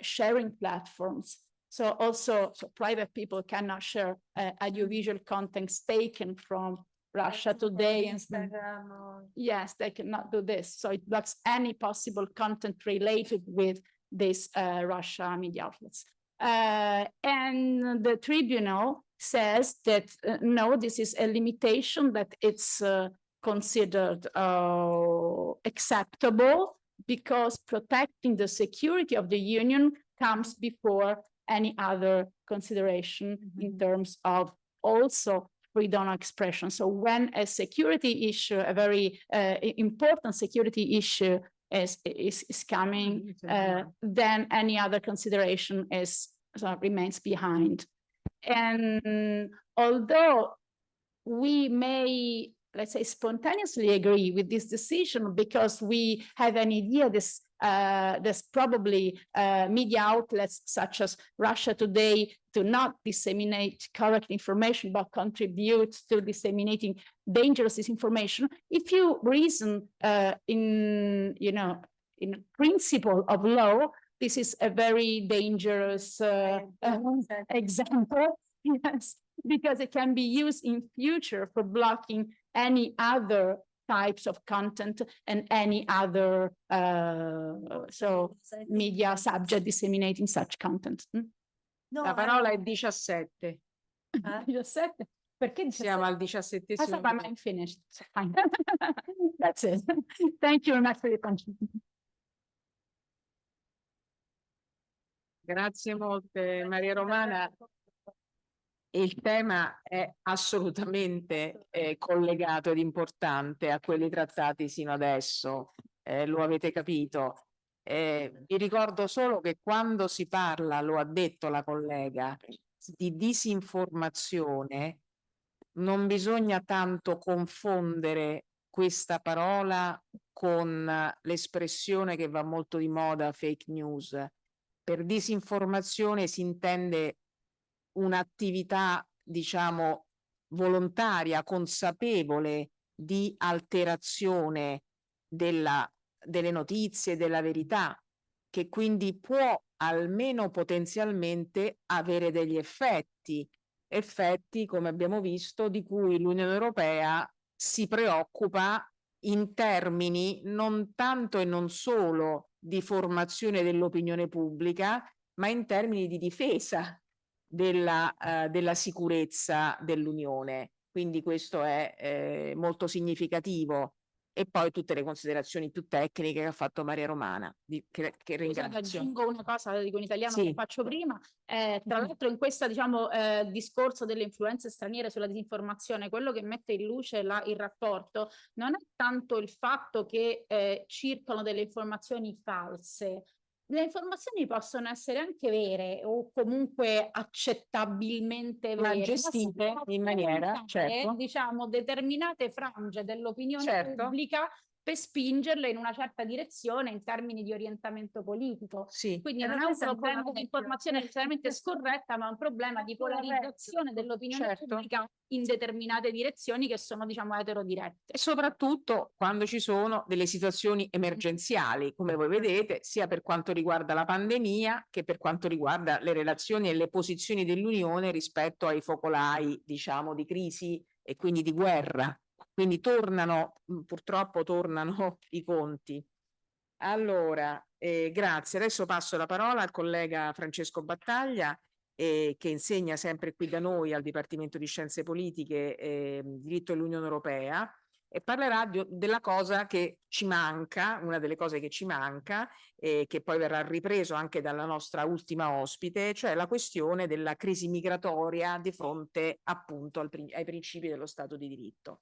sharing platforms. So also, private people cannot share audiovisual contents taken from Russia Today and Instagram. Yes, they cannot do this. So it blocks any possible content related with these Russia media outlets. And the tribunal says that no, this is a limitation, that it's considered acceptable because protecting the security of the union comes before any other consideration in terms of also freedom of expression. So when a security issue, a very important security issue is coming, then any other consideration remains behind. And although we may, let's say, spontaneously agree with this decision because we have an idea there's probably media outlets such as Russia Today do not disseminate correct information but contribute to disseminating dangerous disinformation. If you reason in principle of law, this is a very dangerous example, because it can be used in future for blocking any other types of content and any other media subject disseminating such content. La parola è 17. 17? Perché Siamo al 17° I'm finished. Fine. That's it. Thank you very much for your attention. Grazie molte, Maria Romana. Il tema è assolutamente collegato ed importante a quelli trattati sino adesso, lo avete capito. Vi ricordo solo che quando si parla, lo ha detto la collega, di disinformazione, non bisogna tanto confondere questa parola con l'espressione che va molto di moda, fake news. Per disinformazione si intende un'attività, diciamo, volontaria, consapevole di alterazione delle notizie, della verità, che quindi può almeno potenzialmente avere degli effetti, come abbiamo visto, di cui l'Unione Europea si preoccupa in termini non tanto e non solo di formazione dell'opinione pubblica, ma in termini di difesa della sicurezza dell'Unione. Quindi questo è molto significativo. E poi tutte le considerazioni più tecniche che ha fatto Maria Romana, che ringrazio. Aggiungo una cosa, dico in italiano, Sì. che faccio prima. Tra l'altro in questo discorso delle influenze straniere sulla disinformazione, quello che mette in luce il rapporto non è tanto il fatto che circolano delle informazioni false. Le informazioni possono essere anche vere o comunque accettabilmente Ma vere, gestite in maniera, certo, diciamo, determinate frange dell'opinione certo, pubblica per spingerle in una certa direzione in termini di orientamento politico. sì. Quindi non è un problema di informazione necessariamente scorretta, ma è un problema di polarizzazione dell'opinione pubblica in determinate direzioni che sono, diciamo, eterodirette. E soprattutto quando ci sono delle situazioni emergenziali, come voi vedete, sia per quanto riguarda la pandemia che per quanto riguarda le relazioni e le posizioni dell'Unione rispetto ai focolai, diciamo, di crisi e quindi di guerra. Quindi purtroppo tornano i conti. Allora, grazie. Adesso passo la parola al collega Francesco Battaglia, che insegna sempre qui da noi al Dipartimento di Scienze Politiche, Diritto dell'Unione Europea, e parlerà della cosa che ci manca, una delle cose che ci manca, che poi verrà ripreso anche dalla nostra ultima ospite, cioè la questione della crisi migratoria di fronte appunto ai principi dello Stato di diritto.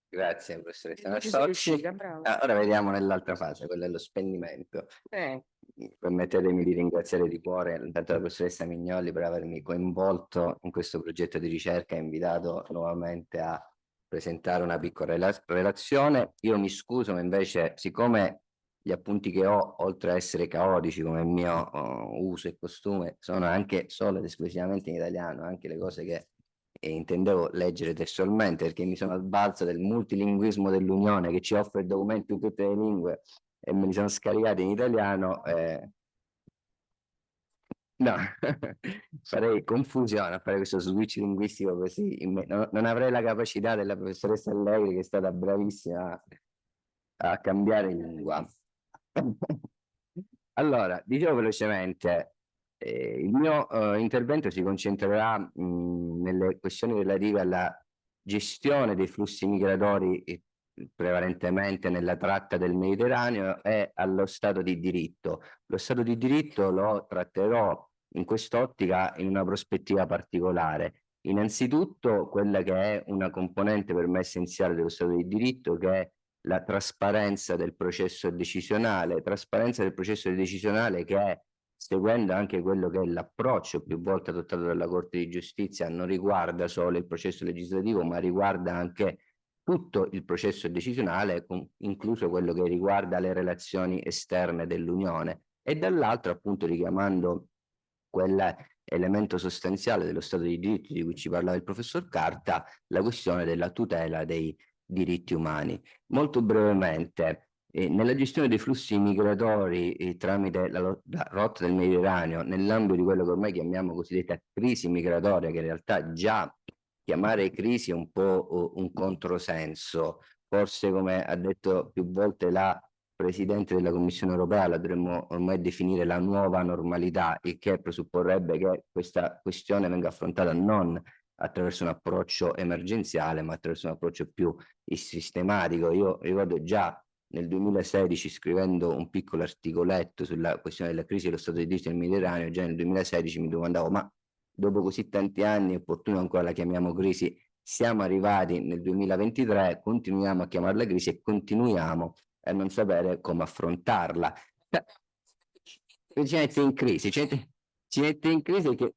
Grazie professoressa Marsocci. Ora vediamo nell'altra fase, quella dello spendimento. Permettetemi di ringraziare di cuore intanto la professoressa Mignolli per avermi coinvolto in questo progetto di ricerca e invitato nuovamente a presentare una piccola relazione. Io mi scuso, ma invece, siccome gli appunti che ho, oltre a essere caotici come il mio uso e costume, sono anche solo ed esclusivamente in italiano, anche le cose che intendevo leggere testualmente, perché mi sono al balzo del multilinguismo dell'Unione che ci offre documenti in tutte le lingue e me li sono scaricati in italiano. No, farei confusione a fare questo switch linguistico così. Non avrei la capacità della professoressa Allegri, che è stata bravissima a cambiare lingua. Allora, dicevo velocemente, il mio intervento si concentrerà nelle questioni relative alla gestione dei flussi migratori prevalentemente nella tratta del Mediterraneo e allo Stato di diritto. Lo Stato di diritto lo tratterò in quest'ottica in una prospettiva particolare. Innanzitutto quella che è una componente per me essenziale dello Stato di diritto, che è la trasparenza del processo decisionale, che è, seguendo anche quello che è l'approccio più volte adottato dalla Corte di Giustizia, non riguarda solo il processo legislativo, ma riguarda anche tutto il processo decisionale, incluso quello che riguarda le relazioni esterne dell'Unione, e dall'altro, appunto, richiamando quell'elemento sostanziale dello Stato di diritto di cui ci parlava il professor Carta, la questione della tutela dei diritti umani. Molto brevemente, nella gestione dei flussi migratori tramite la rotta del Mediterraneo, nell'ambito di quello che ormai chiamiamo cosiddetta crisi migratoria, che in realtà già chiamare crisi è un po' un controsenso, forse, come ha detto più volte la Presidente della Commissione europea, la dovremmo ormai definire la nuova normalità, il che presupporrebbe che questa questione venga affrontata non attraverso un approccio emergenziale, ma attraverso un approccio più sistematico. Io ricordo già nel 2016, scrivendo un piccolo articoletto sulla questione della crisi dello Stato di diritto nel Mediterraneo, già nel 2016 mi domandavo, ma dopo così tanti anni, è opportuno ancora la chiamiamo crisi? Siamo arrivati nel 2023, continuiamo a chiamarla crisi e continuiamo a non sapere come affrontarla. Ci mette in crisi, ci mette in crisi che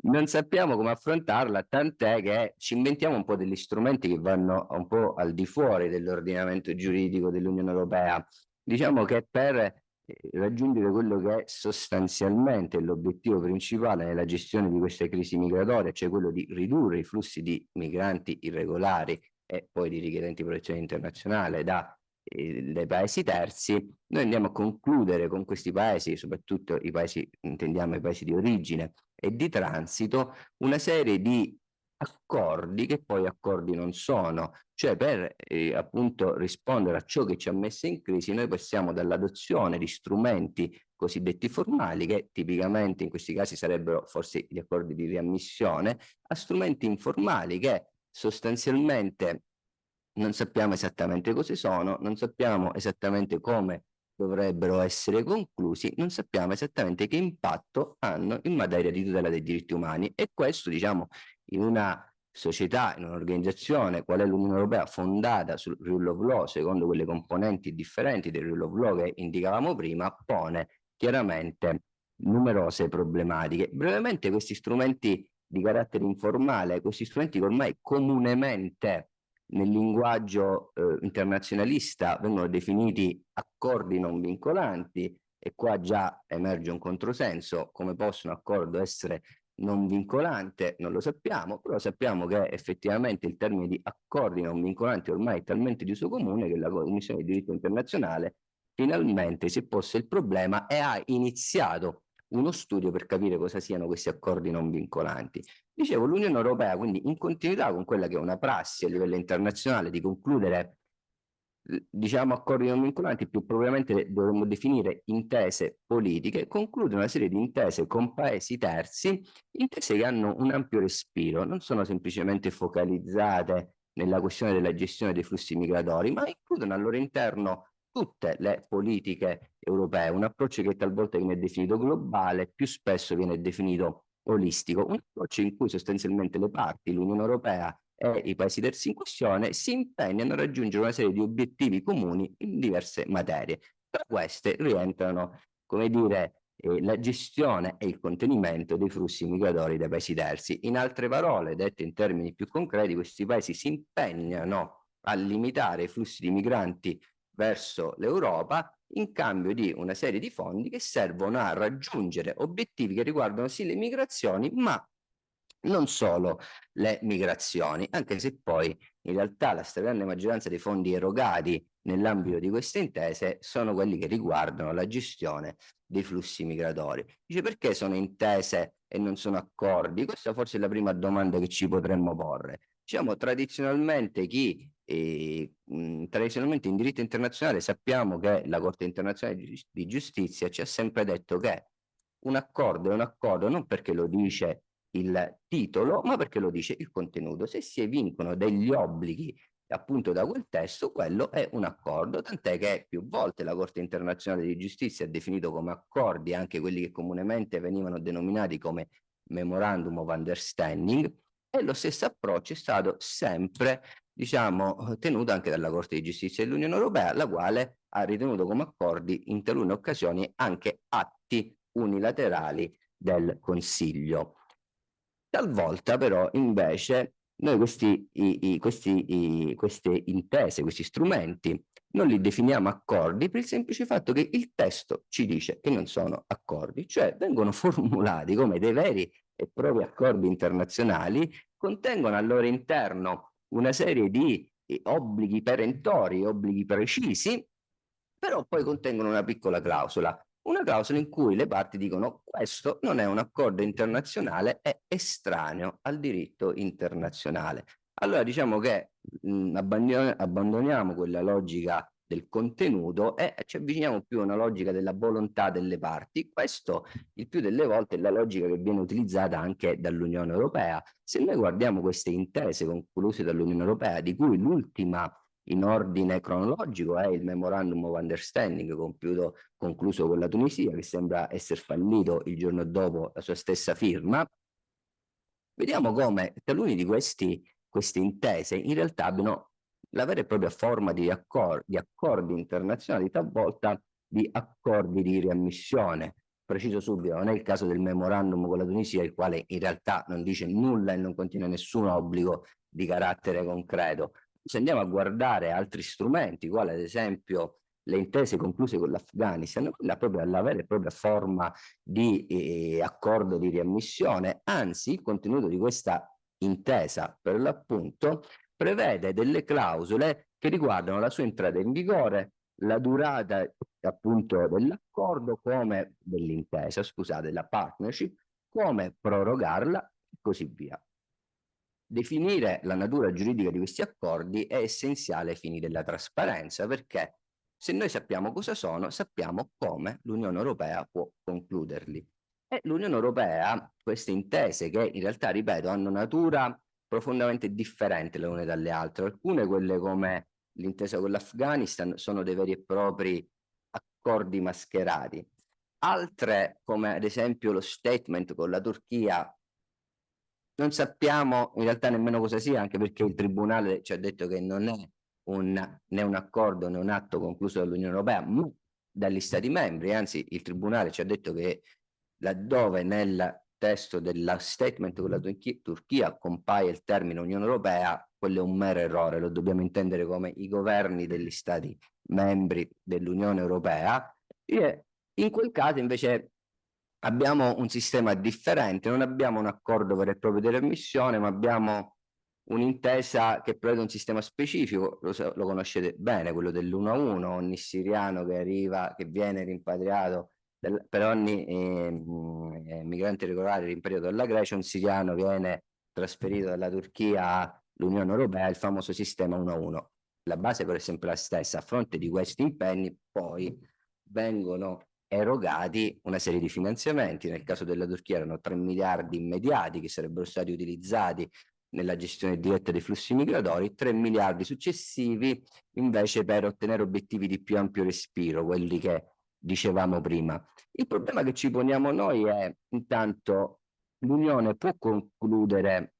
non sappiamo come affrontarla, tant'è che ci inventiamo un po' degli strumenti che vanno un po' al di fuori dell'ordinamento giuridico dell'Unione Europea. Diciamo che per raggiungere quello che è sostanzialmente l'obiettivo principale nella gestione di queste crisi migratorie, cioè quello di ridurre i flussi di migranti irregolari e poi di richiedenti protezione internazionale dai paesi terzi, noi andiamo a concludere con questi paesi, soprattutto i paesi, intendiamo i paesi di origine e di transito, una serie di accordi che poi accordi non sono, cioè per appunto rispondere a ciò che ci ha messo in crisi noi passiamo dall'adozione di strumenti cosiddetti formali, che tipicamente in questi casi sarebbero forse gli accordi di riammissione, a strumenti informali che sostanzialmente non sappiamo esattamente cosa sono, non sappiamo esattamente come dovrebbero essere conclusi, non sappiamo esattamente che impatto hanno in materia di tutela dei diritti umani, e questo, diciamo, in una società, in un'organizzazione qual è l'Unione Europea, fondata sul rule of law, secondo quelle componenti differenti del rule of law che indicavamo prima, pone chiaramente numerose problematiche. Brevemente, questi strumenti di carattere informale, questi strumenti che ormai comunemente nel linguaggio internazionalista vengono definiti accordi non vincolanti, e qua già emerge un controsenso: come possa un accordo essere non vincolante? Non lo sappiamo, però sappiamo che effettivamente il termine di accordi non vincolanti ormai è talmente di uso comune che la Commissione di diritto internazionale finalmente si è posta il problema e ha iniziato uno studio per capire cosa siano questi accordi non vincolanti. Dicevo, l'Unione Europea, quindi in continuità con quella che è una prassi a livello internazionale di concludere, diciamo, accordi non vincolanti, più propriamente dovremmo definire intese politiche, conclude una serie di intese con paesi terzi, intese che hanno un ampio respiro, non sono semplicemente focalizzate nella questione della gestione dei flussi migratori, ma includono al loro interno tutte le politiche europee, un approccio che talvolta viene definito globale, più spesso viene definito olistico, un approccio in cui sostanzialmente le parti, l'Unione Europea e i paesi terzi in questione, si impegnano a raggiungere una serie di obiettivi comuni in diverse materie. Tra queste rientrano, come dire, la gestione e il contenimento dei flussi migratori dai paesi terzi. In altre parole, dette in termini più concreti, questi paesi si impegnano a limitare i flussi di migranti verso l'Europa in cambio di una serie di fondi che servono a raggiungere obiettivi che riguardano sì le migrazioni, ma non solo le migrazioni, anche se poi in realtà la stragrande maggioranza dei fondi erogati nell'ambito di queste intese sono quelli che riguardano la gestione dei flussi migratori. Dice, perché sono intese e non sono accordi? Questa forse è la prima domanda che ci potremmo porre. Diciamo, tradizionalmente tradizionalmente in diritto internazionale sappiamo che la Corte internazionale di giustizia ci ha sempre detto che un accordo è un accordo non perché lo dice il titolo, ma perché lo dice il contenuto. Se si evincono degli obblighi appunto da quel testo, quello è un accordo, tant'è che più volte la Corte internazionale di giustizia ha definito come accordi anche quelli che comunemente venivano denominati come memorandum of understanding, e lo stesso approccio è stato sempre, diciamo, tenuto anche dalla Corte di giustizia dell'Unione Europea, la quale ha ritenuto come accordi in talune occasioni anche atti unilaterali del Consiglio. Talvolta però invece noi queste intese, questi strumenti non li definiamo accordi per il semplice fatto che il testo ci dice che non sono accordi, cioè vengono formulati come dei veri e propri accordi internazionali, contengono al loro interno una serie di obblighi perentori, obblighi precisi, però poi contengono una piccola clausola. Una clausola in cui le parti dicono: questo non è un accordo internazionale, è estraneo al diritto internazionale. Allora diciamo che abbandoniamo quella logica del contenuto e ci avviciniamo più a una logica della volontà delle parti. Questo il più delle volte è la logica che viene utilizzata anche dall'Unione Europea. Se noi guardiamo queste intese concluse dall'Unione Europea, di cui l'ultima in ordine cronologico è il Memorandum of Understanding concluso con la Tunisia, che sembra essere fallito il giorno dopo la sua stessa firma, vediamo come taluni di queste intese in realtà abbiano la vera e propria forma di accordi internazionali, talvolta di accordi di riammissione. Preciso subito, non è il caso del memorandum con la Tunisia, il quale in realtà non dice nulla e non contiene nessun obbligo di carattere concreto. Se andiamo a guardare altri strumenti, quali ad esempio le intese concluse con l'Afghanistan, la vera e propria forma di accordo di riammissione, anzi il contenuto di questa intesa per l'appunto prevede delle clausole che riguardano la sua entrata in vigore, la durata appunto dell'accordo come dell'intesa, scusate, la partnership, come prorogarla e così via. Definire la natura giuridica di questi accordi è essenziale ai fini della trasparenza, perché se noi sappiamo cosa sono, sappiamo come l'Unione Europea può concluderli. E l'Unione Europea, queste intese che in realtà, ripeto, hanno natura profondamente differente le une dalle altre, alcune, quelle come l'intesa con l'Afghanistan, sono dei veri e propri accordi mascherati, altre come ad esempio lo statement con la Turchia, non sappiamo in realtà nemmeno cosa sia, anche perché il Tribunale ci ha detto che non è né un accordo né un atto concluso dall'Unione Europea, ma dagli Stati membri. Anzi, il Tribunale ci ha detto che laddove nel testo della statement con la Turchia compaia il termine Unione Europea, quello è un mero errore, lo dobbiamo intendere come i governi degli Stati membri dell'Unione Europea. E in quel caso invece abbiamo un sistema differente, non abbiamo un accordo vero e proprio di riammissione, ma abbiamo un'intesa che prevede un sistema specifico, lo conoscete bene, quello dell'1 a 1, ogni siriano che viene rimpatriato, per ogni migrante regolare rimpatriato dalla Grecia, un siriano viene trasferito dalla Turchia all'Unione Europea, il famoso sistema 1 a 1. La base però è sempre la stessa. A fronte di questi impegni poi vengono erogati una serie di finanziamenti. Nel caso della Turchia erano 3 miliardi immediati che sarebbero stati utilizzati nella gestione diretta dei flussi migratori, 3 miliardi successivi invece per ottenere obiettivi di più ampio respiro, quelli che dicevamo prima. Il problema che ci poniamo noi è, intanto, l'Unione può concludere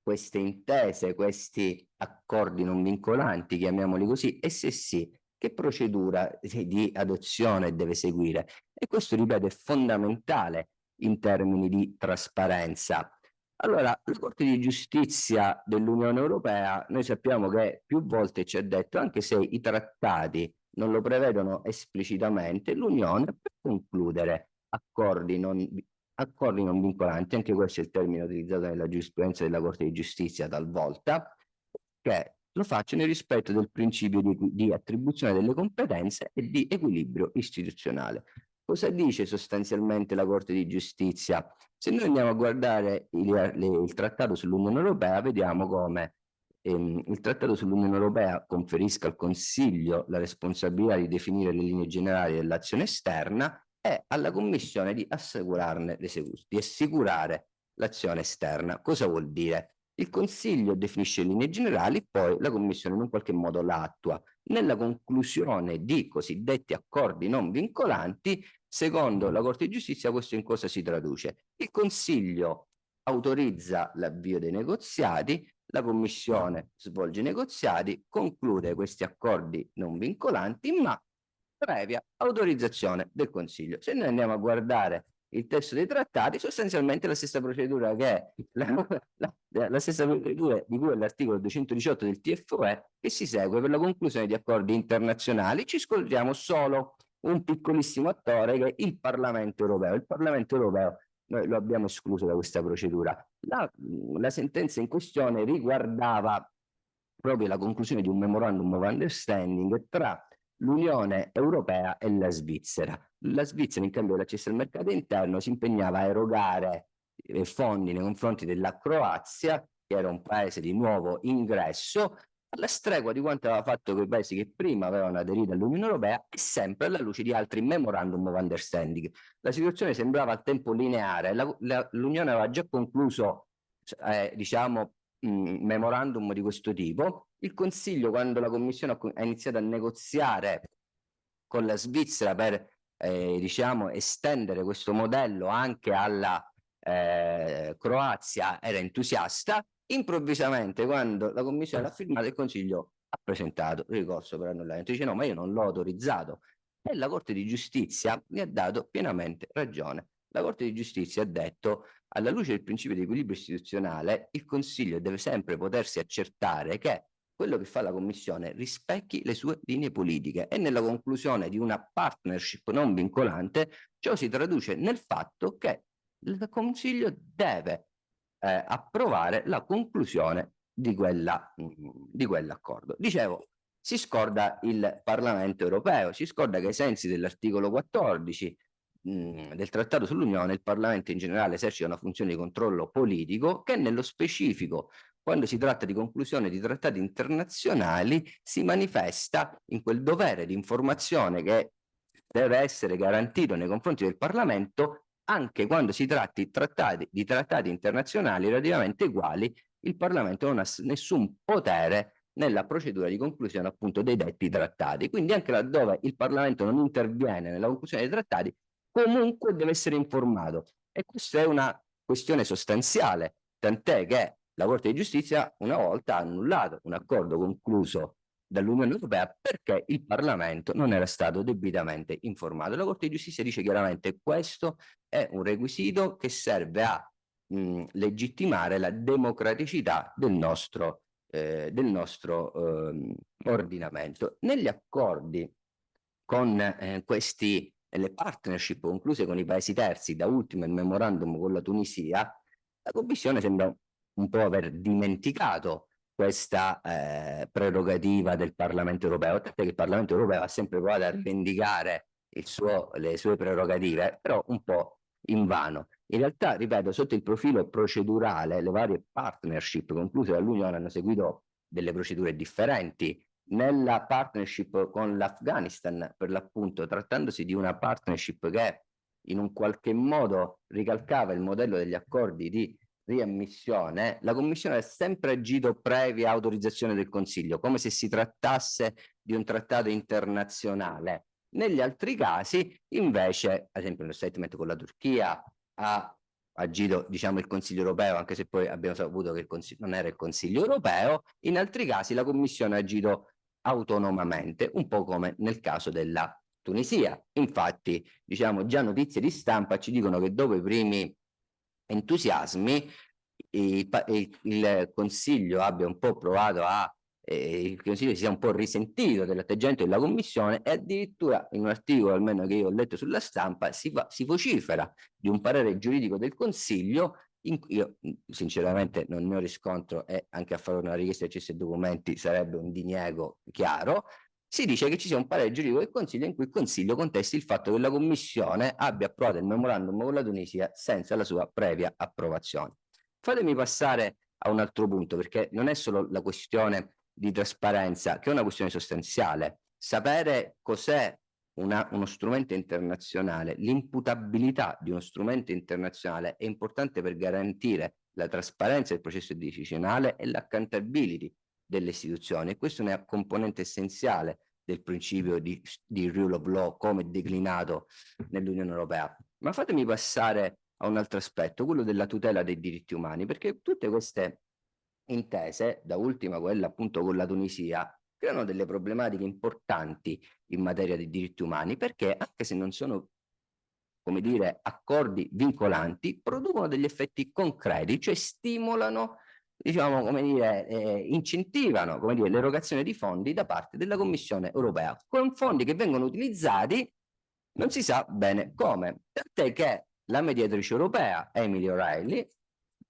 queste intese, questi accordi non vincolanti, chiamiamoli così, e se sì, che procedura di adozione deve seguire? E questo, ripeto, è fondamentale in termini di trasparenza. Allora, la Corte di Giustizia dell'Unione Europea, noi sappiamo che più volte ci ha detto, anche se i trattati non lo prevedono esplicitamente, l'Unione per concludere accordi non vincolanti, anche questo è il termine utilizzato nella giurisprudenza della Corte di Giustizia talvolta, che lo faccia nel rispetto del principio di attribuzione delle competenze e di equilibrio istituzionale. Cosa dice sostanzialmente la Corte di Giustizia? Se noi andiamo a guardare il Trattato sull'Unione Europea, vediamo come il Trattato sull'Unione Europea conferisca al Consiglio la responsabilità di definire le linee generali dell'azione esterna e alla Commissione di assicurare l'azione esterna. Cosa vuol dire? Il Consiglio definisce le linee generali, poi la Commissione in un qualche modo la attua. Nella conclusione di cosiddetti accordi non vincolanti, secondo la Corte di Giustizia, questo in cosa si traduce? Il Consiglio autorizza l'avvio dei negoziati, la Commissione svolge i negoziati, conclude questi accordi non vincolanti, ma previa autorizzazione del Consiglio. Se noi andiamo a guardare il testo dei trattati, sostanzialmente la stessa procedura che la stessa procedura di cui è l'articolo 218 del TFUE che si segue per la conclusione di accordi internazionali. Ci scontriamo solo un piccolissimo attore che è il Parlamento europeo. Il Parlamento europeo noi lo abbiamo escluso da questa procedura. La sentenza in questione riguardava proprio la conclusione di un memorandum of understanding tra l'Unione Europea e la Svizzera. La Svizzera, in cambio dell'accesso al mercato interno, si impegnava a erogare fondi nei confronti della Croazia, che era un paese di nuovo ingresso, alla stregua di quanto aveva fatto quei paesi che prima avevano aderito all'Unione Europea e sempre alla luce di altri memorandum of understanding. La situazione sembrava al tempo lineare, l'Unione aveva già concluso diciamo memorandum di questo tipo. Il Consiglio, quando la Commissione ha iniziato a negoziare con la Svizzera per diciamo estendere questo modello anche alla Croazia, era entusiasta. Improvvisamente, quando la Commissione l'ha firmato, il Consiglio ha presentato il ricorso per annullamento. Dice no, ma io non l'ho autorizzato. E la Corte di Giustizia gli ha dato pienamente ragione. La Corte di Giustizia ha detto, alla luce del principio di equilibrio istituzionale, il Consiglio deve sempre potersi accertare che quello che fa la Commissione rispecchi le sue linee politiche, e nella conclusione di una partnership non vincolante ciò si traduce nel fatto che il Consiglio deve approvare la conclusione di quell'accordo. Dicevo, si scorda il Parlamento europeo, si scorda che ai sensi dell'articolo 14 del Trattato sull'Unione, il Parlamento in generale esercita una funzione di controllo politico che nello specifico, quando si tratta di conclusione di trattati internazionali, si manifesta in quel dovere di informazione che deve essere garantito nei confronti del Parlamento anche quando si tratti di trattati internazionali relativamente uguali. Il Parlamento non ha nessun potere nella procedura di conclusione appunto dei detti trattati. Quindi anche laddove il Parlamento non interviene nella conclusione dei trattati, comunque deve essere informato. E questa è una questione sostanziale, tant'è che la Corte di Giustizia una volta ha annullato un accordo concluso dall'Unione Europea perché il Parlamento non era stato debitamente informato. La Corte di Giustizia dice chiaramente che questo è un requisito che serve a legittimare la democraticità del nostro ordinamento. Negli accordi con le partnership concluse con i paesi terzi, da ultimo il memorandum con la Tunisia, la Commissione sembra un po' aver dimenticato questa prerogativa del Parlamento europeo, tanto che il Parlamento europeo ha sempre provato a rivendicare le sue prerogative, però un po' invano. In realtà, ripeto, sotto il profilo procedurale, le varie partnership concluse dall'Unione hanno seguito delle procedure differenti. Nella partnership con l'Afghanistan, per l'appunto, trattandosi di una partnership che in un qualche modo ricalcava il modello degli accordi di riammissione, la Commissione ha sempre agito previa autorizzazione del Consiglio, come se si trattasse di un trattato internazionale. Negli altri casi, invece, ad esempio nello statement con la Turchia, ha agito, diciamo, il Consiglio europeo, anche se poi abbiamo saputo che il Consiglio non era il Consiglio europeo. In altri casi la Commissione ha agito autonomamente, un po' come nel caso della Tunisia. Infatti, diciamo, già notizie di stampa ci dicono che dopo i primi entusiasmi il Consiglio abbia un po' provato il Consiglio si sia un po' risentito dell'atteggiamento della Commissione, e addirittura in un articolo, almeno che io ho letto sulla stampa, si vocifera di un parere giuridico del Consiglio. Io sinceramente non ne ho riscontro, e anche a fare una richiesta di accesso ai documenti sarebbe un diniego chiaro. Si dice che ci sia un parere giuridico del Consiglio in cui il Consiglio contesti il fatto che la Commissione abbia approvato il memorandum con la Tunisia senza la sua previa approvazione. Fatemi passare a un altro punto, perché non è solo la questione di trasparenza, che è una questione sostanziale. Sapere cos'è uno strumento internazionale, l'imputabilità di uno strumento internazionale è importante per garantire la trasparenza del processo decisionale e l'accountability delle istituzioni. Questa è una componente essenziale del principio di rule of law come declinato nell'Unione Europea. Ma fatemi passare a un altro aspetto, quello della tutela dei diritti umani, perché tutte queste intese, da ultima quella appunto con la Tunisia, creano delle problematiche importanti in materia di diritti umani, perché anche se non sono, come dire, accordi vincolanti, producono degli effetti concreti, cioè stimolano, diciamo, come dire, incentivano, come dire, l'erogazione di fondi da parte della Commissione europea, con fondi che vengono utilizzati non si sa bene come, tant'è che la mediatrice europea, Emily O'Reilly,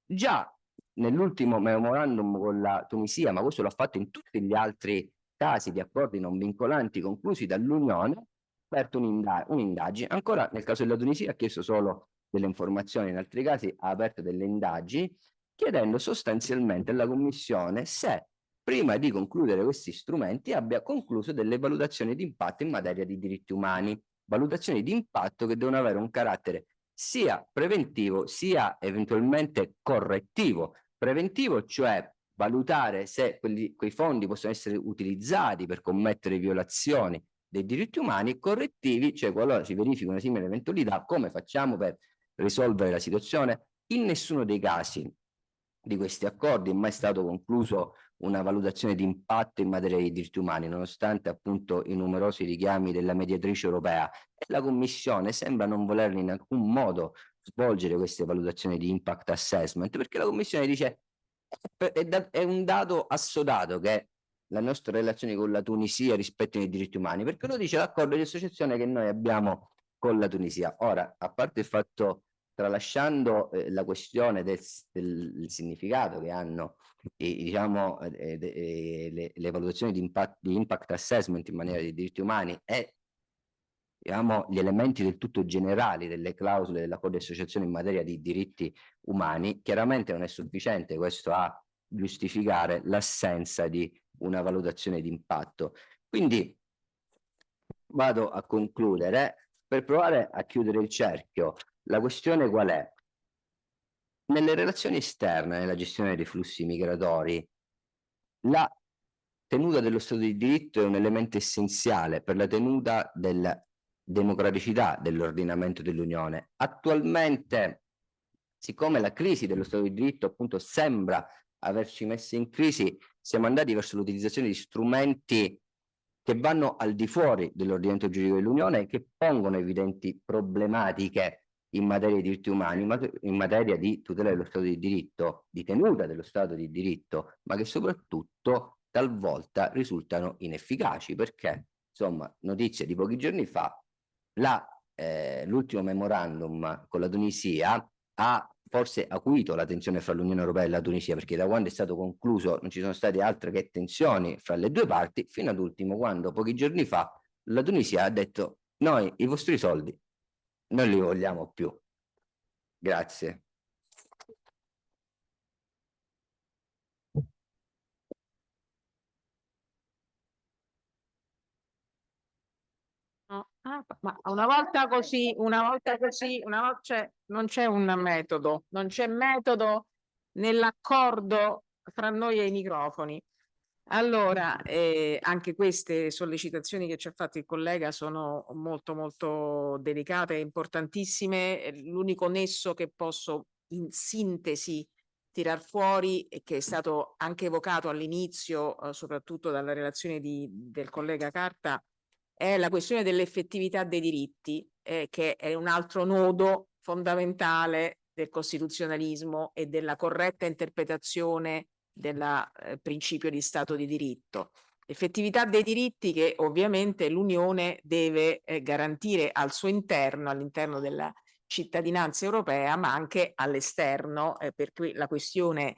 già nell'ultimo memorandum con la Tunisia, ma questo l'ha fatto in tutti gli altri casi di accordi non vincolanti conclusi dall'Unione, ha aperto un'indagine. Ancora nel caso della Tunisia ha chiesto solo delle informazioni, in altri casi ha aperto delle indagini, chiedendo sostanzialmente alla Commissione se prima di concludere questi strumenti, abbia concluso delle valutazioni di impatto in materia di diritti umani, valutazioni di impatto che devono avere un carattere sia preventivo sia eventualmente correttivo. Preventivo, cioè valutare se quei fondi possono essere utilizzati per commettere violazioni dei diritti umani, correttivi, cioè qualora si verifica una simile eventualità, come facciamo per risolvere la situazione? In nessuno dei casi di questi accordi è mai stato concluso una valutazione di impatto in materia di diritti umani, nonostante appunto i numerosi richiami della mediatrice europea, e la Commissione sembra non voler in alcun modo svolgere queste valutazioni di impact assessment, perché la Commissione dice è un dato assodato che la nostra relazione con la Tunisia rispettino i diritti umani, perché lo dice l'accordo di associazione che noi abbiamo con la Tunisia. Ora, a parte il fatto, tralasciando la questione del significato che hanno diciamo, le valutazioni di impact assessment in materia di diritti umani e diciamo, gli elementi del tutto generali delle clausole dell'accordo di associazione in materia di diritti umani, chiaramente non è sufficiente questo a giustificare l'assenza di una valutazione di impatto. Quindi vado a concludere per provare a chiudere il cerchio. La questione qual è? Nelle relazioni esterne, nella gestione dei flussi migratori, la tenuta dello Stato di diritto è un elemento essenziale per la tenuta della democraticità dell'ordinamento dell'Unione. Attualmente, siccome la crisi dello Stato di diritto appunto sembra averci messo in crisi, siamo andati verso l'utilizzazione di strumenti che vanno al di fuori dell'ordinamento giuridico dell'Unione e che pongono evidenti problematiche in materia di diritti umani, in materia di tutela dello Stato di diritto, di tenuta dello Stato di diritto, ma che soprattutto talvolta risultano inefficaci, perché, insomma, notizie di pochi giorni fa, l'ultimo memorandum con la Tunisia ha forse acuito la tensione fra l'Unione Europea e la Tunisia, perché da quando è stato concluso non ci sono state altre che tensioni fra le due parti, fino ad ultimo quando pochi giorni fa la Tunisia ha detto: noi i vostri soldi non li vogliamo più. Grazie. Ma una volta così, cioè, non c'è un metodo, non c'è metodo nell'accordo fra noi e i microfoni. Allora, anche queste sollecitazioni che ci ha fatto il collega sono molto molto delicate e importantissime. L'unico nesso che posso in sintesi tirar fuori e che è stato anche evocato all'inizio, soprattutto dalla relazione del collega Carta, è la questione dell'effettività dei diritti, che è un altro nodo fondamentale del costituzionalismo e della corretta interpretazione del principio di Stato di diritto. Effettività dei diritti che ovviamente l'Unione deve garantire al suo interno, all'interno della cittadinanza europea, ma anche all'esterno, per cui la questione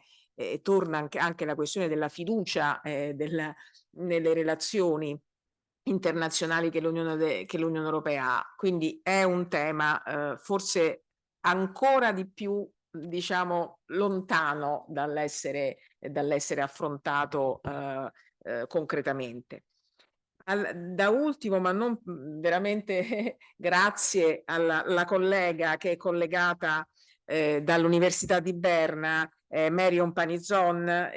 torna anche la questione della fiducia nelle relazioni internazionali che l'Unione Europea ha. Quindi è un tema forse ancora di più, diciamo, lontano dall'essere affrontato concretamente. Da ultimo, ma non veramente, grazie alla collega che è collegata dall'Università di Berna, Marion Panizon,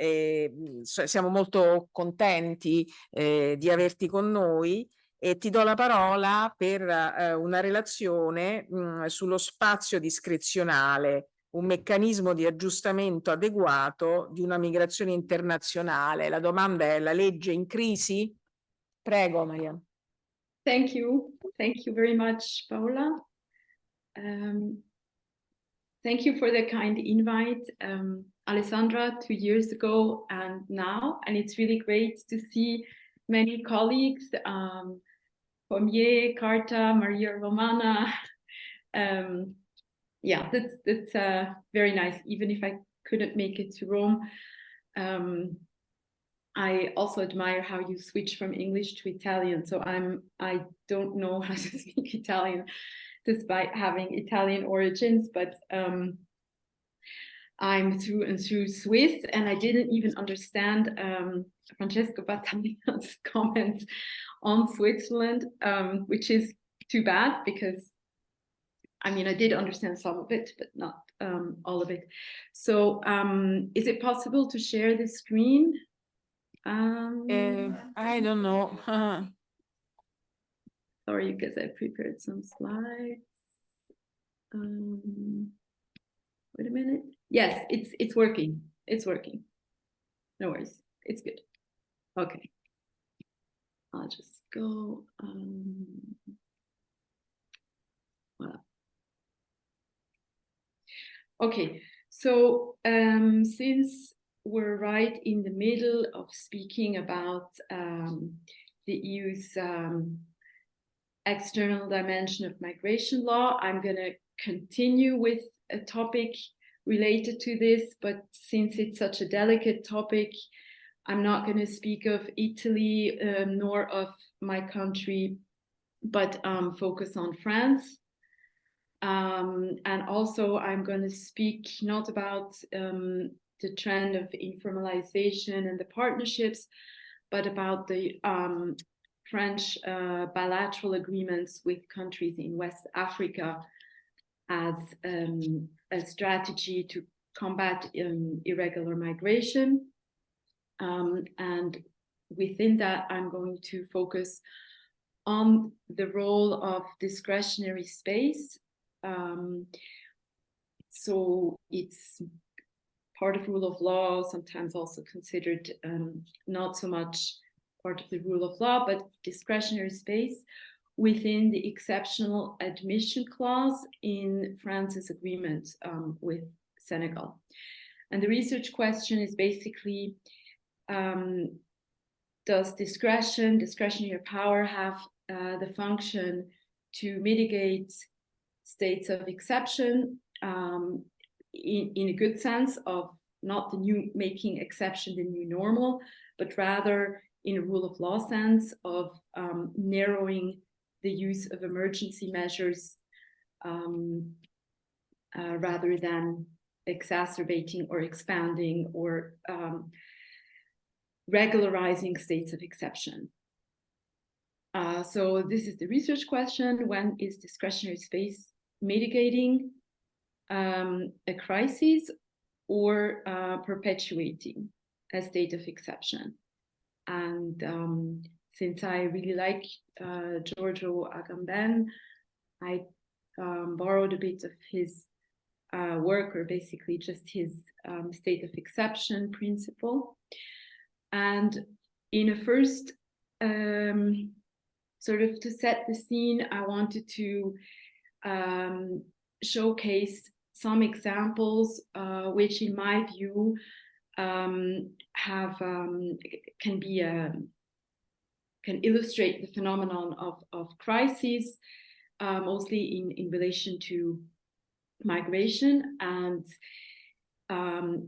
siamo molto contenti di averti con noi e ti do la parola per una relazione sullo spazio discrezionale, un meccanismo di aggiustamento adeguato di una migrazione internazionale. La domanda è: la legge in crisi? Prego, Maria. Thank you very much, Paola. Thank you for the kind invite, Alessandra, 2 years ago and now, and it's really great to see many colleagues, Pommier, Carta, Maria, Romana. Yeah, that's very nice, even if I couldn't make it to Rome. I also admire how you switch from English to Italian. So I don't know how to speak Italian despite having Italian origins, but I'm through and through Swiss, and I didn't even understand Francesco Battaglia's comments on Switzerland, which is too bad because, I mean, I did understand some of it, but not all of it. So is it possible to share the screen? I don't know. Sorry, because I prepared some slides. Wait a minute. Yes, it's working. It's working. No worries. It's good. Okay. I'll just go. Voilà. Okay. So since we're right in the middle of speaking about the EU's external dimension of migration law, I'm going to continue with a topic related to this, but since it's such a delicate topic, I'm not going to speak of Italy nor of my country, but focus on France. And also I'm going to speak not about the trend of informalization and the partnerships, but about the French bilateral agreements with countries in West Africa as a strategy to combat irregular migration. And within that, I'm going to focus on the role of discretionary space. So it's part of rule of law, sometimes also considered not so much part of the rule of law, but discretionary space within the exceptional admission clause in France's agreement with Senegal. And the research question is basically, does discretionary power have the function to mitigate states of exception in a good sense of not the new making exception the new normal, but rather in a rule of law sense of narrowing the use of emergency measures rather than exacerbating or expanding or regularizing states of exception. So this is the research question: when is discretionary space mitigating a crisis or perpetuating a state of exception? And since I really like Giorgio Agamben, I borrowed a bit of his work, or basically just his state of exception principle. And in a first sort of to set the scene, I wanted to showcase some examples which in my view have can illustrate the phenomenon of crises, mostly in relation to migration. And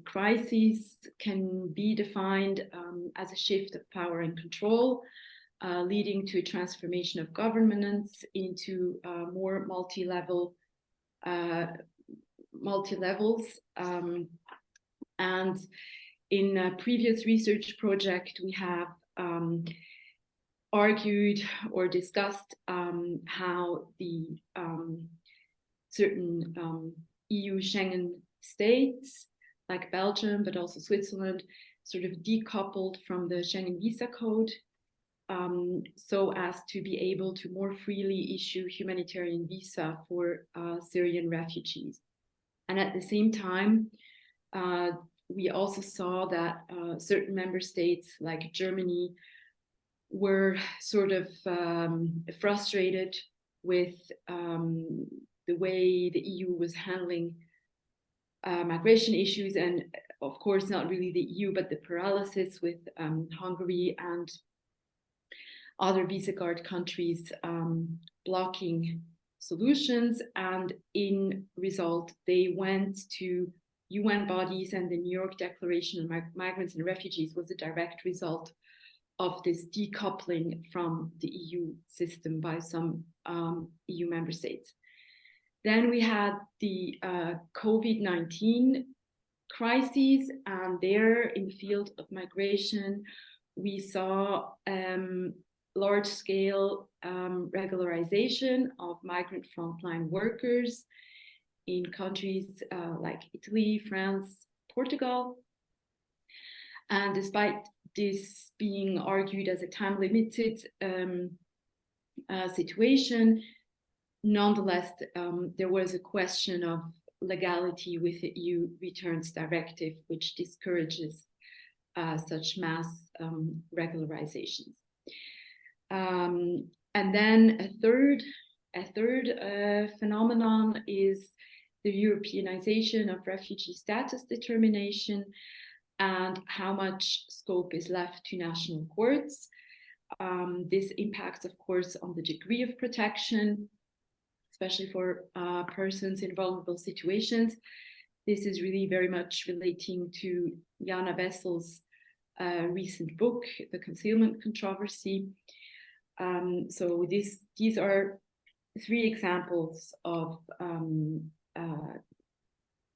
crises can be defined as a shift of power and control, leading to a transformation of governance into more multi-levels. And in a previous research project, we have argued or discussed how the certain EU Schengen states, like Belgium, but also Switzerland, sort of decoupled from the Schengen visa code, so as to be able to more freely issue humanitarian visa for Syrian refugees. And at the same time, we also saw that certain member states like Germany were sort of frustrated with the way the EU was handling migration issues, and of course not really the EU, but the paralysis with Hungary and other Visegrad countries blocking solutions. And in result, they went to UN bodies, and the New York Declaration on Migrants and Refugees was a direct result of this decoupling from the EU system by some EU member states. Then we had the COVID-19 crises, and there in the field of migration, we saw large-scale regularization of migrant frontline workers in countries like Italy, France, Portugal. And despite this being argued as a time-limited situation, nonetheless, there was a question of legality with the EU Returns Directive, which discourages such mass regularizations. And then a third phenomenon is the Europeanization of refugee status determination and how much scope is left to national courts. This impacts, of course, on the degree of protection, especially for persons in vulnerable situations. This is really very much relating to Jana Bessel's recent book, The Concealment Controversy. So these are three examples of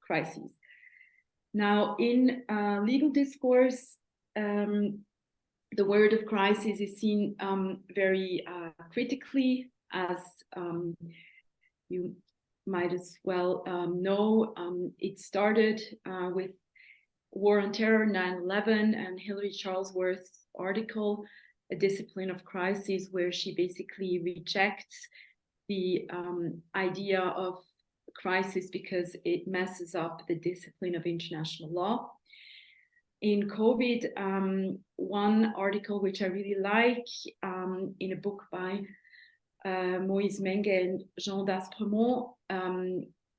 crises. Now, in legal discourse, the word of crisis is seen very critically, as you might as well know. It started with War on Terror, 9/11, and Hilary Charlesworth's article, A Discipline of Crises, where she basically rejects the idea of crisis because it messes up the discipline of international law. In COVID, one article which I really like, in a book by Moïse Menge and Jean d'Aspremont,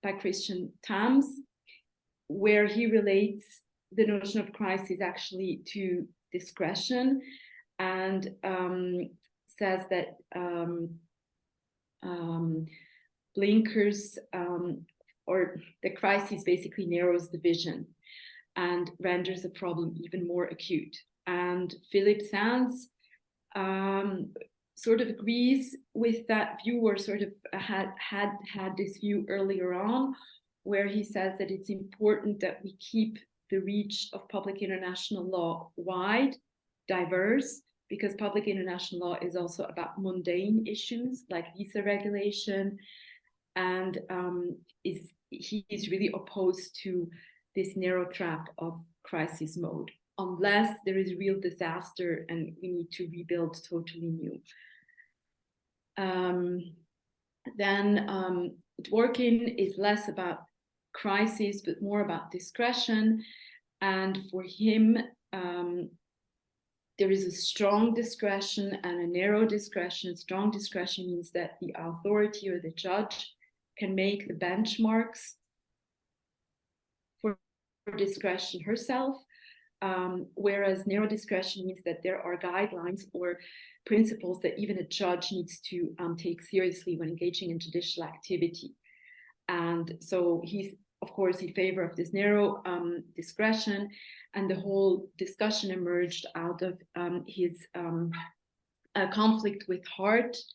by Christian Tams, where he relates the notion of crisis actually to discretion, and says that blinkers, or the crisis basically narrows the vision and renders the problem even more acute. And Philip Sands sort of agrees with that view, or sort of had this view earlier on, where he says that it's important that we keep the reach of public international law wide, diverse, because public international law is also about mundane issues like visa regulation, and he's really opposed to this narrow trap of crisis mode, unless there is real disaster and we need to rebuild totally new. Then Dworkin is less about crisis, but more about discretion. And for him, there is a strong discretion and a narrow discretion. Strong discretion means that the authority or the judge can make the benchmarks for discretion herself, whereas narrow discretion means that there are guidelines or principles that even a judge needs to take seriously when engaging in judicial activity. And so he's, of course, in favor of this narrow discretion, and the whole discussion emerged out of his conflict with Hart's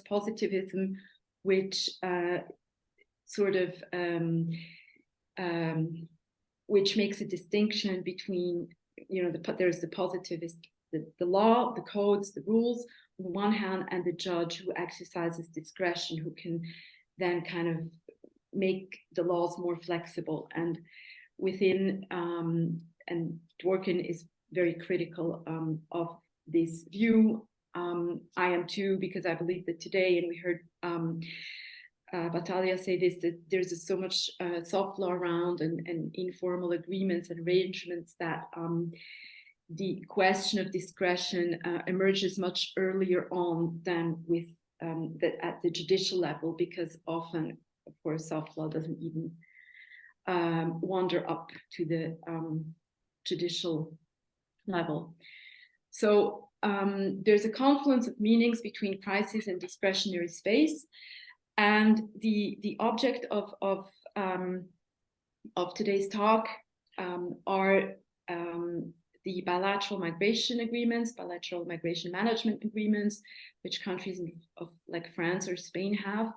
positivism, which which makes a distinction between, there's the positivist, the law, the codes, the rules on the one hand, and the judge who exercises discretion, who can then kind of make the laws more flexible. And within, and Dworkin is very critical of this view. I am too, because I believe that today, and we heard Battaglia say this, that there's so much soft law around and informal agreements and arrangements, that the question of discretion emerges much earlier on than with at the judicial level, because often, of course, soft law doesn't even wander up to the judicial level. So there's a confluence of meanings between crisis and discretionary space, and the object of today's talk are the bilateral migration agreements, bilateral migration management agreements, which countries like France or Spain have.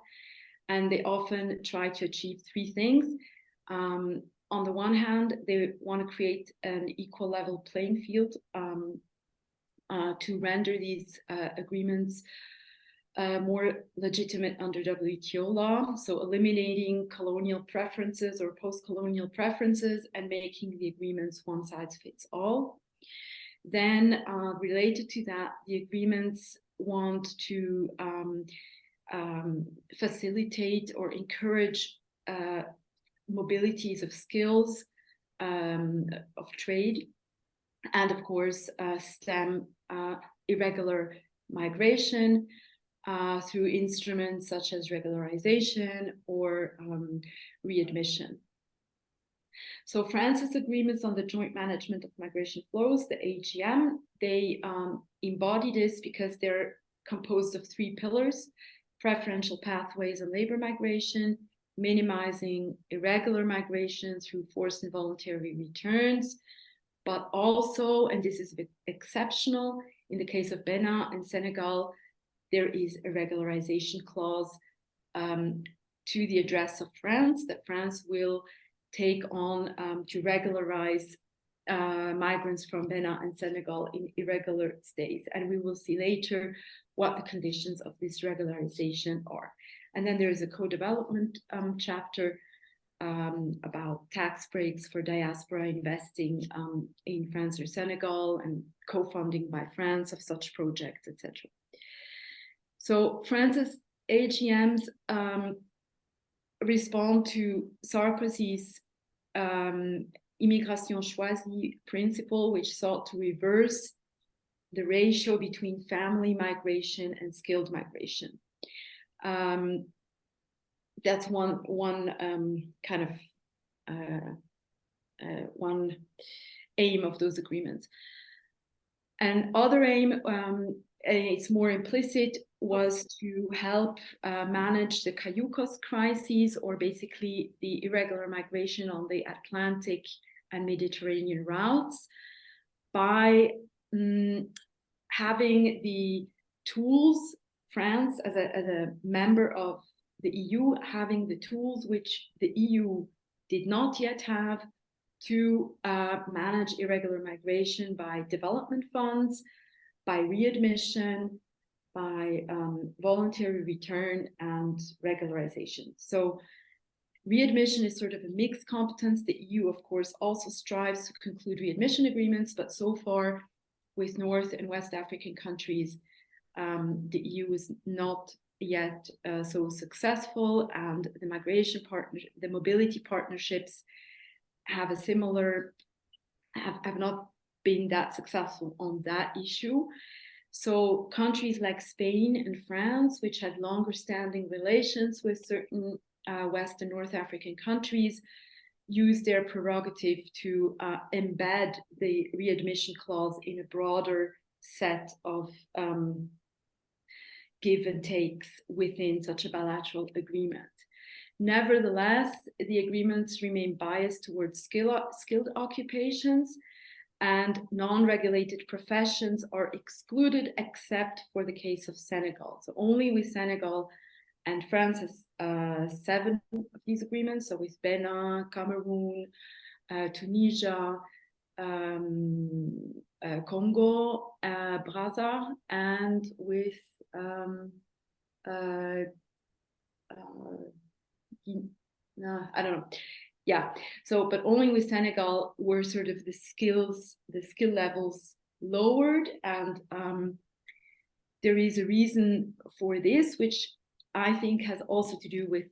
And they often try to achieve three things. On on the one hand, they want to create an equal level playing field to render these agreements more legitimate under WTO law, so eliminating colonial preferences or post-colonial preferences and making the agreements one size fits all. Then related to that, the agreements want to facilitate or encourage mobilities of skills, of trade, and of course stem irregular migration through instruments such as regularization or readmission. So France's agreements on the joint management of migration flows, the AGM, they embody this because they're composed of 3 pillars: preferential pathways and labor migration, minimizing irregular migration through forced and voluntary returns, but also, and this is exceptional, in the case of Benin and Senegal, there is a regularization clause to the address of France, that France will take on to regularize migrants from Benin and Senegal in irregular states. And we will see later what the conditions of this regularization are. And then there is a co-development chapter about tax breaks for diaspora investing in France or Senegal and co-funding by France of such projects, etc. So France's AGMs respond to Sarkozy's immigration choisie principle, which sought to reverse the ratio between family migration and skilled migration. That's one kind of one aim of those agreements. And other aim, it's more implicit, was to help manage the Caucasus crises, or basically the irregular migration on the Atlantic and Mediterranean routes, by having the tools, France as a member of the EU, having the tools which the EU did not yet have to manage irregular migration by development funds, by readmission, by voluntary return and regularization. So readmission is sort of a mixed competence. The EU, of course, also strives to conclude readmission agreements, but so far with North and West African countries, the EU is not yet so successful, and the migration partnership, the mobility partnerships have a similar, have not been that successful on that issue. So countries like Spain and France, which had longer standing relations with certain West and North African countries, use their prerogative to embed the readmission clause in a broader set of give and takes within such a bilateral agreement. Nevertheless, the agreements remain biased towards skilled occupations, and non-regulated professions are excluded except for the case of Senegal. So only with Senegal, and France has 7 of these agreements, so with Benin, Cameroon, Tunisia, Congo, Brazza, and with I don't know. Yeah, so, but only with Senegal were sort of the skill levels lowered, and there is a reason for this, which I think has also to do with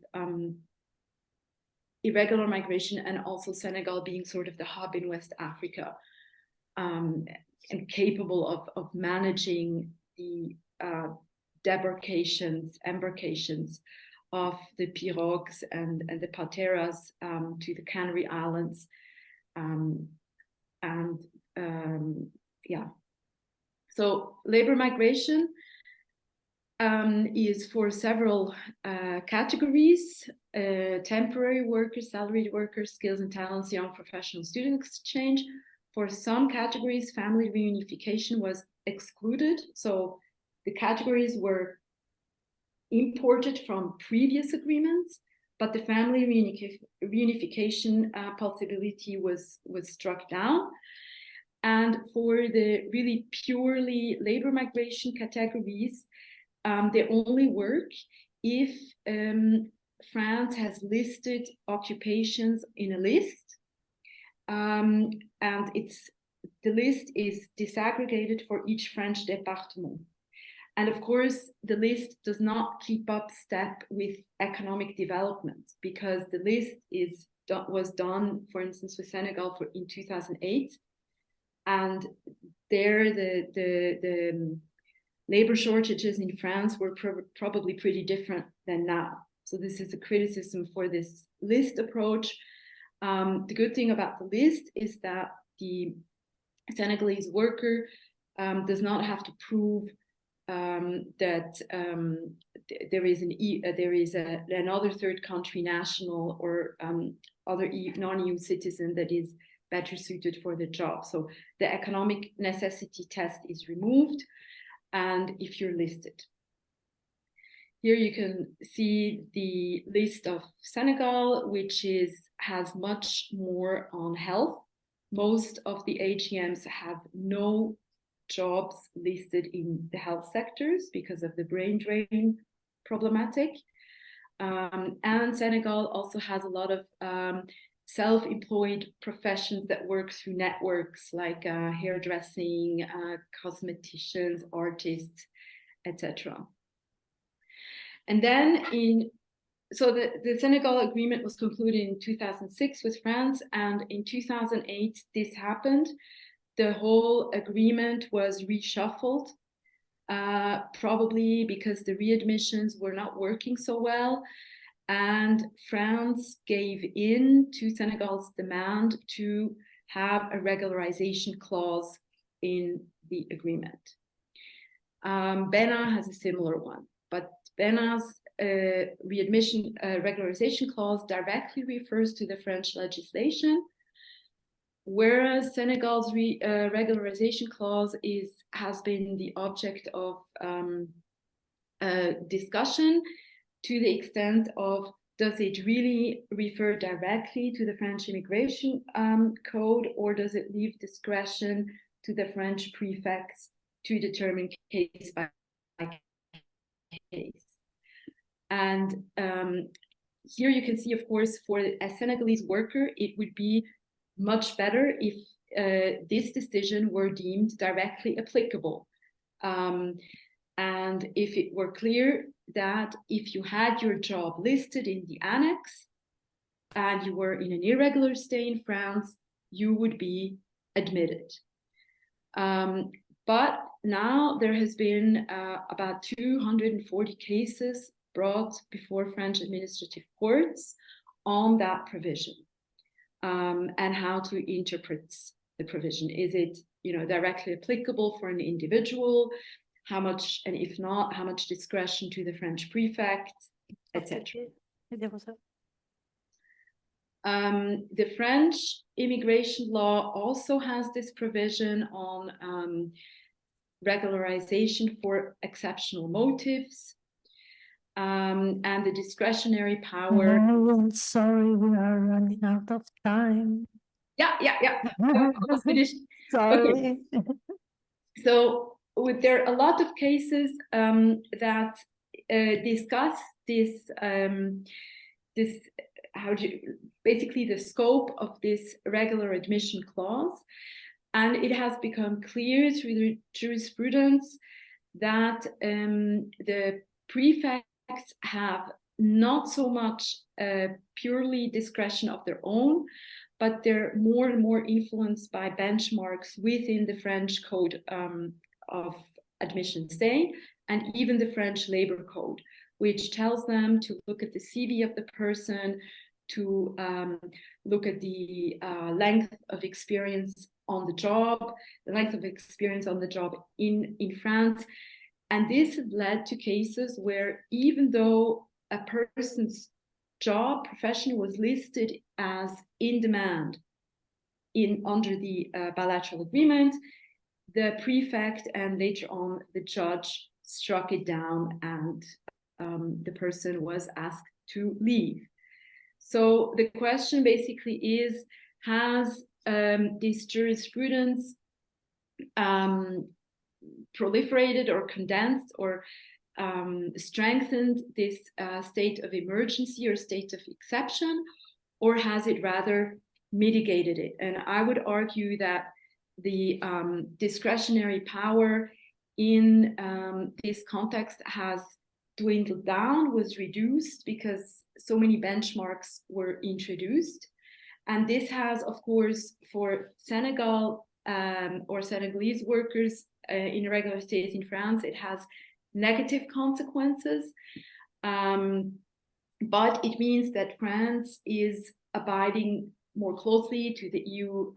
irregular migration, and also Senegal being sort of the hub in West Africa, and capable of managing the embarkations of the pirogues and the pateras to the Canary Islands. Yeah. So labor migration is for several categories: temporary workers, salaried workers, skills and talents, young professional student exchange. For some categories, family reunification was excluded. So the categories were imported from previous agreements, but the family reunification possibility was struck down. And for the really purely labor migration categories, they only work if France has listed occupations in a list, and the list is disaggregated for each French département. And of course, the list does not keep up step with economic development, because the list was done, for instance, with Senegal in 2008. And there, the labor shortages in France were probably pretty different than now. So this is a criticism for this list approach. The good thing about the list is that the Senegalese worker does not have to prove that there is another third country national or other non-EU citizen that is better suited for the job. So the economic necessity test is removed, and if you're listed. Here you can see the list of Senegal, which has much more on health. Most of the AGMs have no jobs listed in the health sectors because of the brain drain problematic. And Senegal also has a lot of self-employed professions that work through networks like hairdressing, cosmeticians, artists, etc. And then so the Senegal agreement was concluded in 2006 with France, and in 2008 this happened. The whole agreement was reshuffled, probably because the readmissions were not working so well, and France gave in to Senegal's demand to have a regularization clause in the agreement. Benin has a similar one, but Benin's readmission regularization clause directly refers to the French legislation, whereas Senegal's regularization clause has been the object of discussion, to the extent of, does it really refer directly to the French immigration code, or does it leave discretion to the French prefects to determine case by case? And here you can see, of course, for a Senegalese worker, it would be much better if this decision were deemed directly applicable. And if it were clear that if you had your job listed in the annex and you were in an irregular stay in France, you would be admitted. But now there has been about 240 cases brought before French administrative courts on that provision, and how to interpret the provision. Is it, directly applicable for an individual? How much, and if not, how much discretion to the French prefect, etc. The French immigration law also has this provision on regularization for exceptional motives, and the discretionary power. Oh, sorry, we are running out of time. Yeah. Almost finished. Sorry. Okay. So there are a lot of cases that discuss this, basically the scope of this regular admission clause, and it has become clear through the jurisprudence that the prefects have not so much purely discretion of their own, but they're more and more influenced by benchmarks within the French Code of Admission Stay, and even the French Labor Code, which tells them to look at the CV of the person, to look at the length of experience on the job, the length of experience on the job in France. And this has led to cases where, even though a person's job profession was listed as in demand under the bilateral agreement, the prefect and later on the judge struck it down, and the person was asked to leave. So the question basically is, has this jurisprudence proliferated or condensed or strengthened this state of emergency or state of exception, or has it rather mitigated it? And I would argue that the discretionary power in this context has dwindled down, was reduced, because so many benchmarks were introduced. And this has, of course, for Senegal or Senegalese workers in irregular stays in France, it has negative consequences. But it means that France is abiding more closely to the EU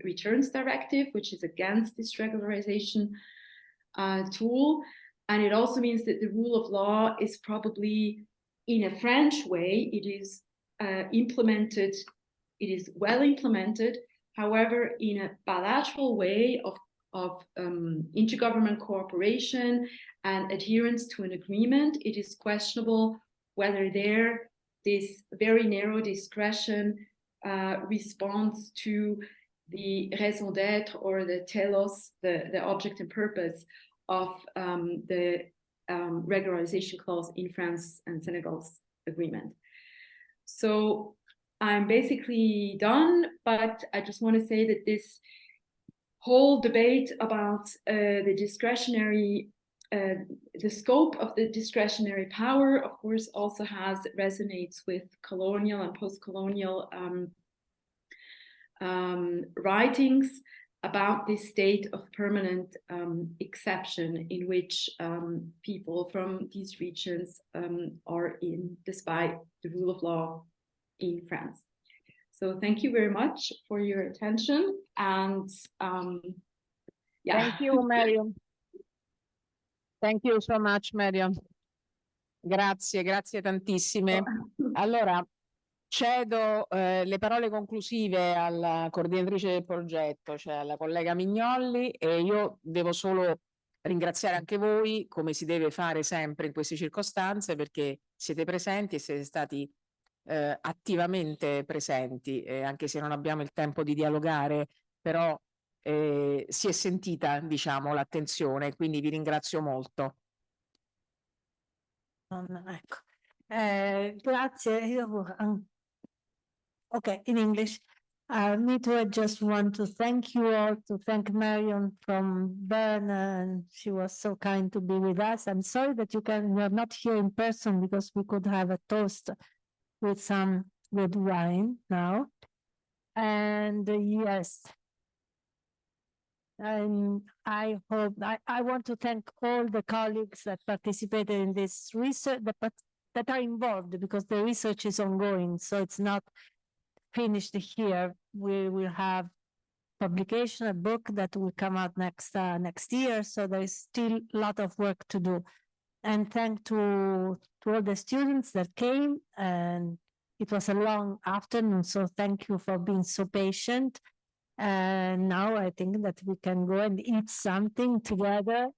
returns directive, which is against this regularization tool. And it also means that the rule of law is probably, in a French way, it is implemented, it is well implemented. However, in a bilateral way of intergovernmental cooperation and adherence to an agreement, it is questionable whether this very narrow discretion responds to the raison d'être or the telos, the object and purpose of the regularization clause in France and Senegal's agreement. So I'm basically done, but I just want to say that this whole debate about the discretionary, the scope of the discretionary power, of course, also resonates with colonial and post-colonial writings about this state of permanent exception in which people from these regions are in, despite the rule of law in France. So thank you very much for your attention, and yeah. Thank you, Marion. Thank you so much, Marion. Grazie, grazie tantissime. Allora, cedo le parole conclusive alla coordinatrice del progetto, cioè alla collega Mignolli, e io devo solo ringraziare anche voi, come si deve fare sempre in queste circostanze, perché siete presenti e siete stati attivamente presenti, anche se non abbiamo il tempo di dialogare, però si è sentita, diciamo, l'attenzione, quindi vi ringrazio molto. Ecco. Grazie. Okay, in English. Me too, I just want to thank you all, to thank Marion from Bern, and she was so kind to be with us. I'm sorry that we're not here in person, because we could have a toast with some good wine now. And yes, and I hope, I want to thank all the colleagues that participated in this research, that are involved, because the research is ongoing, so it's not finished here. We will have publication, a book that will come out next year, so there is still a lot of work to do. And thank to all the students that came, and it was a long afternoon, so thank you for being so patient. And now I think that we can go and eat something together